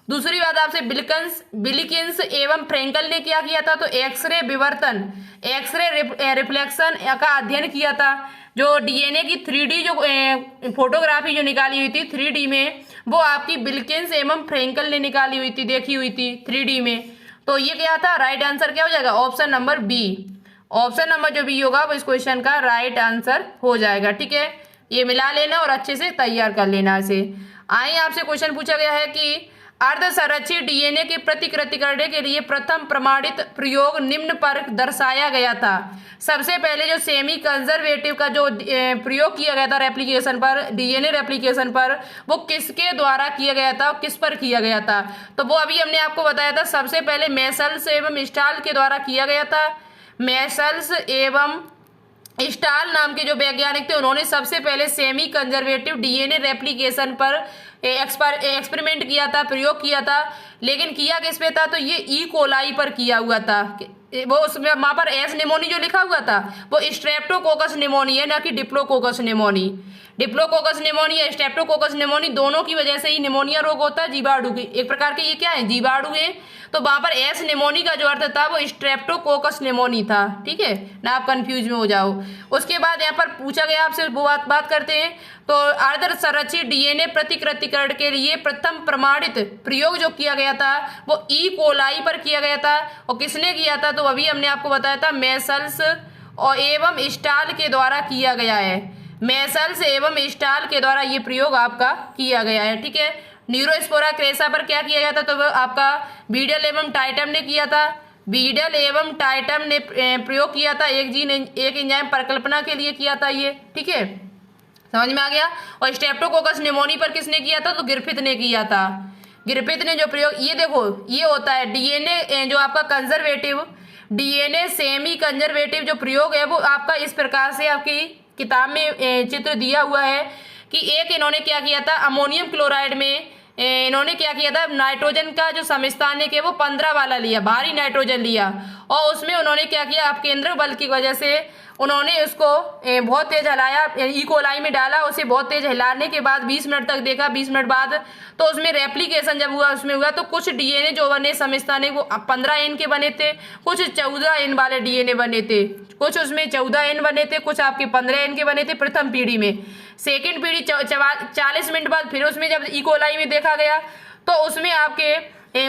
Speaker 1: दूसरी बात आपसे बिलिकिंस एवं फ्रेंकल ने क्या किया था, तो एक्सरे विवर्तन, एक्सरे रिफ्लेक्शन का अध्ययन किया था। जो डीएनए की 3D जो फोटोग्राफी जो निकाली हुई थी 3D में, वो आपकी बिलिकिंस एवं फ्रेंकल ने निकाली हुई थी, देखी हुई थी 3D में। तो ये क्या था, राइट आंसर क्या हो जाएगा, option number B. Option number जो बी होगा वो इस क्वेश्चन का राइट आंसर हो जाएगा, ठीक है। ये मिला लेना और अच्छे से तैयार कर लेना इसे। आइए आपसे क्वेश्चन पूछा गया है कि अर्ध संरचित डीएनए की प्रतिकृति करने के लिए प्रथम प्रमाणित प्रयोग निम्न पर दर्शाया गया था। सबसे पहले जो सेमी कंजर्वेटिव का जो प्रयोग किया गया था रेप्लिकेशन पर, डीएनए रेप्लिकेशन पर, वो किसके द्वारा किया गया था, किस पर किया गया था, तो वो अभी हमने आपको बताया था। सबसे पहले मेसल्स एवं स्टाल के द्वारा किया गया था। मेसल्स एवं स्टाल नाम के जो वैज्ञानिक थे, उन्होंने सबसे पहले सेमी कंजर्वेटिव डीएनए रेप्लिकेशन पर एक्सपेरिमेंट किया था, प्रयोग किया था। लेकिन किया किस पे था, तो ये ई कोलाई पर किया हुआ था। वो उसमें वहां पर एस निमोनी जो लिखा हुआ था वो स्ट्रेप्टोकोकस निमोनी है, ना कि डिप्लोकोकस निमोनी। डिप्लोकोकस निमोनी या स्ट्रेप्टोकोकस निमोनी दोनों की वजह से ही निमोनिया रोग होता है, जीवाणु की एक प्रकार के, ये क्या है, जीवाणु है। तो वहां पर एस निमोनी का जो अर्थ था वो स्ट्रेप्टोकोकस निमोनी था, ठीक है ना, आप कंफ्यूज में हो जाओ। उसके बाद यहाँ पर पूछा गया आपसे, वो बात करते हैं। तो अर्ध संरचित डीएनए प्रतिकृतिकरण के लिए प्रथम प्रमाणित प्रयोग जो किया गया था वो ई कोलाई पर किया गया था। और किसने किया था, तो अभी हमने आपको बताया था मेसल्स और एवं स्टाल के द्वारा किया गया है। मेसल्स एवं स्टाल के द्वारा ये प्रयोग आपका किया गया है, ठीक है। न्यूरोस्पोरा क्रेसा पर क्या किया गया था, तो वो आपका बीडल एवं टाइटम ने किया था। बीडल एवं टाइटम ने प्रयोग किया था, एक एंजाइम परिकल्पना के लिए किया था ये, ठीक है, समझ में आ गया। और स्ट्रेप्टोकोकस निमोनी पर किसने किया था, तो ग्रिफिथ ने किया था। ग्रिफिथ ने जो प्रयोग, ये देखो ये होता है डीएनए जो आपका कंजर्वेटिव, डीएनए सेमी कंजर्वेटिव जो प्रयोग है वो आपका इस प्रकार से आपकी किताब में चित्र दिया हुआ है कि एक इन्होंने क्या किया था, अमोनियम क्लोराइड में इन्होंने क्या किया था, नाइट्रोजन का जो समस्थानिक है वो 15 वाला लिया, भारी नाइट्रोजन लिया। और उसमें उन्होंने क्या किया, आप केंद्र बल की वजह से उन्होंने उसको बहुत तेज हिलाया, ई कोलाई में डाला, उसे बहुत तेज हिलाने के बाद 20 मिनट तक देखा। 20 मिनट बाद तो उसमें रेप्लिकेशन जब हुआ, उसमें हुआ तो कुछ डीएनए जो बने समस्थानिक वो 15 एन के बने थे, कुछ 14 एन वाले डीएनए बने थे, कुछ उसमें 14 एन बने थे, कुछ आपके 15 एन के बने थे प्रथम पीढ़ी में। सेकेंड पीढ़ी 40 मिनट बाद फिर उसमें जब ई कोलाई में देखा गया तो उसमें आपके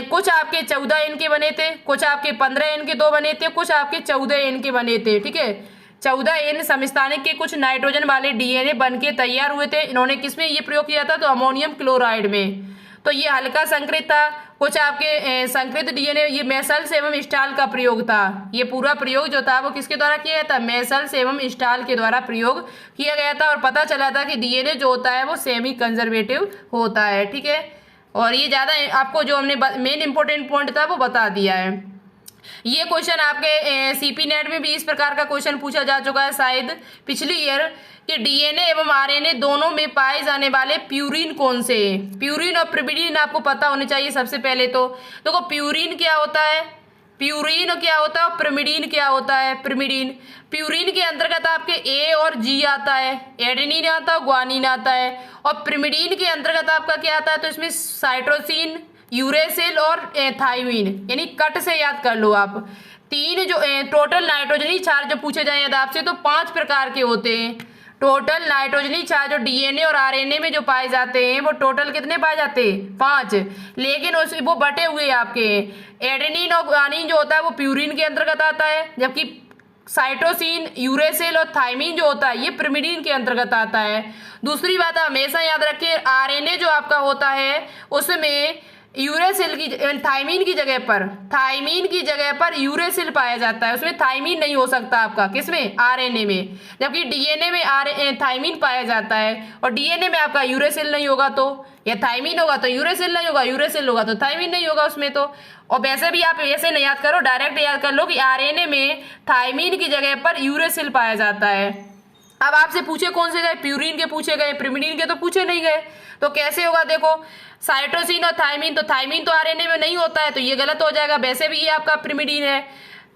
Speaker 1: कुछ आपके 14 एन के बने थे, कुछ आपके 15 एन के 2 बने थे, कुछ आपके 14 एन के बने थे, ठीक है। 14 एन समस्थानिक के कुछ नाइट्रोजन वाले डीएनए बन के तैयार हुए थे। इन्होंने किसमें ये प्रयोग किया था, तो अमोनियम क्लोराइड में। तो ये हल्का संकृत था, कुछ आपके संकृत डीएनए, ये मेसल्स एवं स्टाल का प्रयोग था। ये पूरा प्रयोग जो था वो किसके द्वारा किया गया था, मेसल्स एवं स्टाल के द्वारा प्रयोग किया गया था। और पता चला था कि डीएनए जो होता है वो सेमी कंजर्वेटिव होता है, ठीक है। और ये ज़्यादा आपको जो हमने मेन इंपॉर्टेंट पॉइंट था वो बता दिया है। ये क्वेश्चन आपके सीपी नेट में भी इस प्रकार का क्वेश्चन पूछा जा चुका है शायद पिछली ईयर, कि डीएनए एवं आरएनए दोनों में पाए जाने वाले प्यूरिन कौन से हैं। प्यूरिन और प्रिमिडीन आपको पता होने चाहिए सबसे पहले। तो देखो प्यूरिन क्या होता है, प्यूरिन क्या होता है और प्रिमिडीन क्या होता है। प्यूरिन के अंतर्गत आपके ए और जी आता है, एडेनिन आता है, ग्वानिन आता है। और प्रिमिडीन के अंतर्गत आपका क्या आता है, तो इसमें साइटोसिन, यूरेसिल और थाइमिन, यानी कट से याद कर लो आप। 3 जो टोटल नाइट्रोजनी क्षार जो पूछे जाए यदि आपसे तो 5 प्रकार के होते हैं। टोटल नाइट्रोजनी क्षार जो डीएनए और आरएनए में जो पाए जाते हैं वो टोटल कितने पाए जाते हैं, 5। लेकिन वो बटे हुए आपके एडेनिन और ग्वानिन जो होता है वो प्यूरिन के अंतर्गत आता है, जबकि साइटोसिन, यूरेसिल और थाइमिन जो होता है ये प्रिमिडीन के अंतर्गत आता है। दूसरी बात हमेशा याद रखिए, आरएनए जो आपका होता है उसमें यूरेसिल की थाइमीन की जगह पर, थाइमीन की जगह पर यूरेसिल पाया जाता है। उसमें थाइमीन नहीं हो सकता आपका, किसमें, आरएनए में। जबकि डीएनए में थाइमीन पाया जाता है और डीएनए में आपका यूरेसिल नहीं होगा, तो या थाइमीन होगा तो यूरेसिल नहीं होगा, यूरेसिल होगा तो थाइमीन नहीं होगा उसमें तो। और वैसे भी आप ऐसे नहीं याद करो, डायरेक्ट याद कर लो कि आरएनए में थाइमीन की जगह पर यूरेसिल पाया जाता है। अब आपसे पूछे कौन से गए, प्यूरिन के पूछे गए, प्रिमिडीन के तो पूछे नहीं गए, तो कैसे होगा, देखो साइटोसिन और थाइमीन, तो थाइमीन तो आरएनए में नहीं होता है तो ये गलत हो जाएगा। वैसे भी ये आपका प्रिमिडीन है।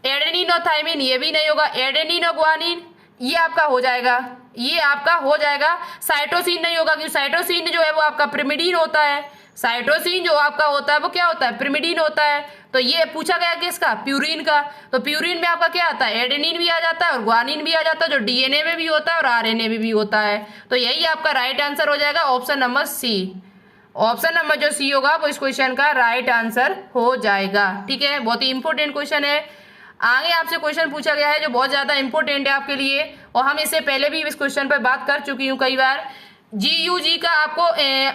Speaker 1: एडेनिन और थाइमीन ये भी नहीं होगा। एडेनिन और ग्वानिन ये आपका हो जाएगा, ये आपका हो जाएगा। साइटोसिन नहीं होगा क्योंकि साइटोसिन जो है वो आपका प्रिमिडीन होता है। साइटोसिन जो आपका होता है वो क्या होता है, प्रिमिडीन होता है। तो ये पूछा गया किसका, प्यूरिन का। तो प्यूरिन में आपका क्या आता है, एडेनिन भी आ जाता है और ग्वानिन भी आ जाता है, जो डीएनए में भी होता है और आरएनए में भी होता है। तो यही आपका राइट आंसर हो जाएगा, option number C. Option number जो सी होगा वो इस क्वेश्चन का राइट आंसर हो जाएगा। ठीक है, बहुत ही इंपॉर्टेंट क्वेश्चन है। आगे आपसे क्वेश्चन पूछा गया है जो बहुत ज्यादा इंपॉर्टेंट है आपके लिए, और हम इससे पहले भी इस क्वेश्चन पर बात कर चुकी हूँ कई बार। जीयूजी का आपको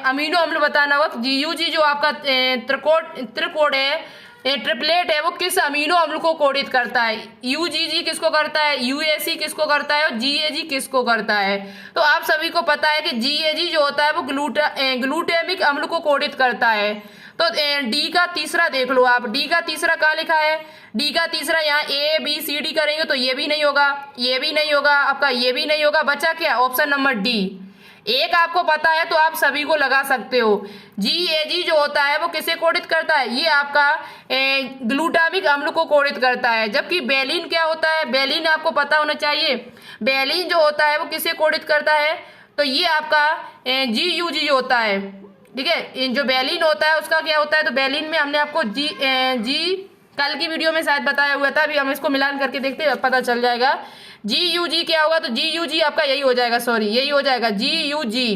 Speaker 1: अमीनो अम्ल बताना होगा। जीयूजी जो आपका त्रिकोड है, ट्रिपलेट है, वो किस अमीनो अम्ल को कोडित करता है। यूजीजी किसको करता है, यूएसी किसको करता है और जीएजी किसको करता है। तो आप सभी को पता है कि जीएजी जो होता है वो ग्लूटामिक अम्ल को कोडित करता है। तो डी का तीसरा देख लो आप, डी का तीसरा कहाँ लिखा है, डी का तीसरा यहाँ ए बी सी डी करेंगे तो ये भी नहीं होगा, ये भी नहीं होगा आपका, ये भी नहीं होगा। बचा क्या, ऑप्शन नंबर डी। एक आपको पता है तो आप सभी को लगा सकते हो। जीएजी जो होता है वो किसे कोडित करता है, ये आपका ग्लूटामिक अम्ल को कोडित करता है। जबकि बेलिन क्या होता है, बेलिन आपको पता होना चाहिए। बेलिन जो होता है वो किसे कोडित करता है, तो ये आपका जीयूजी होता है। ठीक है, जो बेलिन होता है उसका क्या होता है, तो बेलिन में हमने आपको जी कल की वीडियो में शायद बताया हुआ था, अभी हम इसको मिलान करके देखते हैं, पता चल जाएगा। जीयूजी क्या होगा, तो जीयूजी आपका यही हो जाएगा, सॉरी यही हो जाएगा जीयूजी।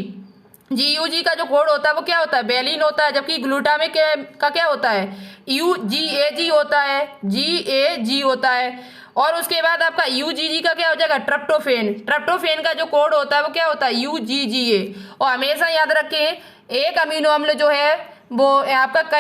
Speaker 1: जीयूजी का जो कोड होता है वो क्या होता है, बेलिन होता है। जबकि ग्लूटामिक का क्या होता है, यूजीएजी होता है, जीएजी होता है। और उसके बाद आपका यूजीजी का क्या हो जाएगा, ट्रिप्टोफेन। ट्रिप्टोफेन का जो कोड होता है वो क्या होता है, यूजीजीए। और हमेशा याद रखें, एक अमीनो अम्ल जो है वो आपका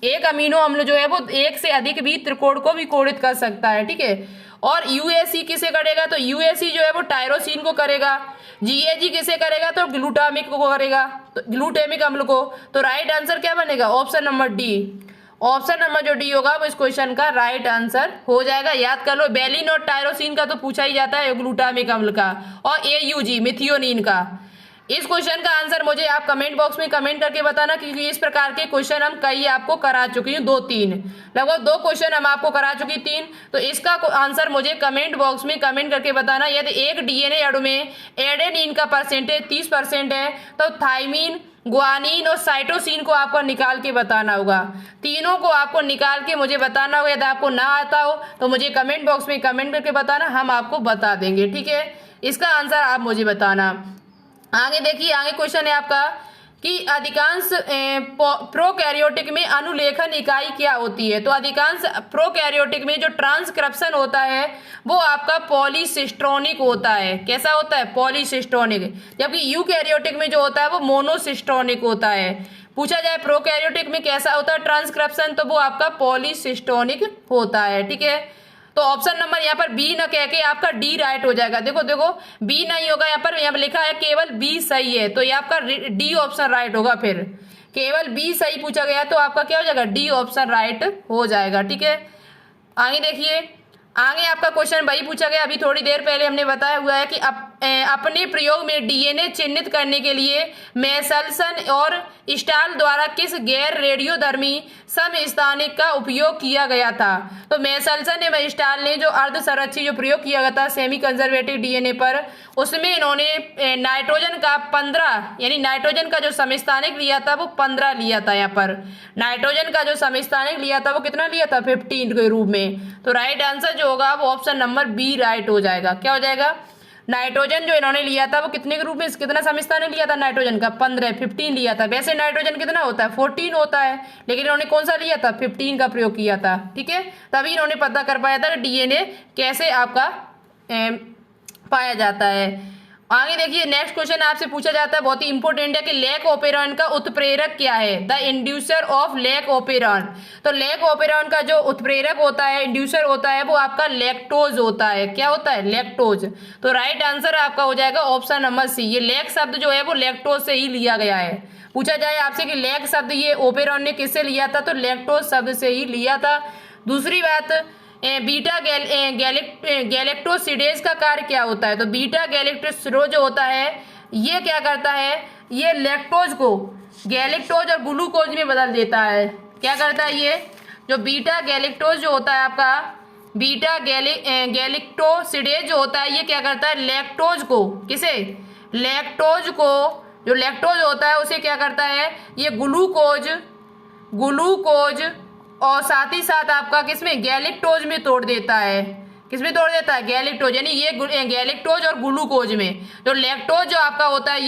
Speaker 1: एक अमीनो अम्ल जो है वो एक से अधिक भी त्रिकोण को भी कोडित कर सकता है। ठीक है, और यूएसी किसे करेगा, तो यूएसी जो है वो टायरोसिन को करेगा। जीएजी किसे करेगा, तो ग्लूटामिक को करेगा, तो ग्लूटामिक अम्ल को। तो राइट आंसर क्या बनेगा, option number D. Option number जो डी होगा वो इस क्वेश्चन का राइट आंसर हो जाएगा। याद कर लो, बेलिन और टायरोसिन का तो पूछा ही जाता है, ग्लूटामिक अम्ल का, और एयूजी मिथियोनिन का। इस क्वेश्चन का आंसर मुझे आप कमेंट बॉक्स में कमेंट करके बताना, क्योंकि इस प्रकार के क्वेश्चन हम कई आपको करा चुकी हूँ, 2-3 लगभग 2 क्वेश्चन हम आपको करा चुकी 3। तो इसका आंसर मुझे कमेंट बॉक्स में कमेंट करके बताना। यदि एक डीएनए अणु में एडेनिन का परसेंटेज 30% है तो थाइमीन, ग्वानिन और साइटोसिन को आपको निकाल के बताना होगा। तीनों को आपको निकाल के मुझे बताना होगा। यदि आपको ना आता हो तो मुझे कमेंट बॉक्स में कमेंट करके बताना, हम आपको बता देंगे। ठीक है, इसका आंसर आप मुझे बताना। आगे देखिए, आगे क्वेश्चन है आपका कि अधिकांश प्रोकैरियोटिक में अनुलेखन इकाई क्या होती है। तो अधिकांश प्रोकैरियोटिक में जो ट्रांसक्रिप्शन होता है वो आपका पॉलीसिस्ट्रोनिक होता है। कैसा होता है, पॉलीसिस्ट्रोनिक। जबकि यूकैरियोटिक में जो होता है वो मोनोसिस्ट्रोनिक होता है। पूछा जाए प्रोकैरियोटिक में कैसा होता है ट्रांसक्रिप्शन, तो वो आपका पॉलीसिस्ट्रोनिक होता है। ठीक है, तो ऑप्शन नंबर यहाँ पर बी न कह के आपका डी राइट हो जाएगा। देखो देखो, बी नहीं होगा, यहाँ पर लिखा है केवल बी सही है, तो ये आपका डी ऑप्शन राइट होगा। फिर केवल बी सही पूछा गया तो आपका क्या हो जाएगा, डी ऑप्शन राइट हो जाएगा। ठीक है, आगे देखिए, आगे आपका क्वेश्चन वही पूछा गया अभी थोड़ी देर पहले हमने बताया हुआ है कि अपने प्रयोग में डीएनए चिन्हित करने के लिए मेसल्सन और स्टाल द्वारा किस गैर रेडियोधर्मी समस्थानिक का उपयोग किया गया था। तो मेसल्सन एवं स्टाल ने जो अर्धसंरक्षी जो प्रयोग किया गया था सेमी कंजर्वेटिव डीएनए पर, उसमें इन्होंने नाइट्रोजन का 15 यानी नाइट्रोजन का जो समस्थानिक लिया था वो 15 लिया था। यहाँ पर नाइट्रोजन का जो समस्थानिक लिया था वो कितना लिया था, 15 के रूप में। तो राइट आंसर जो होगा वो ऑप्शन नंबर बी राइट हो जाएगा। क्या हो जाएगा, नाइट्रोजन जो इन्होंने लिया था वो कितने के रूप में, कितना समस्थानिक लिया था नाइट्रोजन का, 15 लिया था। वैसे नाइट्रोजन कितना होता है, 14 होता है, लेकिन इन्होंने कौन सा लिया था, 15 का प्रयोग किया था। ठीक है, तभी इन्होंने पता कर पाया था कि डीएनए कैसे आपका पाया जाता है। आगे देखिए नेक्स्ट क्वेश्चन आपसे पूछा जाता है, बहुत ही इंपॉर्टेंट है कि लैक ऑपेरॉन का उत्प्रेरक क्या है, the inducer of lac operon. तो लैक ऑपेरॉन का जो उत्प्रेरक होता है, इंड्यूसर होता है, वो आपका लैक्टोज होता है। क्या होता है? लैक्टोज। तो राइट आंसर आपका हो जाएगा ऑप्शन नंबर सी। ये लैक शब्द जो है वो लैक्टोज से ही लिया गया है। पूछा जाए आपसे कि लैक शब्द ये ओपेरॉन ने किससे लिया था, तो लैक्टोज शब्द से ही लिया था। दूसरी बात, बीटा गैलेक्टोसिडेज का कार्य क्या होता है, तो बीटा गैलेक्टोसिडेज जो होता है ये क्या करता है, ये लैक्टोज को गैलेक्टोज और ग्लूकोज में बदल देता है। क्या करता है ये जो बीटा गैलेक्टोज जो होता है आपका, बीटा गैलेक्टोसिडेज जो होता है ये क्या करता है, लैक्टोज को, किसे, लैक्टोज को, जो लैक्टोज होता है उसे क्या करता है, ये ग्लूकोज और साथ ही साथ आपका किसमें, गैलेक्टोज में तोड़ देता है। किसमें तोड़ देता है, गैलेक्टोज, यानी ये गैलेक्टोज और ग्लूकोज में। जो लैक्टोज जो आपका होता है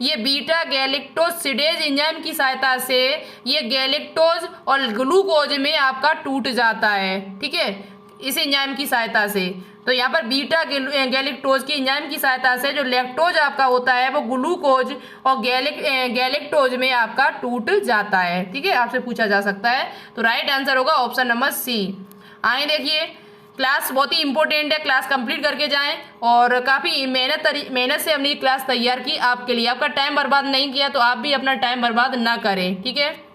Speaker 1: ये बीटा गैलेक्टोसिडेज एंजाइम की सहायता से ये गैलेक्टोज और ग्लूकोज में आपका टूट जाता है। ठीक है, इस एंजाइम की सहायता से। तो यहाँ पर बीटा गैलेक्टोज की एंजाइम की सहायता से जो लैक्टोज आपका होता है वो ग्लूकोज और गैलेक्टोज में आपका टूट जाता है। ठीक है, आपसे पूछा जा सकता है। तो राइट आंसर होगा ऑप्शन नंबर सी। आगे देखिए, क्लास बहुत ही इंपॉर्टेंट है, क्लास कंप्लीट करके जाएं और काफ़ी मेहनत से हमने क्लास तैयार की आपके लिए। आपका टाइम बर्बाद नहीं किया तो आप भी अपना टाइम बर्बाद ना करें। ठीक है,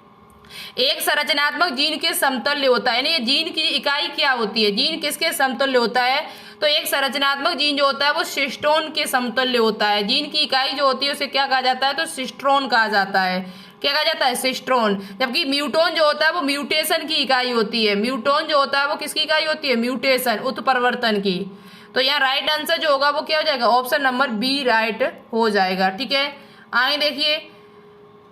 Speaker 1: एक संरचनात्मक जीन के समतुल्य होता है, यानी ये जीन की इकाई क्या होती है, जीन किसके समतुल्य होता है, तो एक संरचनात्मक जीन जो होता है वो सिस्टोन के समतुल्य होता है। जीन की इकाई जो होती है उसे क्या कहा जाता है, तो सिस्ट्रोन कहा जाता है। क्या कहा जाता है, सिस्ट्रोन। जबकि म्यूटोन जो होता है वो म्यूटेशन की इकाई होती है। म्यूटोन जो होता है वो किसकी इकाई होती है, म्यूटेशन, उत्परिवर्तन की। तो यहाँ राइट आंसर जो होगा वो क्या हो जाएगा, ऑप्शन नंबर बी राइट हो जाएगा। ठीक है, आगे देखिए,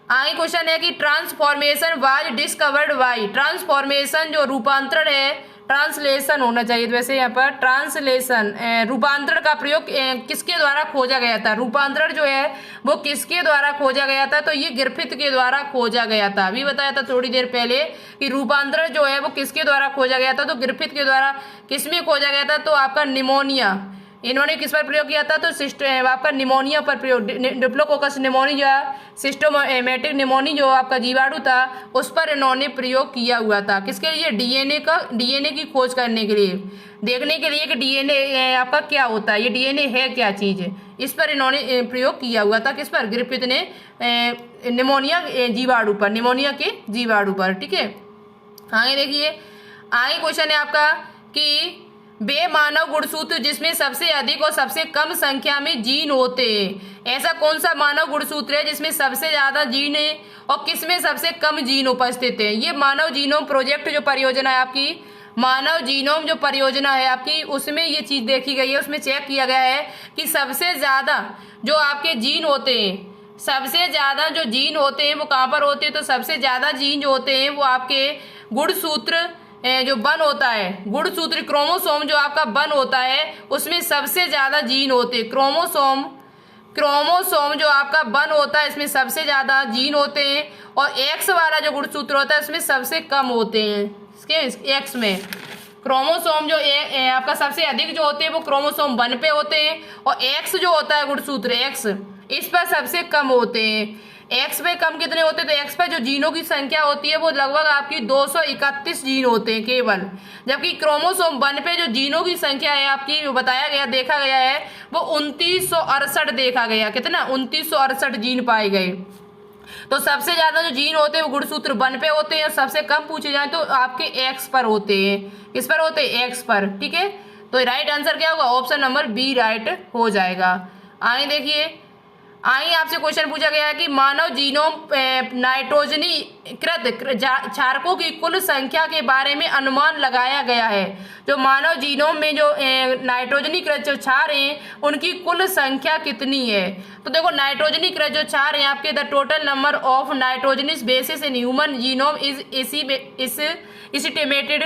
Speaker 1: आगे क्वेश्चन है कि transformation was discovered by, transformation जो रूपांतरण है, ट्रांसलेशन होना चाहिए तो वैसे यहाँ पर ट्रांसलेशन, रूपांतरण का प्रयोग किसके द्वारा खोजा गया था, रूपांतरण जो है वो किसके द्वारा खोजा गया था, तो ये ग्रिफिथ के द्वारा खोजा गया था। अभी बताया था थोड़ी देर पहले कि रूपांतरण जो है वो किसके द्वारा खोजा गया था, तो ग्रिफिथ के द्वारा। किसमें खोजा गया था, तो आपका निमोनिया, इन्होंने किस पर प्रयोग किया था, तो आपका निमोनिया पर प्रयोग, डिप्लोकोकस निमोनिया, सिस्टोमेटिक निमोनिया जो आपका जीवाणु था उस पर इन्होंने प्रयोग किया हुआ था। किसके लिए, डीएनए की खोज करने के लिए, देखने के लिए कि डीएनए आपका क्या होता है, ये डीएनए है क्या चीज़, इस पर इन्होंने प्रयोग किया हुआ था। किस पर, ग्रिफिथ ने निमोनिया जीवाणु पर, निमोनिया के जीवाणु पर। ठीक है, आगे देखिए, आगे क्वेश्चन है आपका कि वे मानव गुणसूत्र जिसमें सबसे अधिक और सबसे कम संख्या में जीन होते हैं, ऐसा कौन सा मानव गुणसूत्र है जिसमें सबसे ज्यादा जीन है और किसमें सबसे कम जीन उपस्थित है। ये मानव जीनोम प्रोजेक्ट जो परियोजना है आपकी, मानव जीनोम जो परियोजना है आपकी, उसमें ये चीज देखी गई है, उसमें चेक किया गया है कि सबसे ज्यादा जो आपके जीन होते हैं, सबसे ज्यादा जो जीन होते हैं वो कहाँ पर होते हैं, तो सबसे ज्यादा जीन जो होते हैं वो आपके गुणसूत्र जो बन होता है, गुणसूत्र क्रोमोसोम जो आपका बन होता है उसमें सबसे ज्यादा जीन होते हैं। क्रोमोसोम जो आपका बन होता है इसमें सबसे ज्यादा जीन होते हैं और एक्स वाला जो गुणसूत्र होता है उसमें सबसे कम होते हैं। इसके एक्स में क्रोमोसोम जो आपका सबसे अधिक जो होते हैं वो क्रोमोसोम बन पे होते हैं और एक्स जो होता है गुणसूत्र एक्स, इस पर सबसे कम होते हैं। एक्स पे कम कितने होते हैं, तो एक्स पर जो जीनों की संख्या होती है वो लगभग आपकी 231 जीन होते हैं केवल। जबकि क्रोमोसोम 1 पे जो जीनों की संख्या है आपकी बताया गया, देखा गया है वो 2968 देखा गया। कितना, 2968 जीन पाए गए। तो सबसे ज्यादा जो जीन होते हैं वो गुणसूत्र 1 पे होते हैं और सबसे कम पूछे जाए तो आपके एक्स पर होते हैं। किस पर होते हैं, एक्स पर। ठीक है, तो राइट आंसर क्या होगा, ऑप्शन नंबर बी राइट हो जाएगा। आगे देखिए, आगे आपसे क्वेश्चन पूछा गया है कि मानव जीनोम नाइट्रोजनीकृत क्षारकों की कुल संख्या के बारे में अनुमान लगाया गया है। जो मानव जीनोम में जो नाइट्रोजनीकृत जो क्षार हैं उनकी कुल संख्या कितनी है, तो देखो नाइट्रोजनीकृत जो क्षार हैं आपके, the total number of nitrogenous bases in human genome is estimated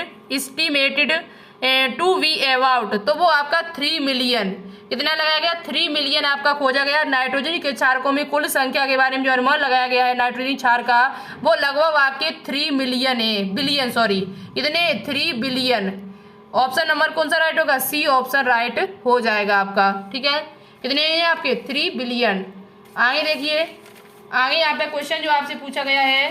Speaker 1: to be about, तो वो आपका 3 मिलियन, कितना लगाया गया, 3 मिलियन आपका खोजा गया। नाइट्रोजन के क्षारकों में कुल संख्या के बारे में जो अनुमान लगाया गया है नाइट्रोजन क्षार का वो लगभग आपके 3 मिलियन है, बिलियन सॉरी, कितने, 3 बिलियन। ऑप्शन नंबर कौन सा राइट होगा, सी ऑप्शन राइट हो जाएगा आपका। ठीक है, कितने हैं आपके 3 बिलियन। आगे देखिए, आगे यहाँ पे क्वेश्चन जो आपसे पूछा गया है,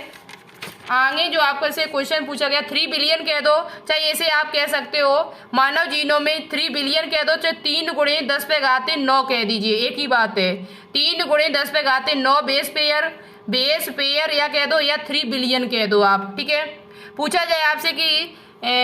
Speaker 1: आगे जो आपको से क्वेश्चन पूछा गया 3 बिलियन कह दो, चाहे ऐसे आप कह सकते हो मानव जीनोम में 3 बिलियन कह दो, चाहे 3 गुणे 10 पे घाते 9 कह दीजिए, एक ही बात है। 3 गुणे 10 पे घाते 9 बेस पेयर या कह दो या 3 बिलियन कह दो आप, ठीक है। पूछा जाए आपसे कि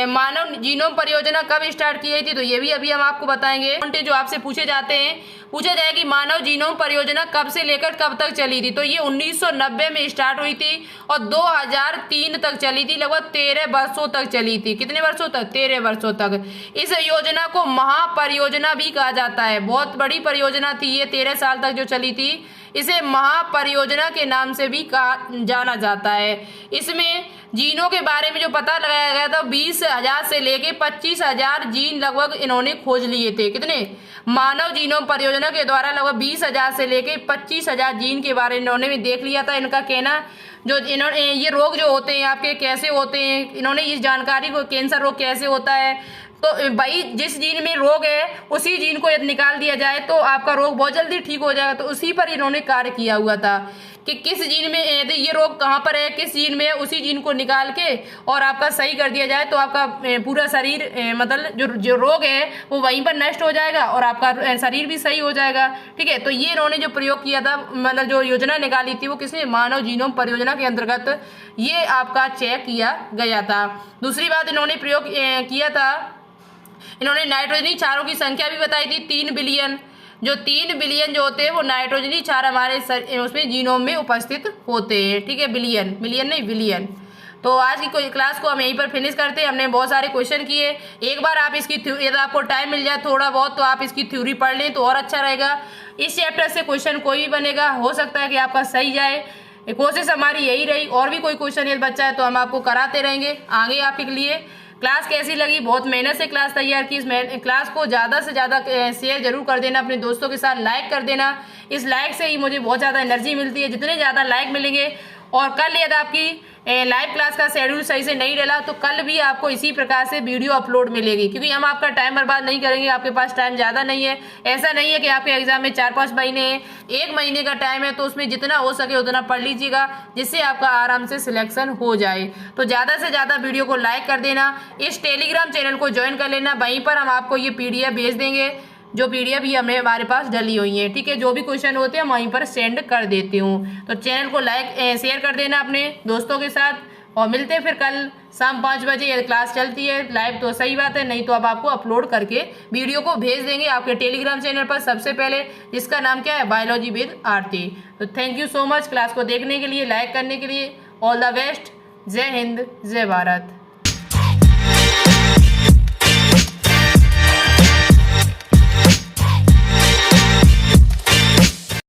Speaker 1: मानव जीनोम परियोजना कब स्टार्ट की गई थी, तो ये भी अभी हम आपको बताएंगे। जो आपसे पूछे जाते हैं, पूछा जाए कि मानव जीनोम परियोजना कब से लेकर कब तक चली थी, तो ये 1990 में स्टार्ट हुई थी और 2003 तक चली थी, लगभग 13 वर्षों तक चली थी। कितने वर्षों तक? 13 वर्षों तक। इस योजना को महापरियोजना भी कहा जाता है, बहुत बड़ी परियोजना थी ये, 13 साल तक जो चली थी। इसे महापरियोजना के नाम से भी जाना जाता है। इसमें जीनों के बारे में जो पता लगाया गया था 20,000 से लेके 25,000 जीन लगभग इन्होंने खोज लिए थे। कितने? मानव जीनोम परियोजना के द्वारा लगभग 20,000 से लेके 25,000 जीन के बारे में इन्होंने भी देख लिया था। इनका कहना जो इन्होंने ये रोग जो होते हैं आपके कैसे होते हैं, इन्होंने इस जानकारी को, कैंसर रोग कैसे होता है, तो भाई जिस जीन में रोग है उसी जीन को यदि निकाल दिया जाए तो आपका रोग बहुत जल्दी ठीक हो जाएगा। तो उसी पर इन्होंने कार्य किया हुआ था कि किस जीन में यदि ये रोग कहाँ पर है, किस जीन में है, उसी जीन को निकाल के और आपका सही कर दिया जाए तो आपका पूरा शरीर मतलब जो रोग है वो वहीं पर नष्ट हो जाएगा और आपका शरीर भी सही हो जाएगा, ठीक है। तो ये इन्होंने जो प्रयोग किया था, मतलब जो योजना निकाली थी वो किसने? मानव जीनोम परियोजना के अंतर्गत ये आपका चेक किया गया था। दूसरी बात इन्होंने प्रयोग किया था, इन्होंने नाइट्रोजनी क्षारों की संख्या भी बताई थी 3 बिलियन। जो 3 बिलियन जो होते हैं वो नाइट्रोजनी क्षार हमारे उसमें जीनोम में उपस्थित होते हैं, ठीक है। बिलियन, मिलियन नहीं, बिलियन। तो आज की क्लास को हम यहीं पर फिनिश करते हैं। हमने बहुत सारे क्वेश्चन किए। एक बार आप इसकी यदि आपको टाइम मिल जाए थोड़ा बहुत तो आप इसकी थ्योरी पढ़ लें तो और अच्छा रहेगा। इस चैप्टर से क्वेश्चन कोई भी बनेगा, हो सकता है कि आपका सही जाए। कोशिश हमारी यही रही। और भी कोई क्वेश्चन यदि बच्चा है तो हम आपको कराते रहेंगे आगे आपके लिए। क्लास कैसी लगी? बहुत मेहनत से क्लास तैयार की। इस क्लास को ज़्यादा से ज़्यादा शेयर जरूर कर देना अपने दोस्तों के साथ, लाइक कर देना। इस लाइक से ही मुझे बहुत ज़्यादा एनर्जी मिलती है। जितने ज़्यादा लाइक मिलेंगे, और कल यदि आपकी लाइव क्लास का शेड्यूल सही से नहीं डला तो कल भी आपको इसी प्रकार से वीडियो अपलोड मिलेगी, क्योंकि हम आपका टाइम बर्बाद नहीं करेंगे। आपके पास टाइम ज़्यादा नहीं है, ऐसा नहीं है कि आपके एग्जाम में 4-5 महीने हैं, 1 महीने का टाइम है, तो उसमें जितना हो सके उतना पढ़ लीजिएगा जिससे आपका आराम से सिलेक्शन हो जाए। तो ज़्यादा से ज़्यादा वीडियो को लाइक कर देना। इस टेलीग्राम चैनल को ज्वाइन कर लेना, वहीं पर हम आपको ये PDF भेज देंगे, जो PDF ही हमें हमारे पास डली हुई है, ठीक है। जो भी क्वेश्चन होते हैं हम वहीं पर सेंड कर देती हूँ। तो चैनल को लाइक शेयर कर देना अपने दोस्तों के साथ, और मिलते हैं फिर कल शाम 5 बजे। यदि क्लास चलती है लाइव तो सही बात है, नहीं तो अब आपको अपलोड करके वीडियो को भेज देंगे आपके टेलीग्राम चैनल पर सबसे पहले, जिसका नाम क्या है? बायोलॉजी विद आरती। तो thank you so much class को देखने के लिए, लाइक करने के लिए। All the best. जय हिंद, जय भारत।